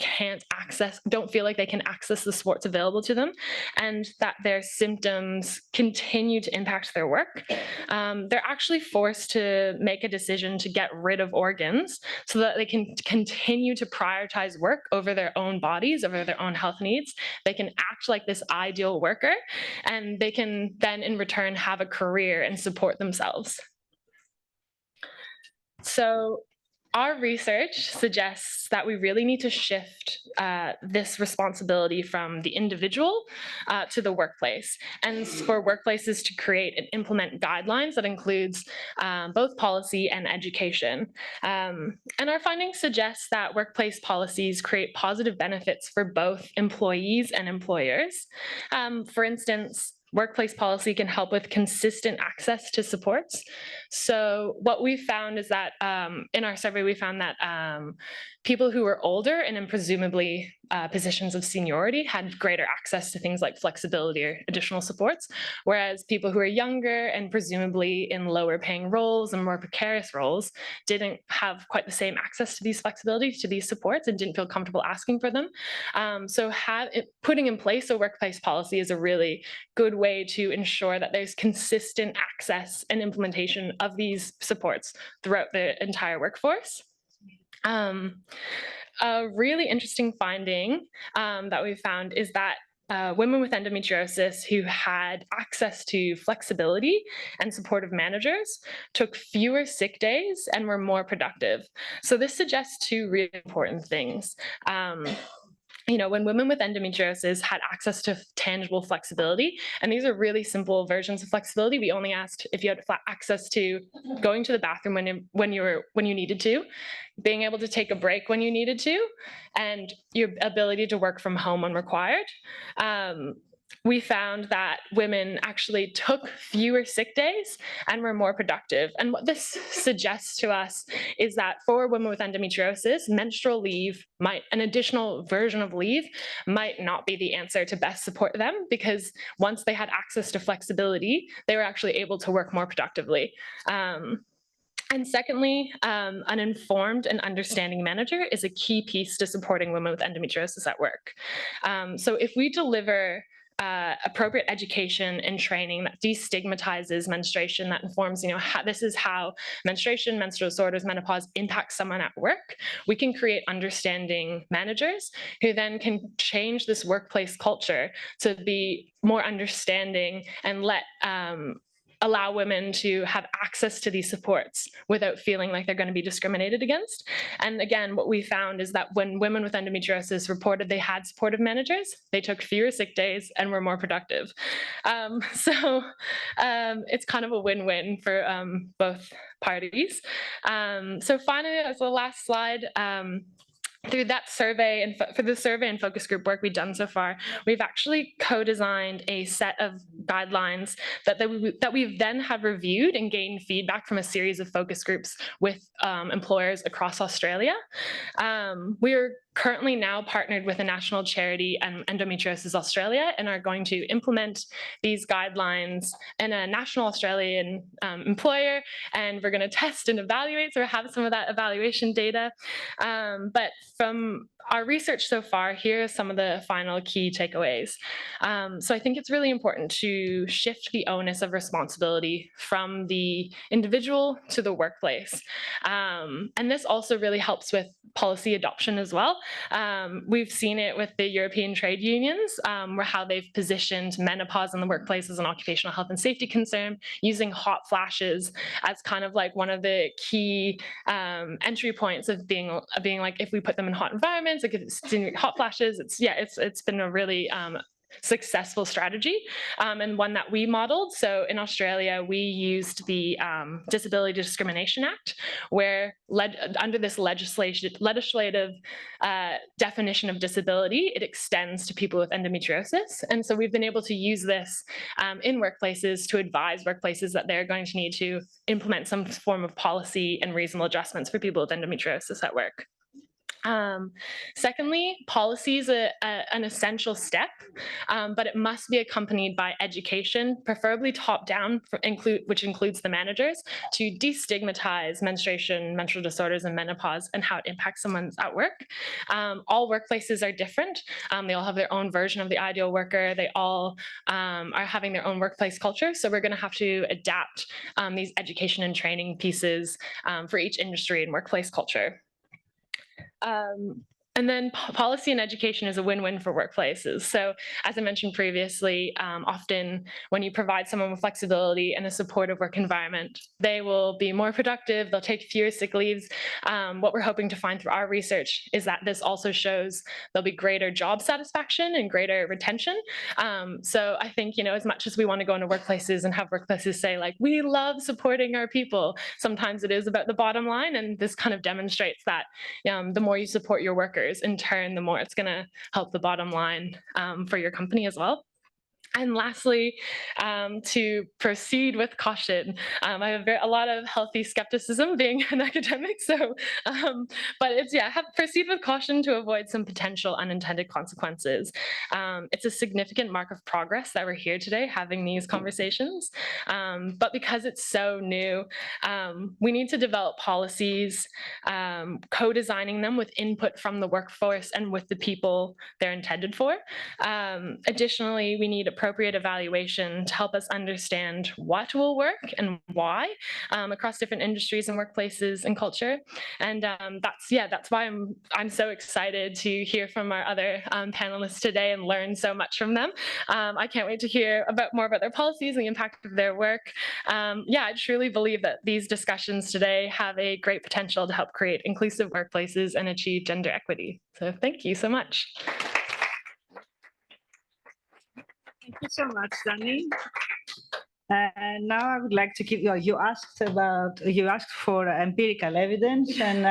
don't feel like they can access the supports available to them, and that their symptoms continue to impact their work, they're actually forced to make a decision to get rid of organs so that they can continue to prioritize work over their own bodies, over their own health needs. They can act like this ideal worker, and they can then in return have a career and support themselves. So our research suggests that we really need to shift this responsibility from the individual to the workplace, and for workplaces to create and implement guidelines that includes both policy and education. And our findings suggest that workplace policies create positive benefits for both employees and employers. For instance, workplace policy can help with consistent access to supports. So what we found is that in our survey, we found that people who were older and in presumably positions of seniority had greater access to things like flexibility or additional supports, whereas people who are younger and presumably in lower paying roles and more precarious roles didn't have quite the same access to these flexibility, to these supports, and didn't feel comfortable asking for them. So putting in place a workplace policy is a really good way to ensure that there's consistent access and implementation of these supports throughout the entire workforce. A really interesting finding that we found is that women with endometriosis who had access to flexibility and supportive managers took fewer sick days and were more productive. So this suggests two really important things. When women with endometriosis had access to tangible flexibility, and these are really simple versions of flexibility. We only asked if you had access to going to the bathroom when you needed to, being able to take a break when you needed to, and your ability to work from home when required. We found that women actually took fewer sick days and were more productive. And what this suggests to us is that for women with endometriosis, menstrual leave an additional version of leave might not be the answer to best support them, because once they had access to flexibility, they were actually able to work more productively. And secondly, an informed and understanding manager is a key piece to supporting women with endometriosis at work. So if we deliver appropriate education and training that destigmatizes menstruation, that informs, this is how menstruation, menstrual disorders, menopause impacts someone at work, we can create understanding managers who then can change this workplace culture to be more understanding and allow women to have access to these supports without feeling like they're going to be discriminated against. And again, what we found is that when women with endometriosis reported they had supportive managers, they took fewer sick days and were more productive. So it's kind of a win-win for both parties. So finally, as the last slide, through that survey and for the survey and focus group work we've done so far, we've actually co-designed a set of guidelines that we've then have reviewed and gained feedback from a series of focus groups with employers across Australia. We're currently now partnered with a national charity, Endometriosis Australia, and are going to implement these guidelines in a national Australian employer, and we're going to test and evaluate, so we have some of that evaluation data. But from our research so far, here are some of the final key takeaways. So I think it's really important to shift the onus of responsibility from the individual to the workplace. And this also really helps with policy adoption as well. We've seen it with the European trade unions, where how they've positioned menopause in the workplace as an occupational health and safety concern, using hot flashes as kind of like one of the key entry points of being like, if we put them in hot environments, like if it's hot flashes, it's been a really successful strategy, and one that we modeled. So in Australia, we used the Disability Discrimination Act, where under this legislative definition of disability, it extends to people with endometriosis. And so we've been able to use this in workplaces to advise workplaces that they're going to need to implement some form of policy and reasonable adjustments for people with endometriosis at work. Secondly, policy is an essential step, but it must be accompanied by education, preferably top-down, which includes the managers, to destigmatize menstruation, menstrual disorders, and menopause and how it impacts someone's at work. All workplaces are different. They all have their own version of the ideal worker. They all are having their own workplace culture. So we're going to have to adapt these education and training pieces for each industry and workplace culture. And then policy and education is a win-win for workplaces. So as I mentioned previously, often when you provide someone with flexibility and a supportive work environment, they will be more productive, they'll take fewer sick leaves. What we're hoping to find through our research is that this also shows there'll be greater job satisfaction and greater retention. So I think, you know, as much as we want to go into workplaces and have workplaces say like, we love supporting our people, sometimes it is about the bottom line, and this kind of demonstrates that the more you support your workers, in turn, the more it's going to help the bottom line for your company as well. And lastly, to proceed with caution. I have a lot of healthy skepticism being an academic, so, but it's, yeah, proceed with caution to avoid some potential unintended consequences. It's a significant mark of progress that we're here today having these conversations, but because it's so new, we need to develop policies, co-designing them with input from the workforce and with the people they're intended for. Additionally, we need appropriate evaluation to help us understand what will work and why across different industries and workplaces and culture. And that's why I'm so excited to hear from our other panelists today and learn so much from them. I can't wait to hear more about their policies and the impact of their work. Yeah, I truly believe that these discussions today have a great potential to help create inclusive workplaces and achieve gender equity. So thank you so much.
Thank you so much, Danny. Now I would like to give you asked for empirical evidence, and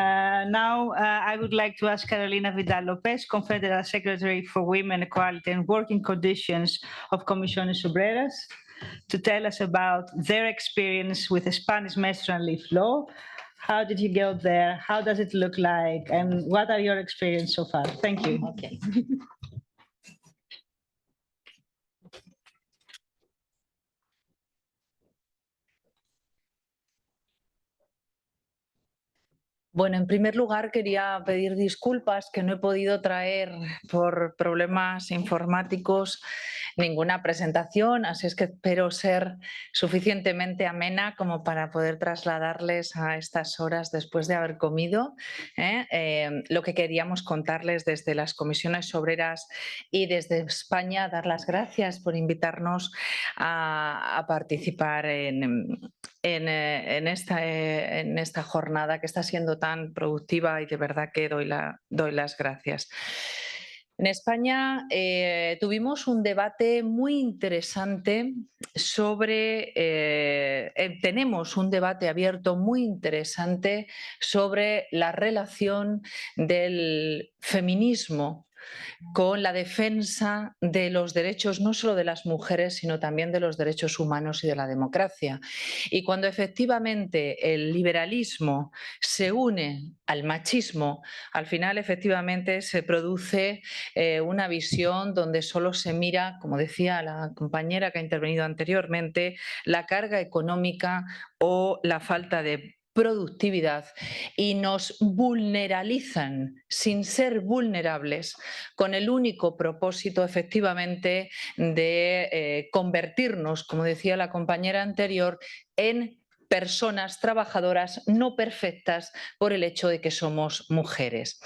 now I would like to ask Carolina Vidal Lopez, Confederal Secretary for Women Equality and Working Conditions of Comisiones Obreras, to tell us about their experience with the Spanish menstrual leave law. How did you go there? How does it look like? And what are your experiences so far? Thank you.
Okay.
Bueno, en primer lugar quería pedir disculpas que no he podido traer por problemas informáticos ninguna presentación, así es que espero ser suficientemente amena como para poder trasladarles a estas horas después de haber comido lo que queríamos contarles desde las comisiones obreras y desde España, dar las gracias por invitarnos a participar en esta jornada que está siendo tan productiva, y de verdad que doy las gracias. En España tuvimos un debate muy interesante tenemos un debate abierto muy interesante sobre la relación del feminismo con la defensa de los derechos no solo de las mujeres, sino también de los derechos humanos y de la democracia. Y cuando efectivamente el liberalismo se une al machismo, al final efectivamente se produce una visión donde solo se mira, como decía la compañera que ha intervenido anteriormente, la carga económica o la falta de productividad, y nos vulneralizan sin ser vulnerables, con el único propósito efectivamente de convertirnos, como decía la compañera anterior, en personas trabajadoras no perfectas por el hecho de que somos mujeres.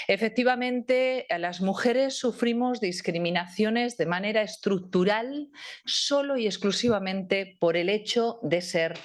Efectivamente, las mujeres sufrimos discriminaciones de manera estructural solo y exclusivamente por el hecho de ser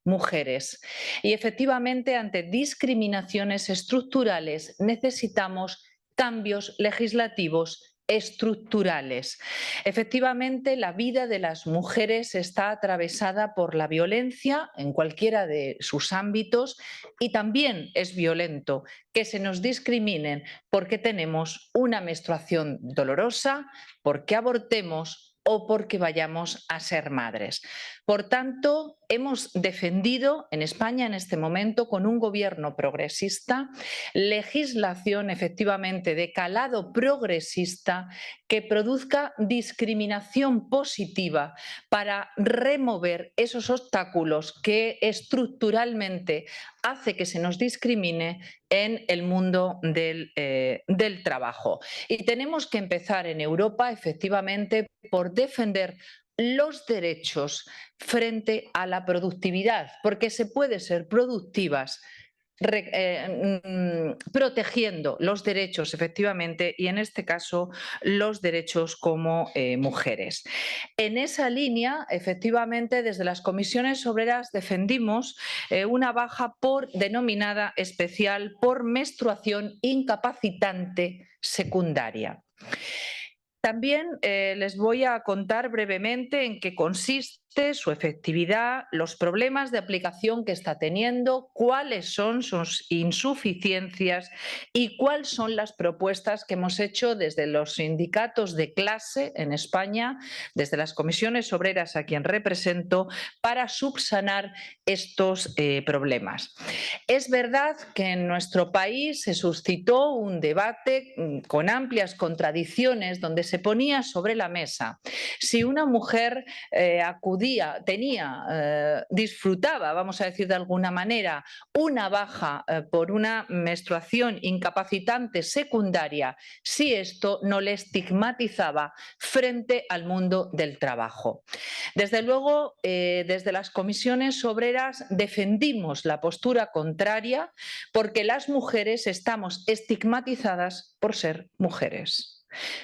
mujeres. Y efectivamente, ante discriminaciones estructurales necesitamos cambios legislativos estructurales. Efectivamente, la vida de las mujeres está atravesada por la violencia en cualquiera de sus ámbitos, y también es violento que se nos discriminen porque tenemos una menstruación dolorosa, porque abortemos o porque vayamos a ser madres. Por tanto, hemos defendido en España en este momento, con un gobierno progresista, legislación efectivamente de calado progresista que produzca discriminación positiva para remover esos obstáculos que estructuralmente hace que se nos discrimine en el mundo del trabajo. Y tenemos que empezar en Europa efectivamente por defender los derechos frente a la productividad, porque se puede ser productivas protegiendo los derechos efectivamente y en este caso los derechos como mujeres. En esa línea efectivamente desde las comisiones obreras defendimos una baja denominada especial por menstruación incapacitante secundaria. También les voy a contar brevemente en qué consiste su efectividad, los problemas de aplicación que está teniendo, cuáles son sus insuficiencias y cuáles son las propuestas que hemos hecho desde los sindicatos de clase en España, desde las comisiones obreras a quien represento, para subsanar estos problemas. Es verdad que en nuestro país se suscitó un debate con amplias contradicciones donde se ponía sobre la mesa si una mujer disfrutaba, vamos a decir de alguna manera, una baja por una menstruación incapacitante secundaria, si esto no le estigmatizaba frente al mundo del trabajo. Desde luego, desde las comisiones obreras defendimos la postura contraria porque las mujeres estamos estigmatizadas por ser mujeres.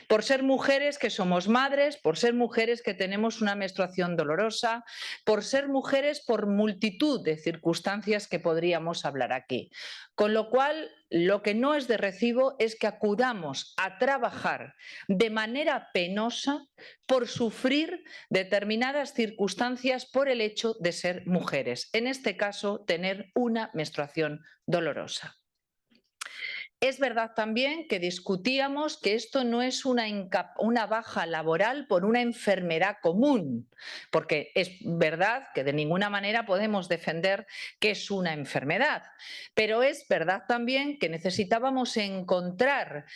Por ser mujeres que somos madres, por ser mujeres que tenemos una menstruación dolorosa, por ser mujeres por multitud de circunstancias que podríamos hablar aquí. Con lo cual, lo que no es de recibo es que acudamos a trabajar de manera penosa por sufrir determinadas circunstancias por el hecho de ser mujeres. En este caso, tener una menstruación dolorosa. Es verdad también que discutíamos que esto no es una baja laboral por una enfermedad común, porque es verdad que de ninguna manera podemos defender que es una enfermedad, pero es verdad también que necesitábamos encontrar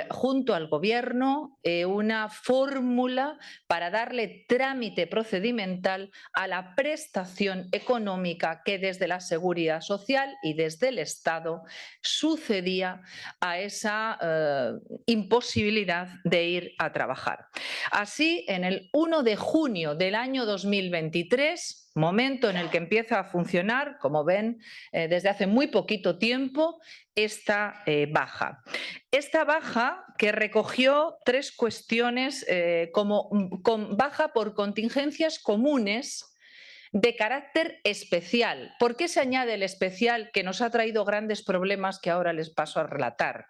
junto al Gobierno una fórmula para darle trámite procedimental a la prestación económica que desde la Seguridad Social y desde el Estado sucedía a esa imposibilidad de ir a trabajar. Así, en el 1 de junio del año 2023, momento en el que empieza a funcionar, como ven, desde hace muy poquito tiempo, esta baja. Esta baja que recogió tres cuestiones como baja por contingencias comunes de carácter especial. ¿Por qué se añade el especial que nos ha traído grandes problemas que ahora les paso a relatar?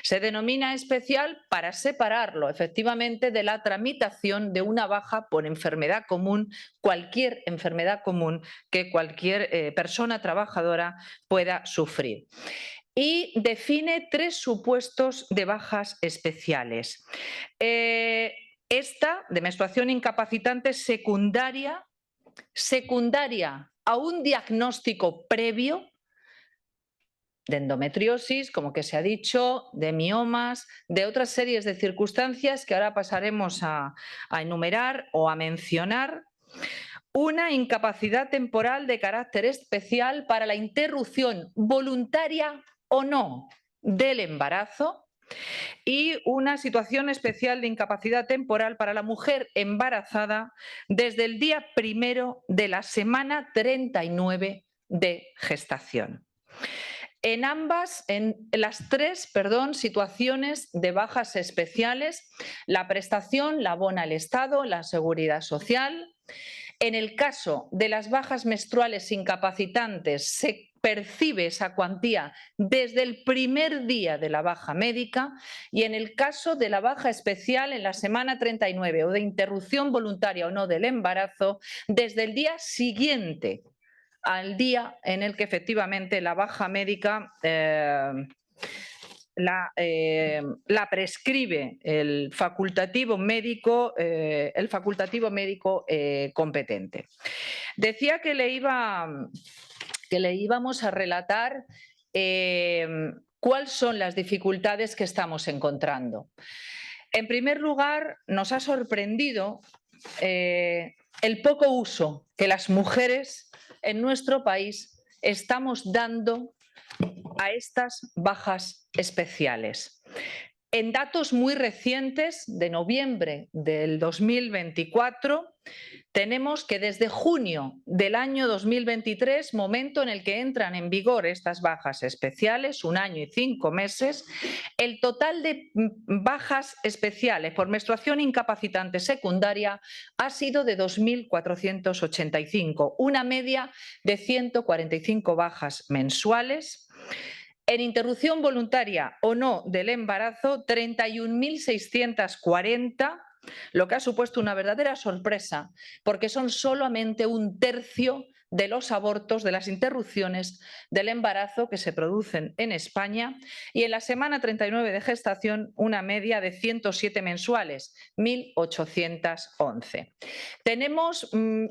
Se denomina especial para separarlo efectivamente de la tramitación de una baja por enfermedad común, cualquier enfermedad común que cualquier persona trabajadora pueda sufrir. Y define tres supuestos de bajas especiales. Esta de menstruación incapacitante secundaria a un diagnóstico previo de endometriosis, como que se ha dicho, de miomas, de otras series de circunstancias que ahora pasaremos a enumerar o a mencionar. Una incapacidad temporal de carácter especial para la interrupción voluntaria o no del embarazo. Y una situación especial de incapacidad temporal para la mujer embarazada desde el día 1 de la semana 39 de gestación. En las tres situaciones de bajas especiales, la prestación la abona el Estado, la Seguridad Social. En el caso de las bajas menstruales incapacitantes, se percibe esa cuantía desde el primer día de la baja médica y en el caso de la baja especial en la semana 39 o de interrupción voluntaria o no del embarazo, desde el día siguiente al día en el que efectivamente la baja médica la prescribe el facultativo médico competente. Decía que le íbamos a relatar cuáles son las dificultades que estamos encontrando. En primer lugar, nos ha sorprendido el poco uso que las mujeres en nuestro país estamos dando a estas bajas especiales. En datos muy recientes, de noviembre del 2024, tenemos que desde junio del año 2023, momento en el que entran en vigor estas bajas especiales, 1 año y 5 meses, el total de bajas especiales por menstruación incapacitante secundaria ha sido de 2.485, una media de 145 bajas mensuales. En interrupción voluntaria o no del embarazo, 31.640, lo que ha supuesto una verdadera sorpresa, porque son solamente 1/3 de los abortos, de las interrupciones del embarazo que se producen en España, y en la semana 39 de gestación una media de 107 mensuales, 1.811.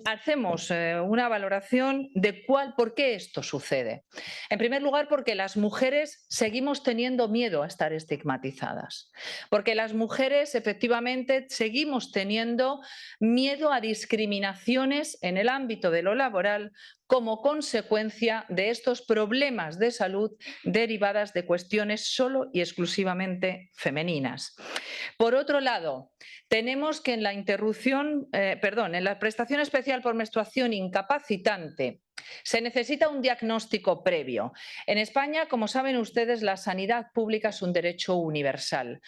Hacemos una valoración de por qué esto sucede. En primer lugar, porque las mujeres seguimos teniendo miedo a estar estigmatizadas, porque las mujeres efectivamente seguimos teniendo miedo a discriminaciones en el ámbito de lo laboral como consecuencia de estos problemas de salud derivadas de cuestiones solo y exclusivamente femeninas. Por otro lado, tenemos que en la prestación especial por menstruación incapacitante se necesita un diagnóstico previo. En España, como saben ustedes, la sanidad pública es un derecho universal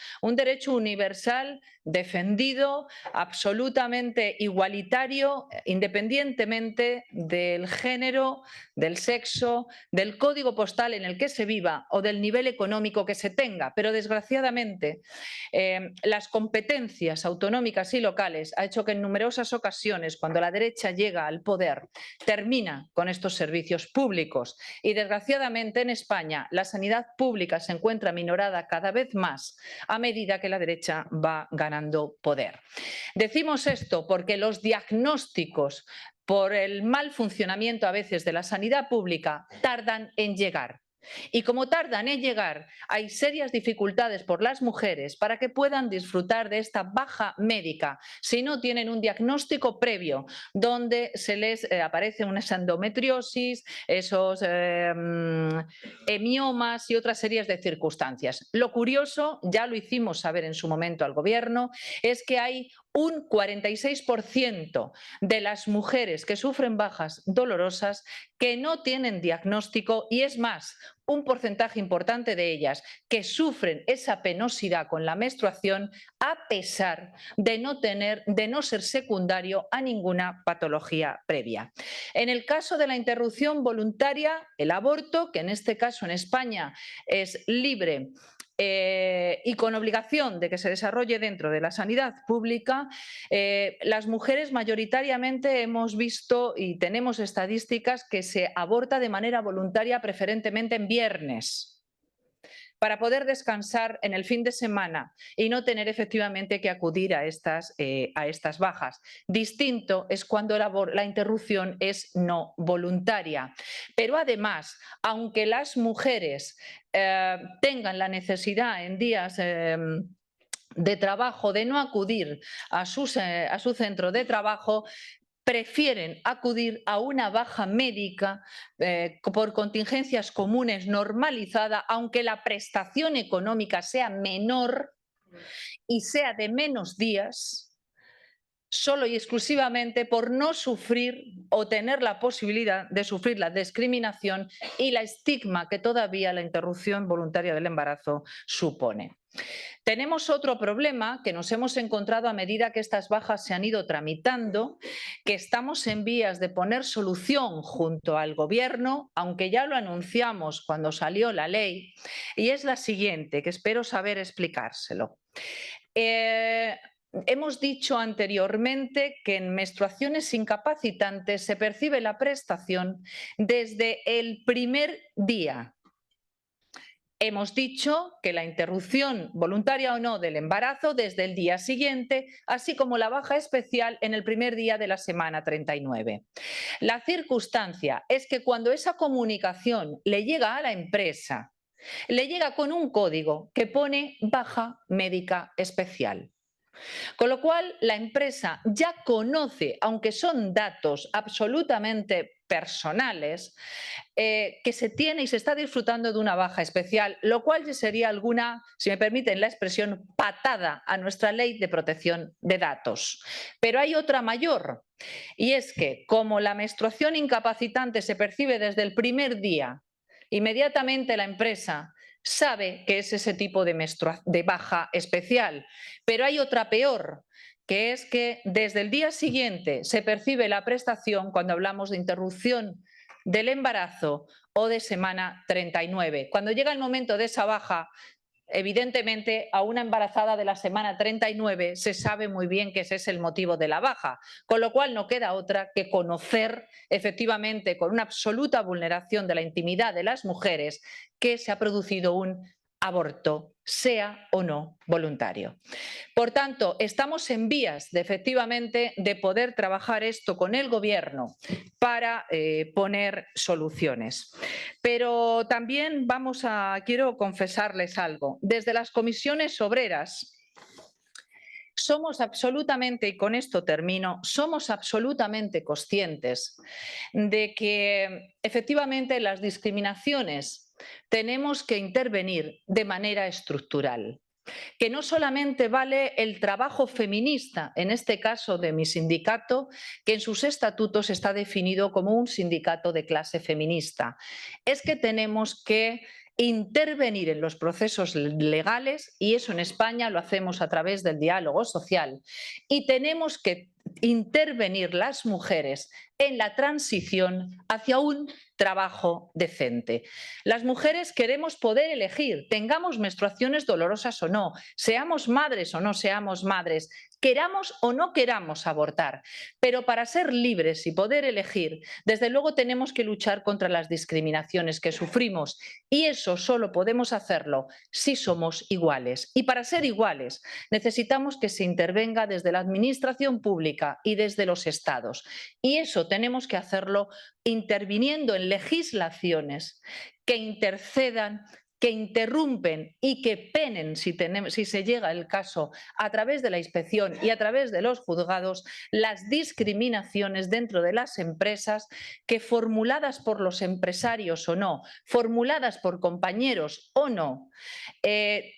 defendido, absolutamente igualitario, independientemente del género, del sexo, del código postal en el que se viva o del nivel económico que se tenga. Pero desgraciadamente, las competencias autonómicas y locales ha hecho que en numerosas ocasiones, cuando la derecha llega al poder, termina con estos servicios públicos. Y desgraciadamente en España la sanidad pública se encuentra minorada cada vez más a medida que la derecha va ganando poder. Decimos esto porque los diagnósticos por el mal funcionamiento a veces de la sanidad pública tardan en llegar. Y como tardan en llegar, hay serias dificultades por las mujeres para que puedan disfrutar de esta baja médica si no tienen un diagnóstico previo donde se les aparece una endometriosis, esos hemiomas y otras series de circunstancias. Lo curioso, ya lo hicimos saber en su momento al Gobierno, es que hay un 46% de las mujeres que sufren bajas dolorosas que no tienen diagnóstico, y es más, un porcentaje importante de ellas que sufren esa penosidad con la menstruación a pesar de no ser secundario a ninguna patología previa. En el caso de la interrupción voluntaria, el aborto, que en este caso en España es libre y con obligación de que se desarrolle dentro de la sanidad pública, las mujeres mayoritariamente hemos visto y tenemos estadísticas que se aborta de manera voluntaria, preferentemente en viernes, para poder descansar en el fin de semana y no tener efectivamente que acudir a estas bajas. Distinto es cuando la interrupción es no voluntaria. Pero además, aunque las mujeres tengan la necesidad en días de trabajo de no acudir a su centro de trabajo, prefieren acudir a una baja médica por contingencias comunes normalizada, aunque la prestación económica sea menor y sea de menos días, solo y exclusivamente por no sufrir o tener la posibilidad de sufrir la discriminación y la estigma que todavía la interrupción voluntaria del embarazo supone. Tenemos otro problema que nos hemos encontrado a medida que estas bajas se han ido tramitando, que estamos en vías de poner solución junto al Gobierno, aunque ya lo anunciamos cuando salió la ley, y es la siguiente, que espero saber explicárselo. Hemos dicho anteriormente que en menstruaciones incapacitantes se percibe la prestación desde el primer día. Hemos dicho que la interrupción voluntaria o no del embarazo desde el día siguiente, así como la baja especial en el primer día de la semana 39. La circunstancia es que cuando esa comunicación le llega a la empresa, le llega con un código que pone baja médica especial. Con lo cual, la empresa ya conoce, aunque son datos absolutamente personales, que se tiene y se está disfrutando de una baja especial, lo cual sería alguna, si me permiten la expresión, patada a nuestra ley de protección de datos. Pero hay otra mayor, y es que como la menstruación incapacitante se percibe desde el primer día, inmediatamente la empresa sabe que es ese tipo de baja especial. Pero hay otra peor, que es que desde el día siguiente se percibe la prestación cuando hablamos de interrupción del embarazo o de semana 39. Cuando llega el momento de esa baja, evidentemente, a una embarazada de la semana 39 se sabe muy bien que ese es el motivo de la baja, con lo cual no queda otra que conocer efectivamente, con una absoluta vulneración de la intimidad de las mujeres, que se ha producido un aborto, sea o no voluntario. Por tanto, estamos en vías de efectivamente de poder trabajar esto con el Gobierno para poner soluciones. Pero también quiero confesarles algo. Desde las comisiones obreras somos absolutamente, y con esto termino, somos absolutamente conscientes de que efectivamente las discriminaciones tenemos que intervenir de manera estructural. Que no solamente vale el trabajo feminista, en este caso de mi sindicato, que en sus estatutos está definido como un sindicato de clase feminista. Es que tenemos que intervenir en los procesos legales, y eso en España lo hacemos a través del diálogo social, y tenemos que intervenir las mujeres en la transición hacia un trabajo decente. Las mujeres queremos poder elegir, tengamos menstruaciones dolorosas o no, seamos madres o no seamos madres, queramos o no queramos abortar, pero para ser libres y poder elegir, desde luego tenemos que luchar contra las discriminaciones que sufrimos, y eso solo podemos hacerlo si somos iguales. Y para ser iguales necesitamos que se intervenga desde la administración pública y desde los estados, y eso tenemos que hacerlo interviniendo en legislaciones que intercedan, que interrumpen y que penen, si se llega el caso, a través de la inspección y a través de los juzgados, las discriminaciones dentro de las empresas que, formuladas por los empresarios o no, formuladas por compañeros o no,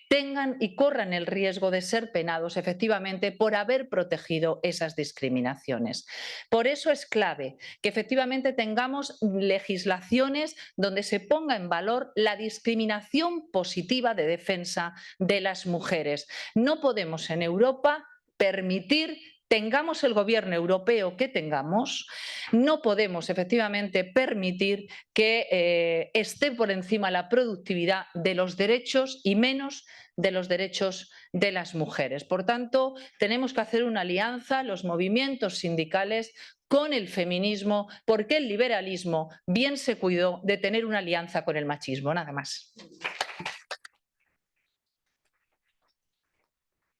tengan y corran el riesgo de ser penados efectivamente por haber protegido esas discriminaciones. Por eso es clave que efectivamente tengamos legislaciones donde se ponga en valor la discriminación positiva de defensa de las mujeres. No podemos en Europa permitir, tengamos el gobierno europeo que tengamos, no podemos efectivamente permitir que esté por encima la productividad de los derechos y menos de los derechos de las mujeres. Por tanto, tenemos que hacer una alianza, los movimientos sindicales, con el feminismo, porque el liberalismo bien se cuidó de tener una alianza con el machismo. Nada más.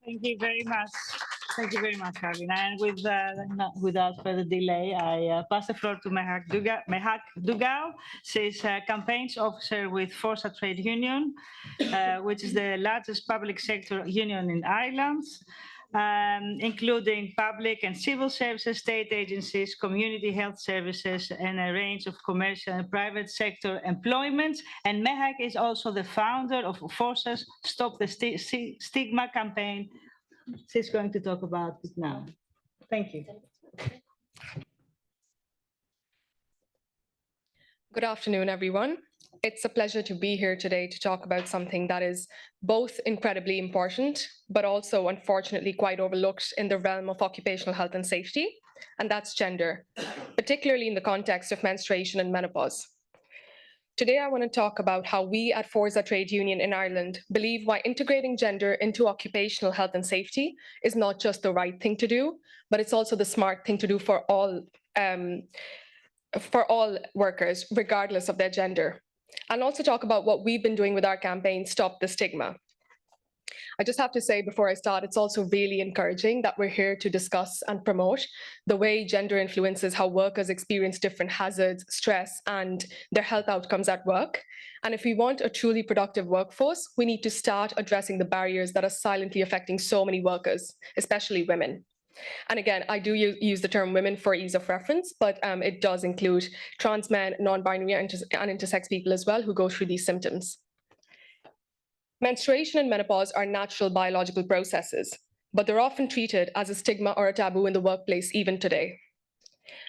Thank you very much. Thank you very much, Carolina. And without further delay, I pass the floor to Mehak Dugal. She's a campaigns officer with Forza Trade Union, which is the largest public sector union in Ireland, including public and civil services, state agencies, community health services, and a range of commercial and private sector employments. And Mehak is also the founder of Forza's Stop the Stigma campaign. She's going to talk about it now. Thank you.
Good afternoon, everyone. It's a pleasure to be here today to talk about something that is both incredibly important, but also unfortunately quite overlooked in the realm of occupational health and safety, and that's gender, particularly in the context of menstruation and menopause. Today, I want to talk about how we at Forza Trade Union in Ireland believe why integrating gender into occupational health and safety is not just the right thing to do, but it's also the smart thing to do for all workers, regardless of their gender. and also talk about what we've been doing with our campaign, Stop the Stigma. I just have to say before I start, it's also really encouraging that we're here to discuss and promote the way gender influences how workers experience different hazards, stress, and their health outcomes at work. And if we want a truly productive workforce, we need to start addressing the barriers that are silently affecting so many workers, especially women. And again, I do use the term women for ease of reference, but it does include trans men, non-binary, and intersex people as well who go through these symptoms. Menstruation and menopause are natural biological processes, but they're often treated as a stigma or a taboo in the workplace even today.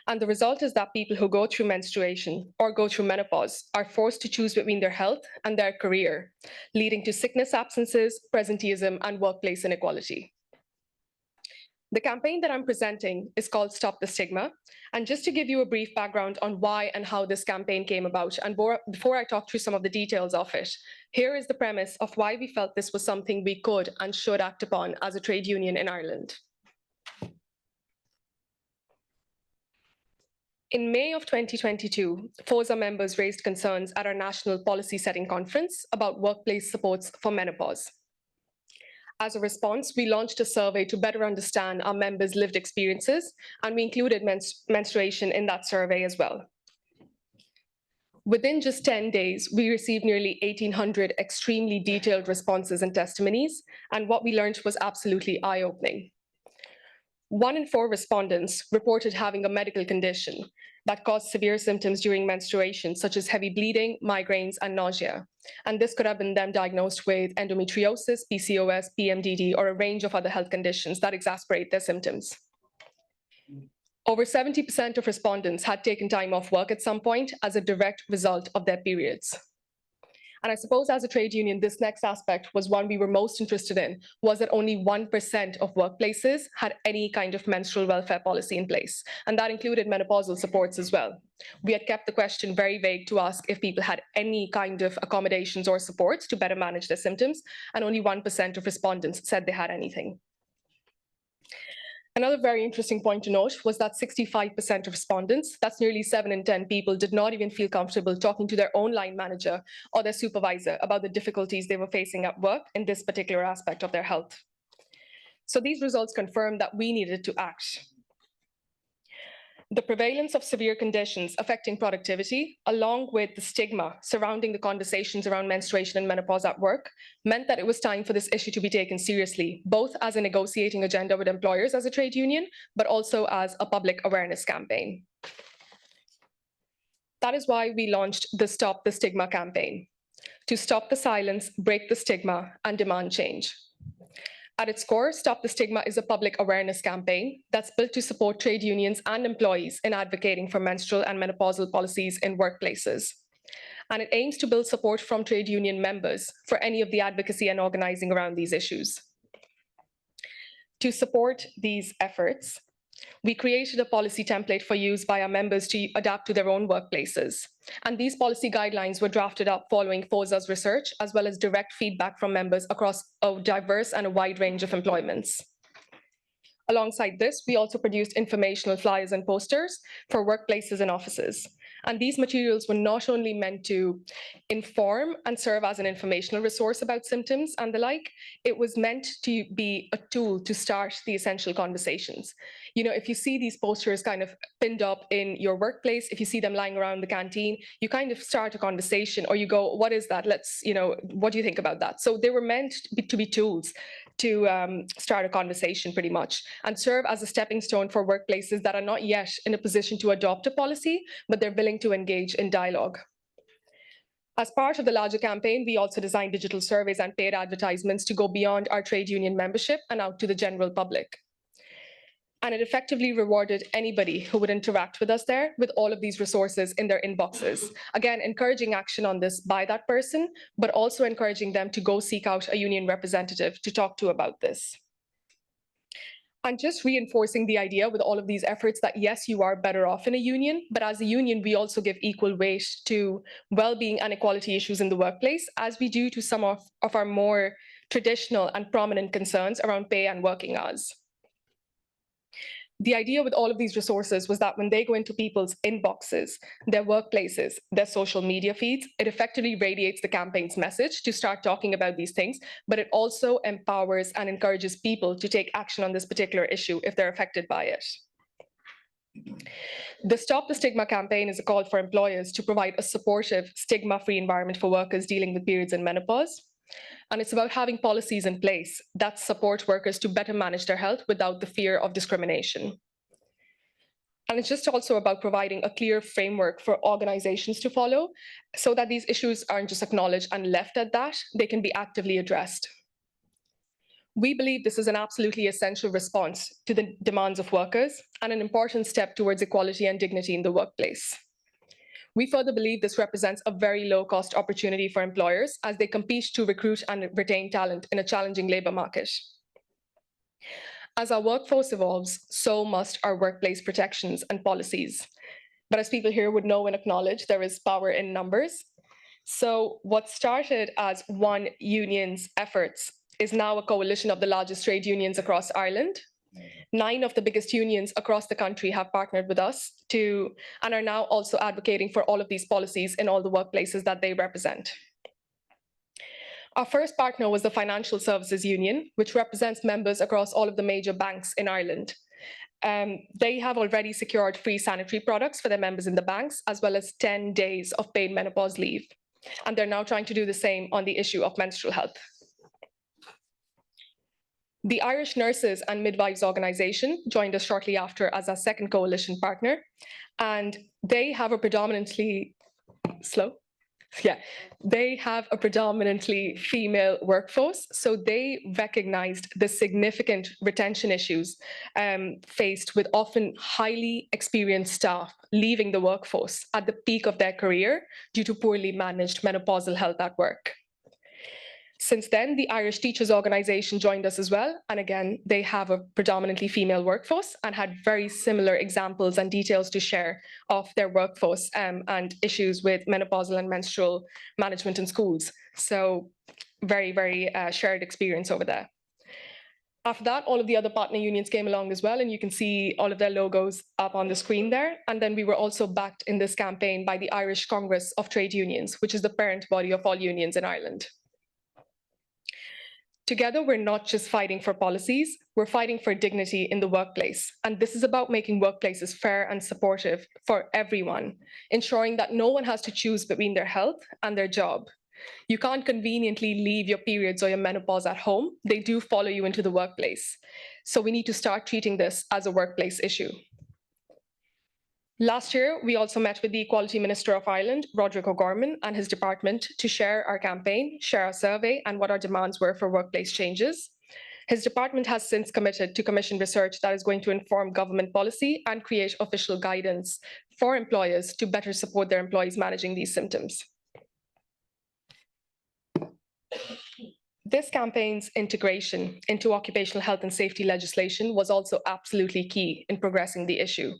And the result is that people who go through menstruation or go through menopause are forced to choose between their health and their career, leading to sickness absences, presenteeism, and workplace inequality. The campaign that I'm presenting is called Stop the Stigma. And just to give you a brief background on why and how this campaign came about, and before I talk through some of the details of it, here is the premise of why we felt this was something we could and should act upon as a trade union in Ireland. In May of 2022, FOSA members raised concerns at our national policy setting conference about workplace supports for menopause. As a response, we launched a survey to better understand our members' lived experiences, and we included menstruation in that survey as well. Within just 10 days, we received nearly 1,800 extremely detailed responses and testimonies, and what we learned was absolutely eye-opening. 1 in 4 respondents reported having a medical condition that caused severe symptoms during menstruation, such as heavy bleeding, migraines, and nausea. And this could have been them diagnosed with endometriosis, PCOS, PMDD, or a range of other health conditions that exacerbate their symptoms. Over 70% of respondents had taken time off work at some point as a direct result of their periods. And I suppose as a trade union, this next aspect was one we were most interested in, was that only 1% of workplaces had any kind of menstrual welfare policy in place. And that included menopausal supports as well. We had kept the question very vague to ask if people had any kind of accommodations or supports to better manage their symptoms, and only 1% of respondents said they had anything. Another very interesting point to note was that 65% of respondents, that's nearly 7 in 10 people, did not even feel comfortable talking to their own line manager or their supervisor about the difficulties they were facing at work in this particular aspect of their health. So these results confirmed that we needed to act. The prevalence of severe conditions affecting productivity, along with the stigma surrounding the conversations around menstruation and menopause at work, meant that it was time for this issue to be taken seriously, both as a negotiating agenda with employers as a trade union, but also as a public awareness campaign. That is why we launched the Stop the Stigma campaign, to stop the silence, break the stigma, and demand change. At its core, Stop the Stigma is a public awareness campaign that's built to support trade unions and employees in advocating for menstrual and menopausal policies in workplaces. And it aims to build support from trade union members for any of the advocacy and organizing around these issues. To support these efforts, we created a policy template for use by our members to adapt to their own workplaces. And these policy guidelines were drafted up following FOSA's research, as well as direct feedback from members across a diverse and a wide range of employments. Alongside this, we also produced informational flyers and posters for workplaces and offices. And these materials were not only meant to inform and serve as an informational resource about symptoms and the like, it was meant to be a tool to start the essential conversations. You know, if you see these posters kind of pinned up in your workplace, if you see them lying around the canteen, you kind of start a conversation, or you go, what is that? Let's, you know, what do you think about that? So they were meant to be tools to start a conversation pretty much, and serve as a stepping stone for workplaces that are not yet in a position to adopt a policy, but they're willing to engage in dialogue. As part of the larger campaign, we also designed digital surveys and paid advertisements to go beyond our trade union membership and out to the general public. And it effectively rewarded anybody who would interact with us there with all of these resources in their inboxes. Again, encouraging action on this by that person, but also encouraging them to go seek out a union representative to talk to about this. And just reinforcing the idea with all of these efforts that yes, you are better off in a union, but as a union, we also give equal weight to well-being and equality issues in the workplace, as we do to some of our more traditional and prominent concerns around pay and working hours. The idea with all of these resources was that when they go into people's inboxes, their workplaces, their social media feeds, it effectively radiates the campaign's message to start talking about these things, but it also empowers and encourages people to take action on this particular issue if they're affected by it. The Stop the Stigma campaign is a call for employers to provide a supportive, stigma-free environment for workers dealing with periods and menopause. And it's about having policies in place that support workers to better manage their health without the fear of discrimination. And it's just also about providing a clear framework for organizations to follow so that these issues aren't just acknowledged and left at that, they can be actively addressed. We believe this is an absolutely essential response to the demands of workers and an important step towards equality and dignity in the workplace. We further believe this represents a very low-cost opportunity for employers as they compete to recruit and retain talent in a challenging labor market. As our workforce evolves, so must our workplace protections and policies. But as people here would know and acknowledge, there is power in numbers. So what started as one union's efforts is now a coalition of the largest trade unions across Ireland. 9 of the biggest unions across the country have partnered with us and are now also advocating for all of these policies in all the workplaces that they represent. Our first partner was the Financial Services Union, which represents members across all of the major banks in Ireland. They have already secured free sanitary products for their members in the banks, as well as 10 days of paid menopause leave. And they're now trying to do the same on the issue of menstrual health. The Irish Nurses and Midwives Organisation joined us shortly after as our second coalition partner, and they have a predominantly female workforce, so they recognized the significant retention issues faced with often highly experienced staff leaving the workforce at the peak of their career due to poorly managed menopausal health at work. Since then, the Irish Teachers Organisation joined us as well. And again, they have a predominantly female workforce and had very similar examples and details to share of their workforce and issues with menopausal and menstrual management in schools. So very, very shared experience over there. After that, all of the other partner unions came along as well, and you can see all of their logos up on the screen there. And then we were also backed in this campaign by the Irish Congress of Trade Unions, which is the parent body of all unions in Ireland. Together, we're not just fighting for policies, we're fighting for dignity in the workplace. And this is about making workplaces fair and supportive for everyone, ensuring that no one has to choose between their health and their job. You can't conveniently leave your periods or your menopause at home. They do follow you into the workplace. So we need to start treating this as a workplace issue. Last year, we also met with the Equality Minister of Ireland, Roderick O'Gorman, and his department to share our campaign, share our survey, and what our demands were for workplace changes. His department has since committed to commission research that is going to inform government policy and create official guidance for employers to better support their employees managing these symptoms. This campaign's integration into occupational health and safety legislation was also absolutely key in progressing the issue.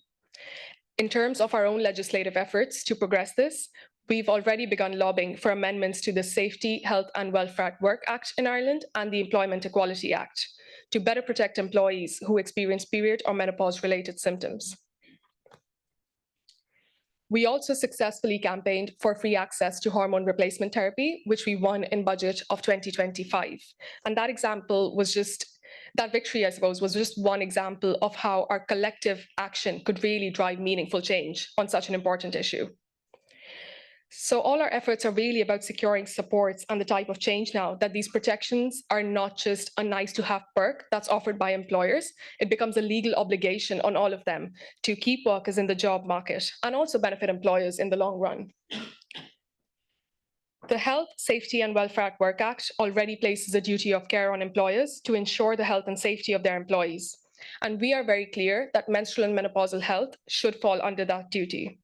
In terms of our own legislative efforts to progress this, we've already begun lobbying for amendments to the Safety, Health and Welfare at Work Act in Ireland and the Employment Equality Act to better protect employees who experience period or menopause-related symptoms. We also successfully campaigned for free access to hormone replacement therapy, which we won in budget of 2025. And that example was that victory, I suppose, was just one example of how our collective action could really drive meaningful change on such an important issue. So all our efforts are really about securing supports and the type of change now that these protections are not just a nice to have perk that's offered by employers. It becomes a legal obligation on all of them to keep workers in the job market and also benefit employers in the long run. The Health, Safety and Welfare at Work Act already places a duty of care on employers to ensure the health and safety of their employees. And we are very clear that menstrual and menopausal health should fall under that duty.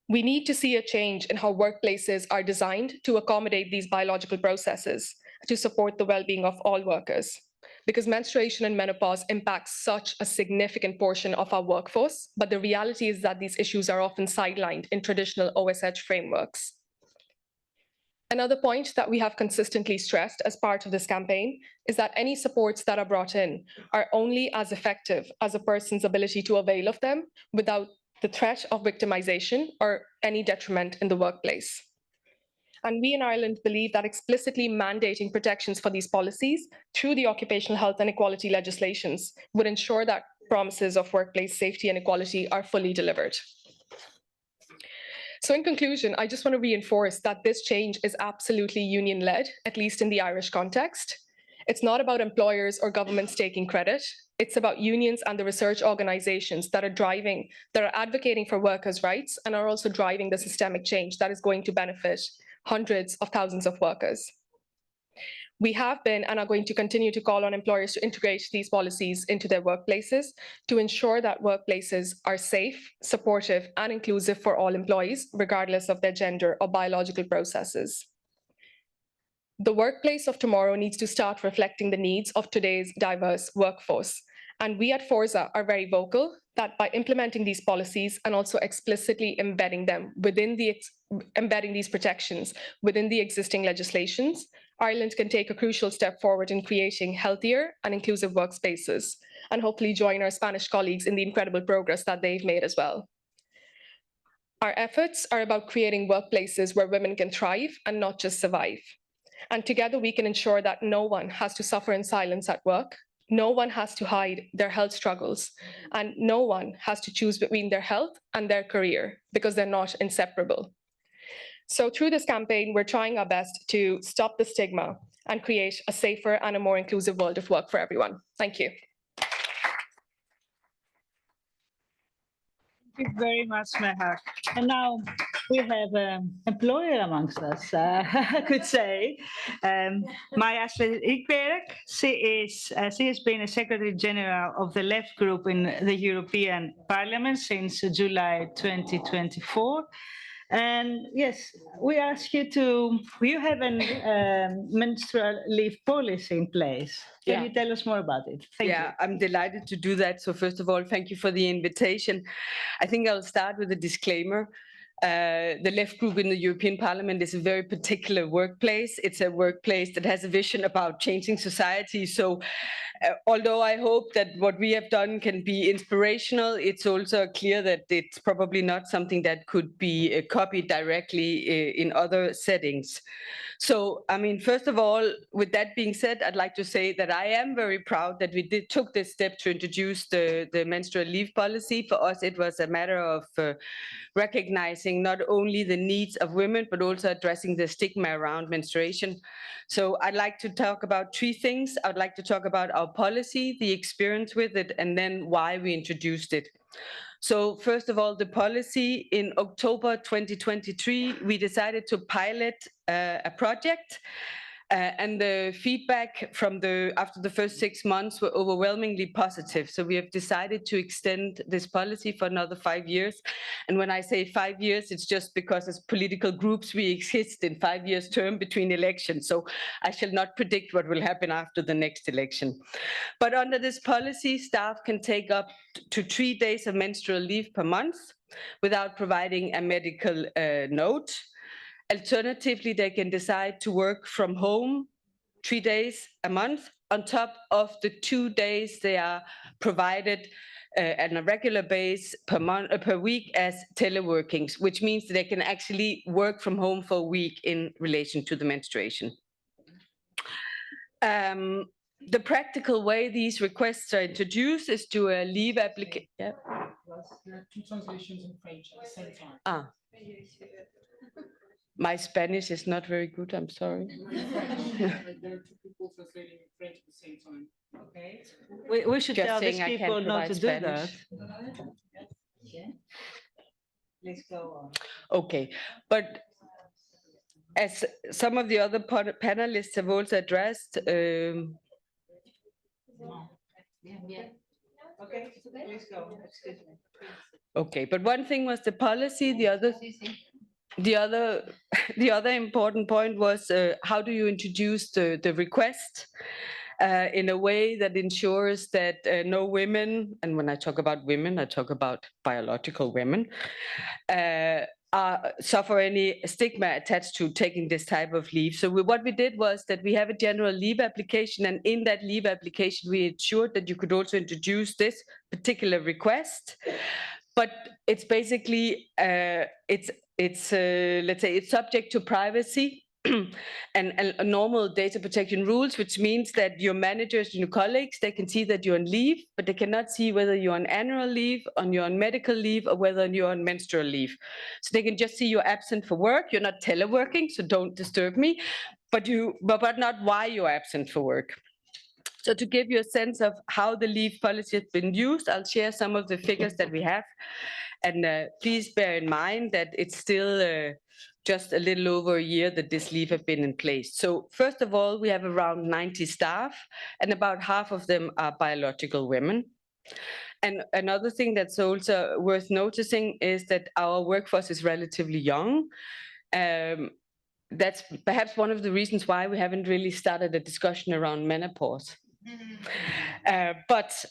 We need to see a change in how workplaces are designed to accommodate these biological processes to support the well-being of all workers. Because menstruation and menopause impact such a significant portion of our workforce, but the reality is that these issues are often sidelined in traditional OSH frameworks. Another point that we have consistently stressed as part of this campaign is that any supports that are brought in are only as effective as a person's ability to avail of them without the threat of victimization or any detriment in the workplace. And we in Ireland believe that explicitly mandating protections for these policies through the occupational health and equality legislations would ensure that promises of workplace safety and equality are fully delivered. So in conclusion, I just want to reinforce that this change is absolutely union-led, at least in the Irish context. It's not about employers or governments taking credit. It's about unions and the research organizations that are advocating for workers' rights and are also driving the systemic change that is going to benefit hundreds of thousands of workers. We have been and are going to continue to call on employers to integrate these policies into their workplaces to ensure that workplaces are safe, supportive, and inclusive for all employees, regardless of their gender or biological processes. The workplace of tomorrow needs to start reflecting the needs of today's diverse workforce. And we at Forza are very vocal that by implementing these policies and also explicitly embedding these protections within the existing legislations, Ireland can take a crucial step forward in creating healthier and inclusive workspaces, and hopefully join our Spanish colleagues in the incredible progress that they've made as well. Our efforts are about creating workplaces where women can thrive and not just survive. And together we can ensure that no one has to suffer in silence at work, no one has to hide their health struggles, and no one has to choose between their health and their career because they're not inseparable. So through this campaign, we're trying our best to stop the stigma and create a safer and a more inclusive world of work for everyone. Thank you.
Thank you very much, Mehak. And now we have an employer amongst us, I could say. Maya Ikberg, she has been a Secretary General of the Left Group in the European Parliament since July 2024. And yes, we ask you you have a menstrual leave policy in place. Can you tell us more about it? Thank you.
I'm delighted to do that. So first of all, thank you for the invitation. I think I'll start with a disclaimer. The Left Group in the European Parliament is a very particular workplace. It's a workplace that has a vision about changing society. So although I hope that what we have done can be inspirational, it's also clear that it's probably not something that could be copied directly in other settings. So, I mean, first of all, with that being said, I'd like to say that I am very proud that we took this step to introduce the menstrual leave policy. For us, it was a matter of recognizing not only the needs of women, but also addressing the stigma around menstruation. So I'd like to talk about three things. I'd like to talk about our policy, the experience with it, and then why we introduced it. So first of all, the policy in October 2023, we decided to pilot a project. And the feedback from after the first 6 months were overwhelmingly positive. So we have decided to extend this policy for another 5 years. And when I say 5 years, it's just because as political groups, we exist in 5 years term between elections. So I shall not predict what will happen after the next election. But under this policy, staff can take up to 3 days of menstrual leave per month without providing a medical note. Alternatively, they can decide to work from home 3 days a month on top of the 2 days they are provided on a regular basis per week as teleworkings, which means that they can actually work from home for a week in relation to the menstruation. The practical way these requests are introduced is to a leave application. Yeah.
There are 2 translations in French at the same time.
My Spanish is not very good, I'm sorry.
There are 2 people translating in French at the same time.
Okay. We should tell these people not to do that. Let's go on.
Okay, but as some of the other panelists have also addressed,
Okay, please go. Excuse me.
Okay, but one thing was the policy, the other important point was how do you introduce the request in a way that ensures that no women, and when I talk about women, I talk about biological women, suffer any stigma attached to taking this type of leave. So what we did was that we have a general leave application, and in that leave application, we ensured that you could also introduce this particular request. But it's basically, let's say it's subject to privacy and normal data protection rules, which means that your managers and your colleagues, they can see that you're on leave, but they cannot see whether you're on annual leave, you're on medical leave, or whether you're on menstrual leave. So they can just see you're absent for work. You're not teleworking, so don't disturb me, but not why you're absent for work. So to give you a sense of how the leave policy has been used, I'll share some of the figures that we have. And please bear in mind that it's still just a little over a year that this leave have been in place. So first of all, we have around 90 staff, and about half of them are biological women. And another thing that's also worth noticing is that our workforce is relatively young. That's perhaps one of the reasons why we haven't really started a discussion around menopause. But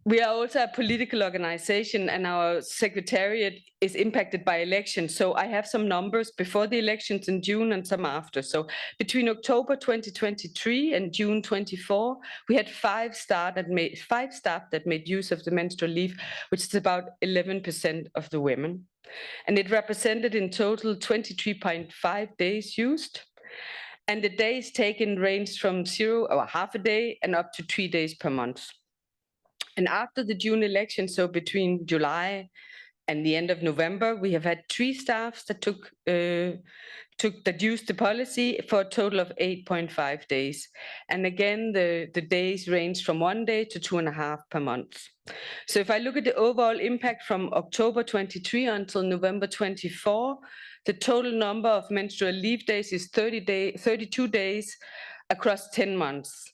we are also a political organization, and our secretariat is impacted by elections. So I have some numbers before the elections in June and some after. So between October 2023 and June 24, we had 5 staff that made use of the menstrual leave, which is about 11% of the women. And it represented in total 23.5 days used. And the days taken ranged from 0 or half a day and up to 3 days per month. And after the June election, so between July and the end of November, we have had 3 staffs that used the policy for a total of 8.5 days. And again, the days range from 1 day to 2.5 per month. So if I look at the overall impact from October 23 until November 24, the total number of menstrual leave days is 32 days across 10 months.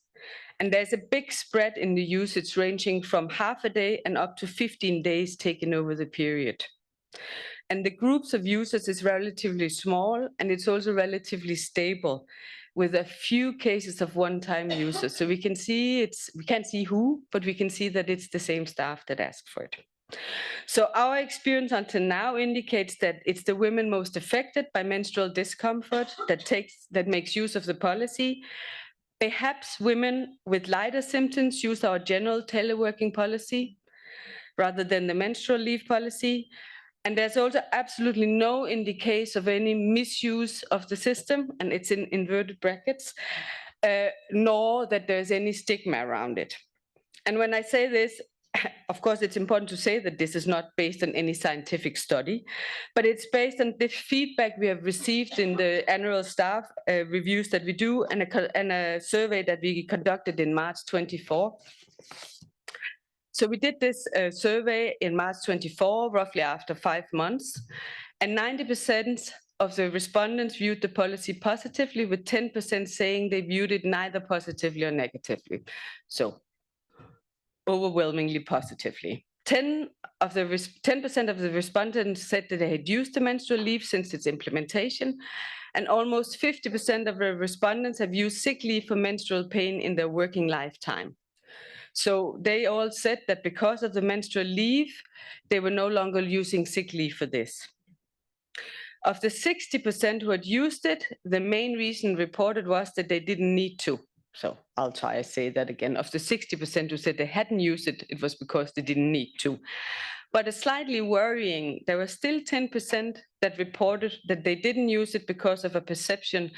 And there's a big spread in the usage, ranging from half a day and up to 15 days taken over the period. And the groups of users is relatively small, and it's also relatively stable, with a few cases of one-time users. So we can't see who, but we can see that it's the same staff that asked for it. So our experience until now indicates that it's the women most affected by menstrual discomfort that makes use of the policy. Perhaps women with lighter symptoms use our general teleworking policy rather than the menstrual leave policy. And there's also absolutely no indication of any misuse of the system, and it's in inverted brackets, nor that there's any stigma around it. And when I say this, of course, it's important to say that this is not based on any scientific study, but it's based on the feedback we have received in the annual staff reviews that we do, and a survey that we conducted in March 24. So we did this survey in March 24, roughly after 5 months, and 90% of the respondents viewed the policy positively, with 10% saying they viewed it neither positively or negatively. So overwhelmingly positively. 10% of the respondents said that they had used the menstrual leave since its implementation, and almost 50% of the respondents have used sick leave for menstrual pain in their working lifetime. So they all said that because of the menstrual leave, they were no longer using sick leave for this. Of the 60% who had used it, the main reason reported was that they didn't need to. So I'll try to say that again. Of the 60% who said they hadn't used it, it was because they didn't need to. But it's slightly worrying. There were still 10% that reported that they didn't use it because of a perception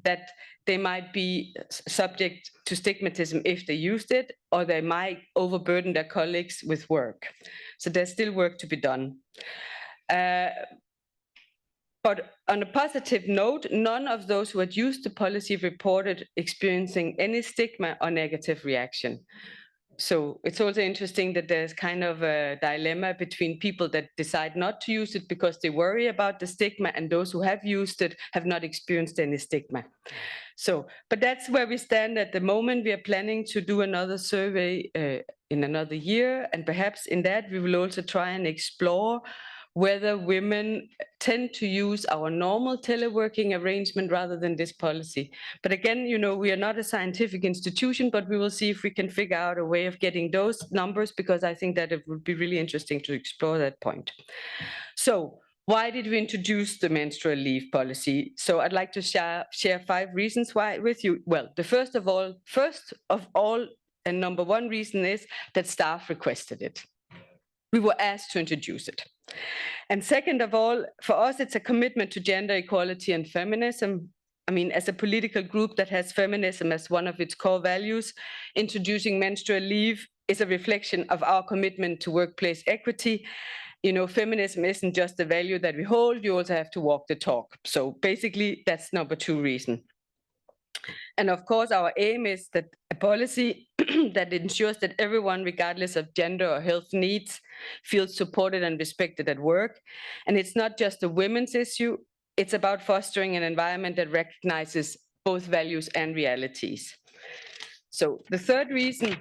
that they might be subject to stigmatism if they used it, or they might overburden their colleagues with work. So there's still work to be done. But on a positive note, none of those who had used the policy reported experiencing any stigma or negative reaction. So it's also interesting that there's kind of a dilemma between people that decide not to use it because they worry about the stigma, and those who have used it have not experienced any stigma. So, but that's where we stand at the moment. We are planning to do another survey in another year, and perhaps in that we will also try and explore whether women tend to use our normal teleworking arrangement rather than this policy. But again, you know, we are not a scientific institution, but we will see if we can figure out a way of getting those numbers, because I think that it would be really interesting to explore that point. So Why did we introduce the menstrual leave policy? So I'd like to share 5 reasons why with you. Well, the first of all, and number 1 reason is that staff requested it. We were asked to introduce it. And second of all, for us, it's a commitment to gender equality and feminism. I mean, as a political group that has feminism as one of its core values, introducing menstrual leave is a reflection of our commitment to workplace equity. You know, feminism isn't just a value that we hold, you also have to walk the talk. So basically, that's number 2 reason. And of course, our aim is that a policy that ensures that everyone, regardless of gender or health needs, feels supported and respected at work. And it's not just a women's issue, it's about fostering an environment that recognizes both values and realities. So the third reason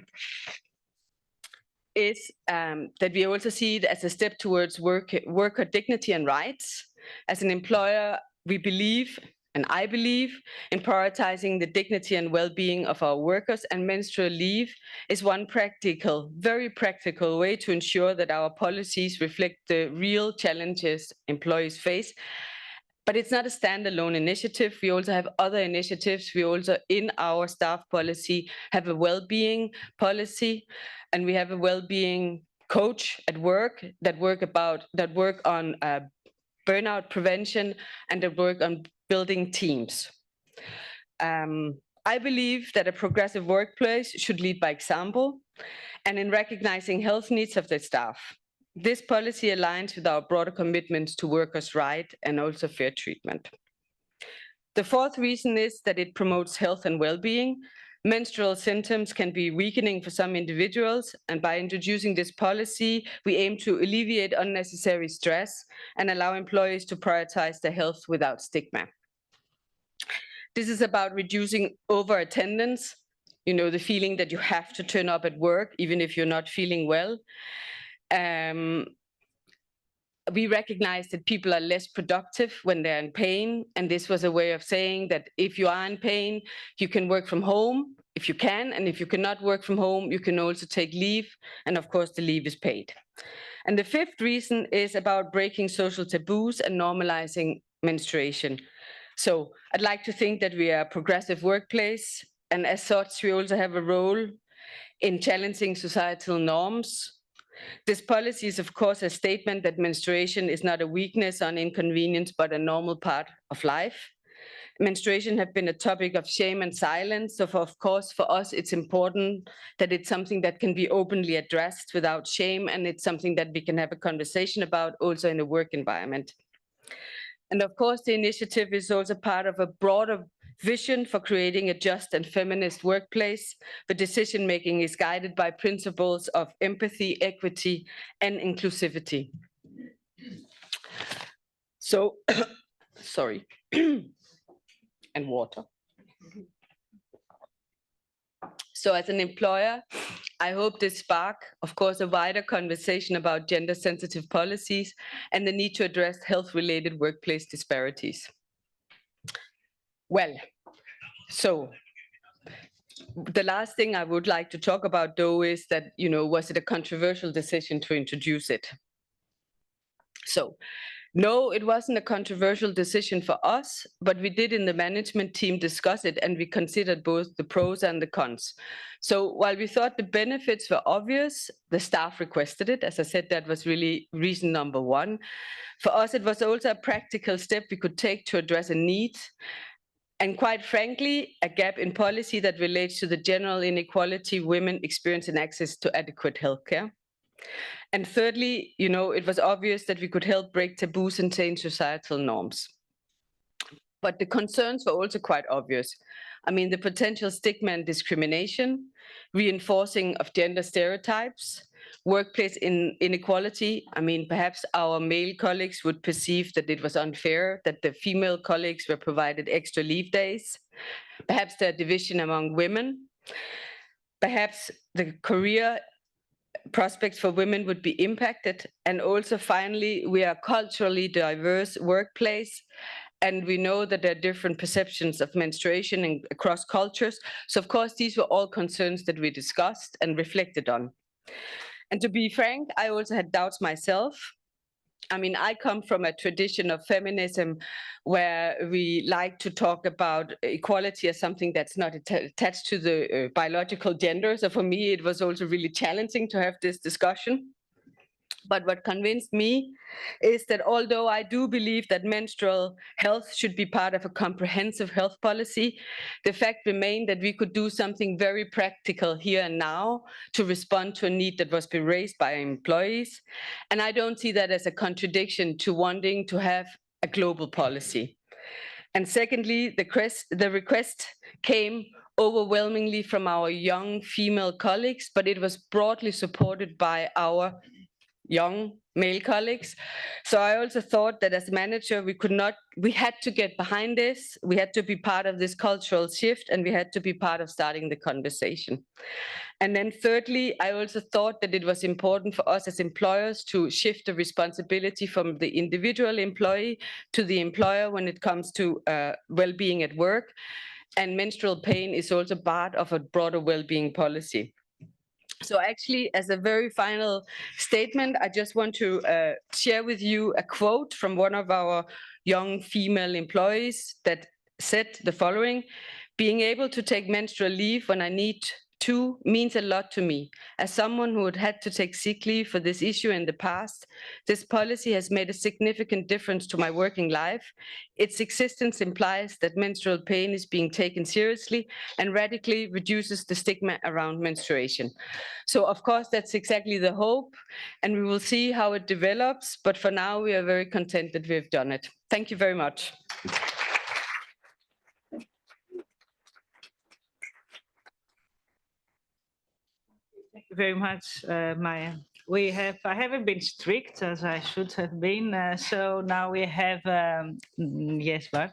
is that we also see it as a step towards worker dignity and rights. As an employer, we believe, and I believe, in prioritizing the dignity and well-being of our workers, and menstrual leave is one practical, very practical way to ensure that our policies reflect the real challenges employees face. But it's not a standalone initiative. We also have other initiatives. We also, in our staff policy, have a well-being policy, and we have a well-being coach at work that work on burnout prevention and that work on building teams. I believe that a progressive workplace should lead by example and in recognizing health needs of the staff. This policy aligns with our broader commitments to workers' rights and also fair treatment. The fourth reason is that it promotes health and well-being. Menstrual symptoms can be weakening for some individuals, and by introducing this policy, we aim to alleviate unnecessary stress and allow employees to prioritize their health without stigma. This is about reducing over-attendance, you know, the feeling that you have to turn up at work even if you're not feeling well. We recognize that people are less productive when they're in pain, and this was a way of saying that if you are in pain, you can work from home if you can, and if you cannot work from home, you can also take leave, and of course the leave is paid. And the fifth reason is about breaking social taboos and normalizing menstruation. So I'd like to think that we are a progressive workplace, and as such, we also have a role in challenging societal norms. This policy is, of course, a statement that menstruation is not a weakness or an inconvenience, but a normal part of life. Menstruation has been a topic of shame and silence. So, of course, for us, it's important that it's something that can be openly addressed without shame, and it's something that we can have a conversation about also in a work environment. And of course, the initiative is also part of a broader vision for creating a just and feminist workplace. The decision-making is guided by principles of empathy, equity, and inclusivity. So, sorry, and water. So as an employer, I hope this spark, of course, a wider conversation about gender-sensitive policies and the need to address health-related workplace disparities. Well, so the last thing I would like to talk about, though, is that, you know, was it a controversial decision to introduce it? So, no, it wasn't a controversial decision for us, but we did in the management team discuss it, and we considered both the pros and the cons. So while we thought the benefits were obvious, the staff requested it. As I said, that was really reason number one. For us, it was also a practical step we could take to address a need, and quite frankly, a gap in policy that relates to the general inequality women experience in access to adequate healthcare. And thirdly, you know, it was obvious that we could help break taboos and change societal norms. But the concerns were also quite obvious. I mean, the potential stigma and discrimination, reinforcing of gender stereotypes, workplace inequality. I mean, perhaps our male colleagues would perceive that it was unfair that the female colleagues were provided extra leave days. Perhaps the division among women. Perhaps the career prospects for women would be impacted. And also, finally, we are a culturally diverse workplace, and we know that there are different perceptions of menstruation across cultures. So, of course, these were all concerns that we discussed and reflected on. And to be frank, I also had doubts myself. I mean, I come from a tradition of feminism where we like to talk about equality as something that's not attached to the biological gender. So for me, it was also really challenging to have this discussion. But what convinced me is that although I do believe that menstrual health should be part of a comprehensive health policy, the fact remained that we could do something very practical here and now to respond to a need that was being raised by employees. And I don't see that as a contradiction to wanting to have a global policy. And secondly, the request came overwhelmingly from our young female colleagues, but it was broadly supported by our young male colleagues. So I also thought that as a manager, we had to get behind this. We had to be part of this cultural shift, and we had to be part of starting the conversation. And then thirdly, I also thought that it was important for us as employers to shift the responsibility from the individual employee to the employer when it comes to well-being at work. And menstrual pain is also part of a broader well-being policy. So actually, as a very final statement, I just want to share with you a quote from one of our young female employees that said the following: "Being able to take menstrual leave when I need to means a lot to me. As someone who had to take sick leave for this issue in the past, this policy has made a significant difference to my working life. Its existence implies that menstrual pain is being taken seriously and radically reduces the stigma around menstruation." So of course, that's exactly the hope, and we will see how it develops. But for now, we are very content that we've done it. Thank you very much.
Thank you very much, Maya. I haven't been strict as I should have been, so now we have, yes, Bart,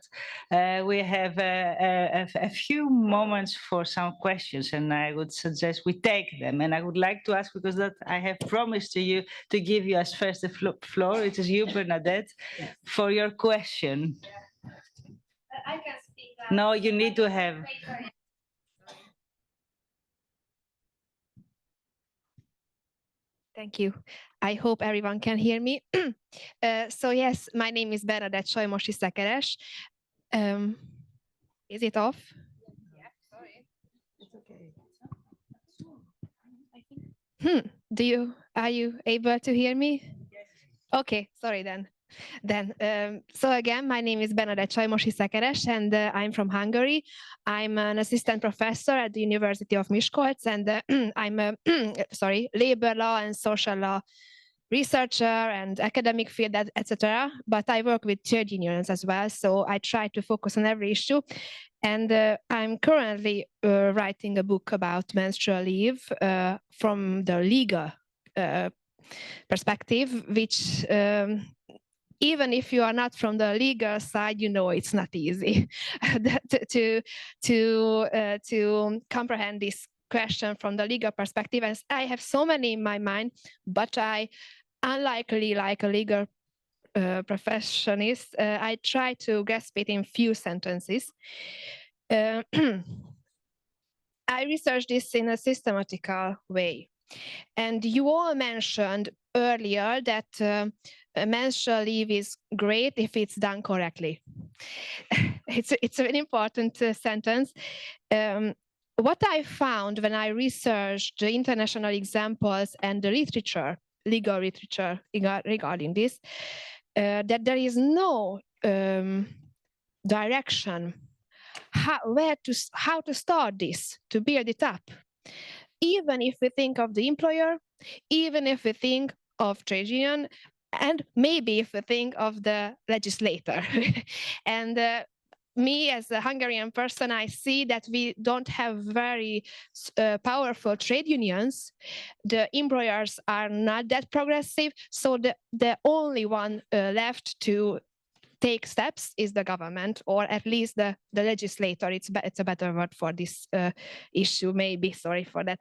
we have a few moments for some questions, and I would suggest we take them. And I would like to ask, because that I have promised to you to give you as first the floor. It is you, Bernadette, for your question.
I can speak.
No, you need to have.
Thank you. I hope everyone can hear me. So yes, my name is Bernadette Solymosi Szekeres. Is it off? Yeah, sorry. It's okay. Are you able to hear me? Yes. Okay, sorry then. So again, my name is Bernadette Solymosi Szekeres, and I'm from Hungary. I'm an assistant professor at the University of Miskolc, and I'm a labor law and social law researcher and academic field, etc. But I work with trade unions as well, so I try to focus on every issue. And I'm currently writing a book about menstrual leave from the legal perspective, which even if you are not from the legal side, you know it's not easy to comprehend this question from the legal perspective. And I have so many in my mind, but unlikely like a legal professionist, I try to grasp it in few sentences. I researched this in a systematical way. And you all mentioned earlier that menstrual leave is great if it's done correctly. It's an important sentence. What I found when I researched the international examples and the literature, legal literature regarding this, that there is no direction how to start this, to build it up. Even if we think of the employer, even if we think of trade union, and maybe if we think of the legislator. And me as a Hungarian person, I see that we don't have very powerful trade unions. The employers are not that progressive. So the only one left to take steps is the government, or at least the legislator. It's a better word for this issue, maybe. Sorry for that.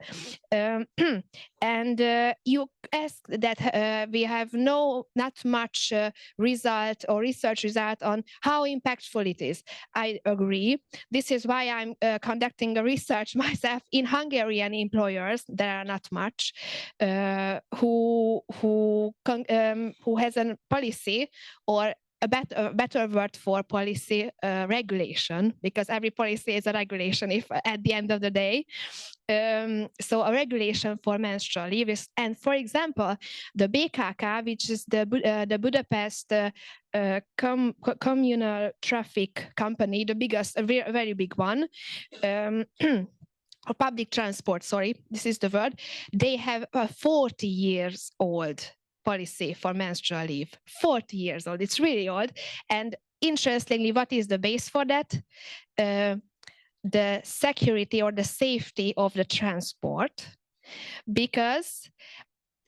And you asked that we have not much result or research result on how impactful it is. I agree. This is why I'm conducting a research myself in Hungarian employers. There are not much who has a policy, or a better word for policy, regulation, because every policy is a regulation if at the end of the day. So a regulation for menstrual leave is, and for example, the BKK, which is the Budapest communal traffic company, the biggest, a very big one, or public transport, sorry, this is the word. They have a 40 years old policy for menstrual leave. 40 years old, it's really old. And interestingly, what is the base for that? The security or the safety of the transport, because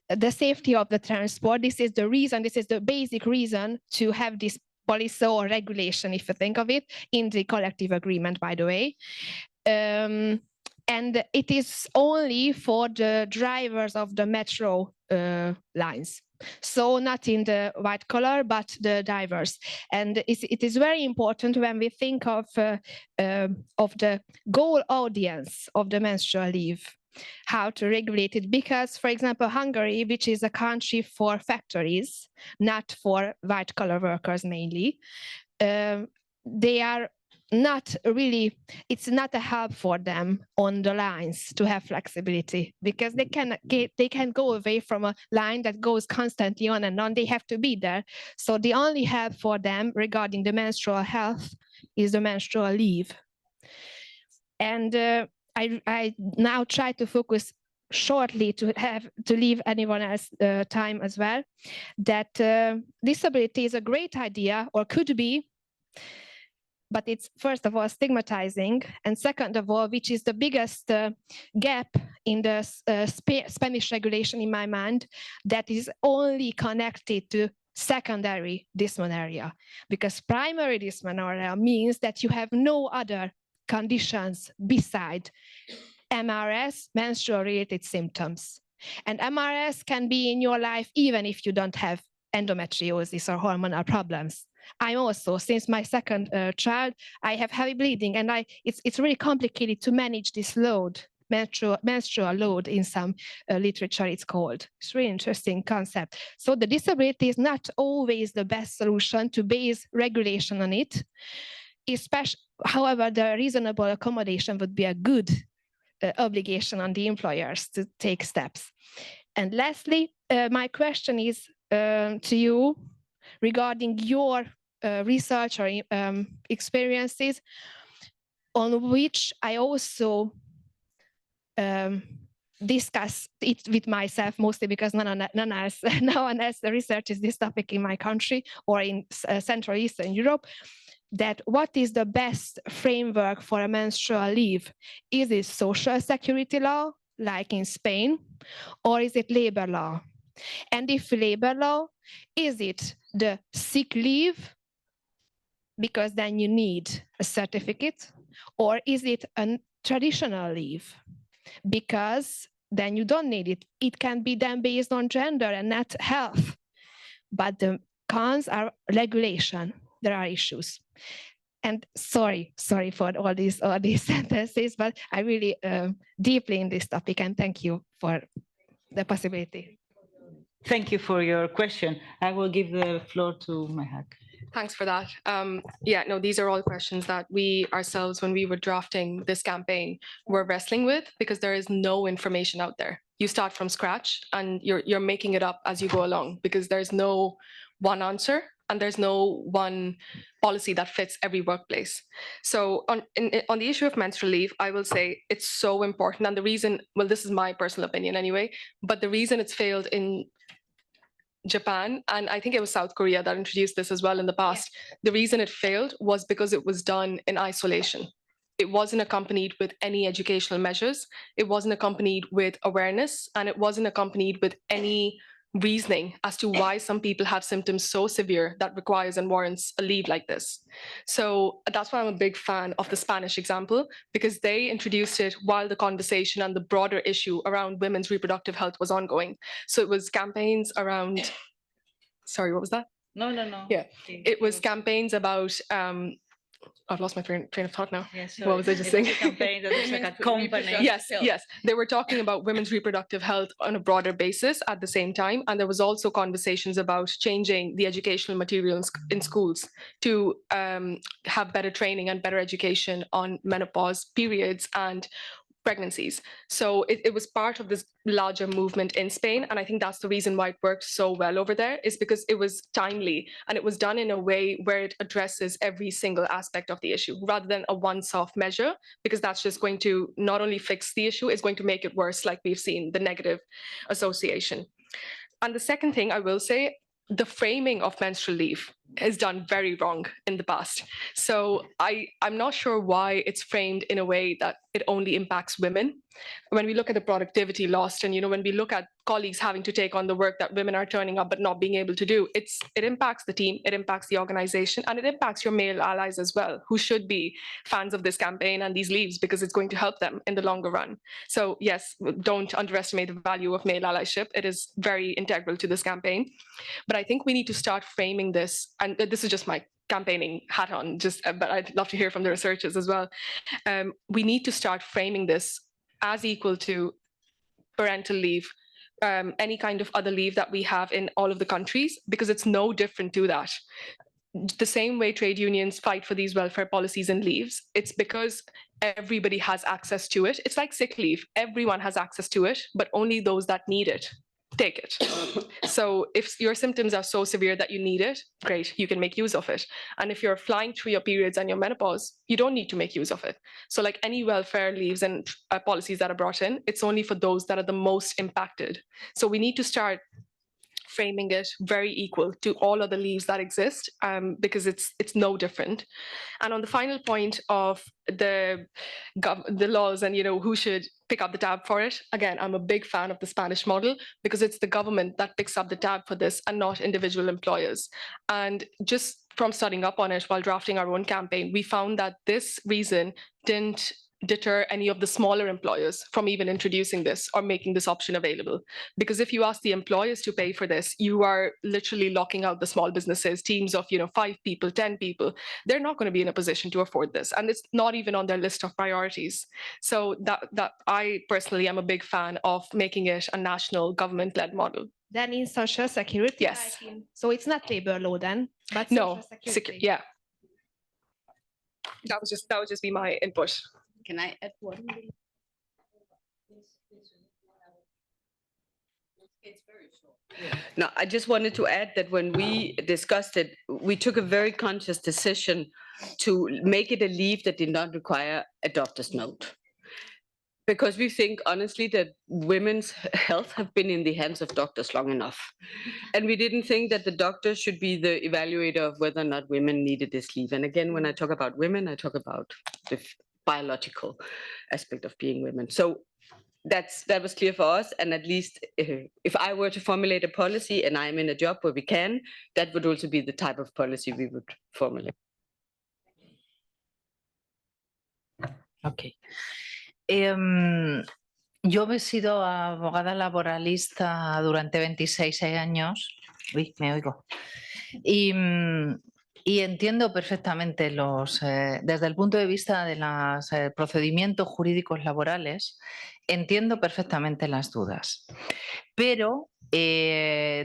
the safety of the transport, this is the reason, this is the basic reason to have this policy or regulation, if you think of it, in the collective agreement, by the way. And it is only for the drivers of the metro lines. So not in the white collar, but the drivers. And it is very important when we think of the goal audience of the menstrual leave, how to regulate it. Because, for example, Hungary, which is a country for factories, not for white collar workers mainly, they are not really, it's not a help for them on the lines to have flexibility, because they can go away from a line that goes constantly on and on. They have to be there. So the only help for them regarding the menstrual health is the menstrual leave. And I now try to focus shortly to leave anyone else time as well, that disability is a great idea, or could be, but it's first of all stigmatizing, and second of all, which is the biggest gap in the Spanish regulation in my mind, that is only connected to secondary dysmenorrhea, because primary dysmenorrhea means that you have no other conditions beside MRS, menstrual-related symptoms. And MRS can be in your life even if you don't have endometriosis or hormonal problems. I'm also, since my second child, I have heavy bleeding, and it's really complicated to manage this load, menstrual load in some literature it's called. It's a really interesting concept. So the disability is not always the best solution to base regulation on it. However, the reasonable accommodation would be a good obligation on the employers to take steps. And lastly, my question is to you regarding your research or experiences, on which I also discuss it with myself, mostly because no one else researches this topic in my country or in Central Eastern Europe, that what is the best framework for a menstrual leave? Is it social security law, like in Spain, or is it labor law? And if labor law, is it the sick leave, because then you need a certificate, or is it a traditional leave, because then you don't need it? It can be then based on gender and not health, but the cons are regulation. There are issues. And sorry for all these sentences, but I really deeply in this topic, and thank you for the possibility.
Thank you for your question. I will give the floor to Mahak.
Thanks for that. Yeah, no, these are all questions that we ourselves, when we were drafting this campaign, were wrestling with, because there is no information out there. You start from scratch and you're making it up as you go along, because there's no one answer and there's no one policy that fits every workplace. So on the issue of menstrual leave, I will say it's so important. And the reason, well, this is my personal opinion anyway, but the reason it's failed in Japan, and I think it was South Korea that introduced this as well in the past, the reason it failed was because it was done in isolation. It wasn't accompanied with any educational measures. It wasn't accompanied with awareness, and it wasn't accompanied with any reasoning as to why some people have symptoms so severe that requires and warrants a leave like this. So that's why I'm a big fan of the Spanish example, because they introduced it while the conversation and the broader issue around women's reproductive health was ongoing. So it was campaigns around, sorry, what was that?
No, no, no.
Yeah, it was campaigns about, I've lost my train of thought now.
Yes,
What was I just saying?
Campaign that was like a company.
Yes, yes. They were talking about women's reproductive health on a broader basis at the same time. And there was also conversations about changing the educational material in schools to have better training and better education on menopause, periods, and pregnancies. So it was part of this larger movement in Spain. And I think that's the reason why it worked so well over there, is because it was timely and it was done in a way where it addresses every single aspect of the issue rather than a once-off measure, because that's just going to not only fix the issue, it's going to make it worse, like we've seen, the negative association. And the second thing I will say, the framing of menstrual leave is done very wrong in the past. So I'm not sure why it's framed in a way that it only impacts women. When we look at the productivity lost, and when we look at colleagues having to take on the work that women are turning up but not being able to do, it impacts the team, it impacts the organization, and it impacts your male allies as well, who should be fans of this campaign and these leaves, because it's going to help them in the longer run. So yes, don't underestimate the value of male allyship. It is very integral to this campaign. But I think we need to start framing this, and this is just my campaigning hat on, but I'd love to hear from the researchers as well. We need to start framing this as equal to parental leave, any kind of other leave that we have in all of the countries, because it's no different to that. The same way trade unions fight for these welfare policies and leaves, it's because everybody has access to it. It's like sick leave. Everyone has access to it, but only those that need it take it. So if your symptoms are so severe that you need it, great, you can make use of it. And if you're flying through your periods and your menopause, you don't need to make use of it. So like any welfare leaves and policies that are brought in, it's only for those that are the most impacted. So we need to start framing it very equal to all other leaves that exist, because it's no different. And on the final point of the laws and who should pick up the tab for it, again, I'm a big fan of the Spanish model, because it's the government that picks up the tab for this and not individual employers. And just from studying up on it while drafting our own campaign, we found that this reason didn't deter any of the smaller employers from even introducing this or making this option available. Because if you ask the employers to pay for this, you are literally locking out the small businesses, teams of 5 people, 10 people. They're not going to be in a position to afford this, and it's not even on their list of priorities. So that I personally am a big fan of making it a national government-led model.
Then in social security,
yes.
So it's not labor law then, but
no,
social security.
Yeah. That would just be my input.
Can I add one? No, I just wanted to add that when we discussed it, we took a very conscious decision to make it a leave that did not require a doctor's note. Because we think, honestly, that women's health have been in the hands of doctors long enough. And we didn't think that the doctor should be the evaluator of whether or not women needed this leave. And again, when I talk about women, I talk about the biological aspect of being women. So that was clear for us. And at least if I were to formulate a policy and I'm in a job where we can, that would also be the type of policy we would formulate.
Okay. Yo he sido abogada laboralista durante 26 años. Uy, me oigo. Y entiendo perfectamente desde el punto de vista de los procedimientos jurídicos laborales, entiendo perfectamente las dudas. Pero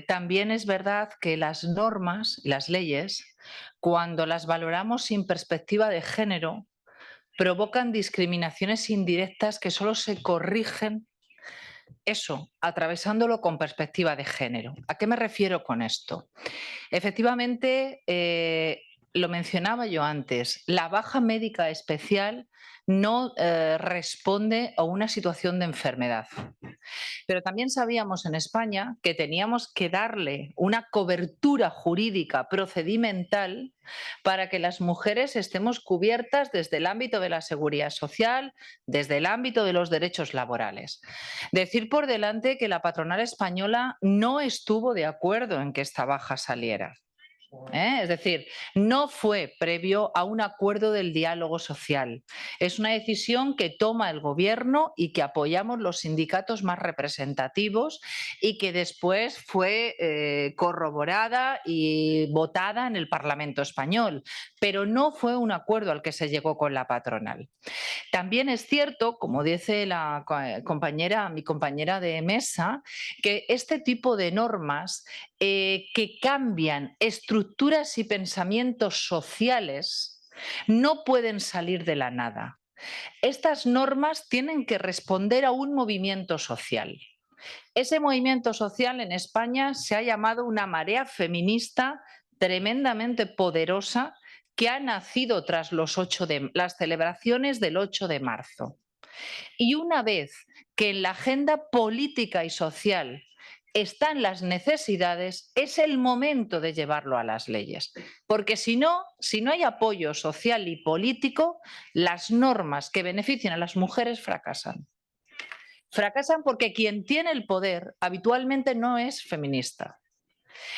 también es verdad que las normas, las leyes, cuando las valoramos sin perspectiva de género, provocan discriminaciones indirectas que solo se corrigen atravesándolo con perspectiva de género. ¿A qué me refiero con esto? Efectivamente, lo mencionaba yo antes, la baja médica especial no responde a una situación de enfermedad. Pero también sabíamos en España que teníamos que darle una cobertura jurídica procedimental para que las mujeres estemos cubiertas desde el ámbito de la seguridad social, desde el ámbito de los derechos laborales. Decir por delante que la patronal española no estuvo de acuerdo en que esta baja saliera. Es decir, no fue previo a un acuerdo del diálogo social. Es una decisión que toma el gobierno y que apoyamos los sindicatos más representativos y que después fue corroborada y votada en el Parlamento español, pero no fue un acuerdo al que se llegó con la patronal. También es cierto, como dice mi compañera de mesa, que este tipo de normas que cambian estructuras y pensamientos sociales no pueden salir de la nada. Estas normas tienen que responder a un movimiento social. Ese movimiento social en España se ha llamado una marea feminista tremendamente poderosa que ha nacido tras las celebraciones del 8 de marzo. Y una vez que en la agenda política y social están las necesidades, es el momento de llevarlo a las leyes. Porque si no hay apoyo social y político, las normas que benefician a las mujeres fracasan. Fracasan porque quien tiene el poder habitualmente no es feminista,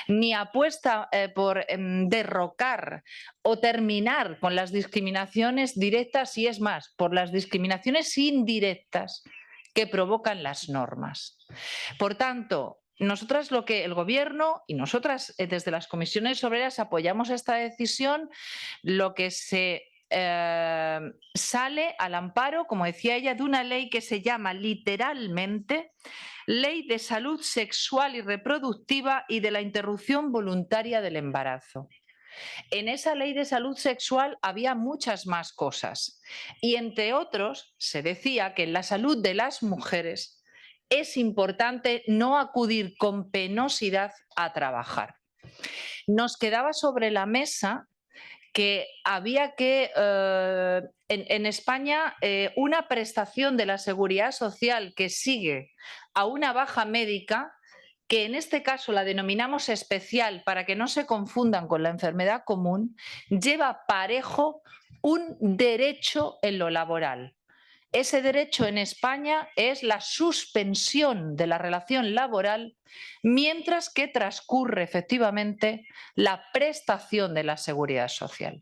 ni apuesta por derrocar o terminar con las discriminaciones directas y es más, por las discriminaciones indirectas que provocan las normas. Por tanto, nosotras el gobierno y nosotras desde las comisiones obreras apoyamos esta decisión, lo que se sale al amparo, como decía ella, de una ley que se llama literalmente Ley de Salud Sexual y Reproductiva y de la Interrupción Voluntaria del Embarazo. En esa ley de salud sexual había muchas más cosas y entre otros se decía que en la salud de las mujeres es importante no acudir con penosidad a trabajar. Nos quedaba sobre la mesa que había que, en España, una prestación de la seguridad social que sigue a una baja médica, que en este caso la denominamos especial para que no se confundan con la enfermedad común, lleva parejo un derecho en lo laboral. Ese derecho en España es la suspensión de la relación laboral mientras que transcurre efectivamente la prestación de la seguridad social.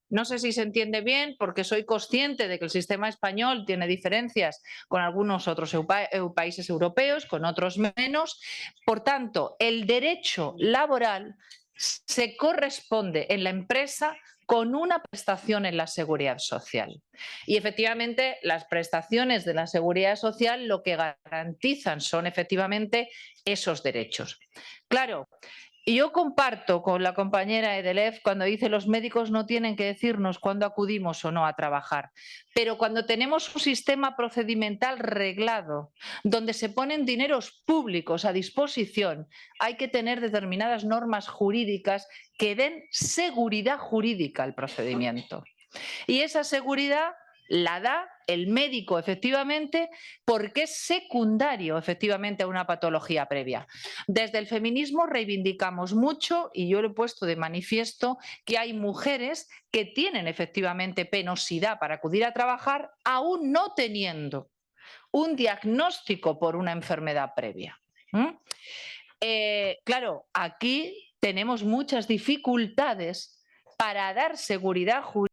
No sé si se entiende bien porque soy consciente de que el sistema español tiene diferencias con algunos otros países europeos, con otros menos. Por tanto, el derecho laboral se corresponde en la empresa con una prestación en la seguridad social. Y efectivamente las prestaciones de la seguridad social lo que garantizan son efectivamente esos derechos. Claro, y yo comparto con la compañera Edelef cuando dice los médicos no tienen que decirnos cuándo acudimos o no a trabajar, pero cuando tenemos un sistema procedimental reglado, donde se ponen dineros públicos a disposición, hay que tener determinadas normas jurídicas que den seguridad jurídica al procedimiento. Y esa seguridad la da el médico efectivamente porque es secundario efectivamente a una patología previa. Desde el feminismo reivindicamos mucho y yo lo he puesto de manifiesto que hay mujeres que tienen efectivamente penosidad para acudir a trabajar aún no teniendo un diagnóstico por una enfermedad previa. Claro, aquí tenemos muchas dificultades para dar seguridad jurídica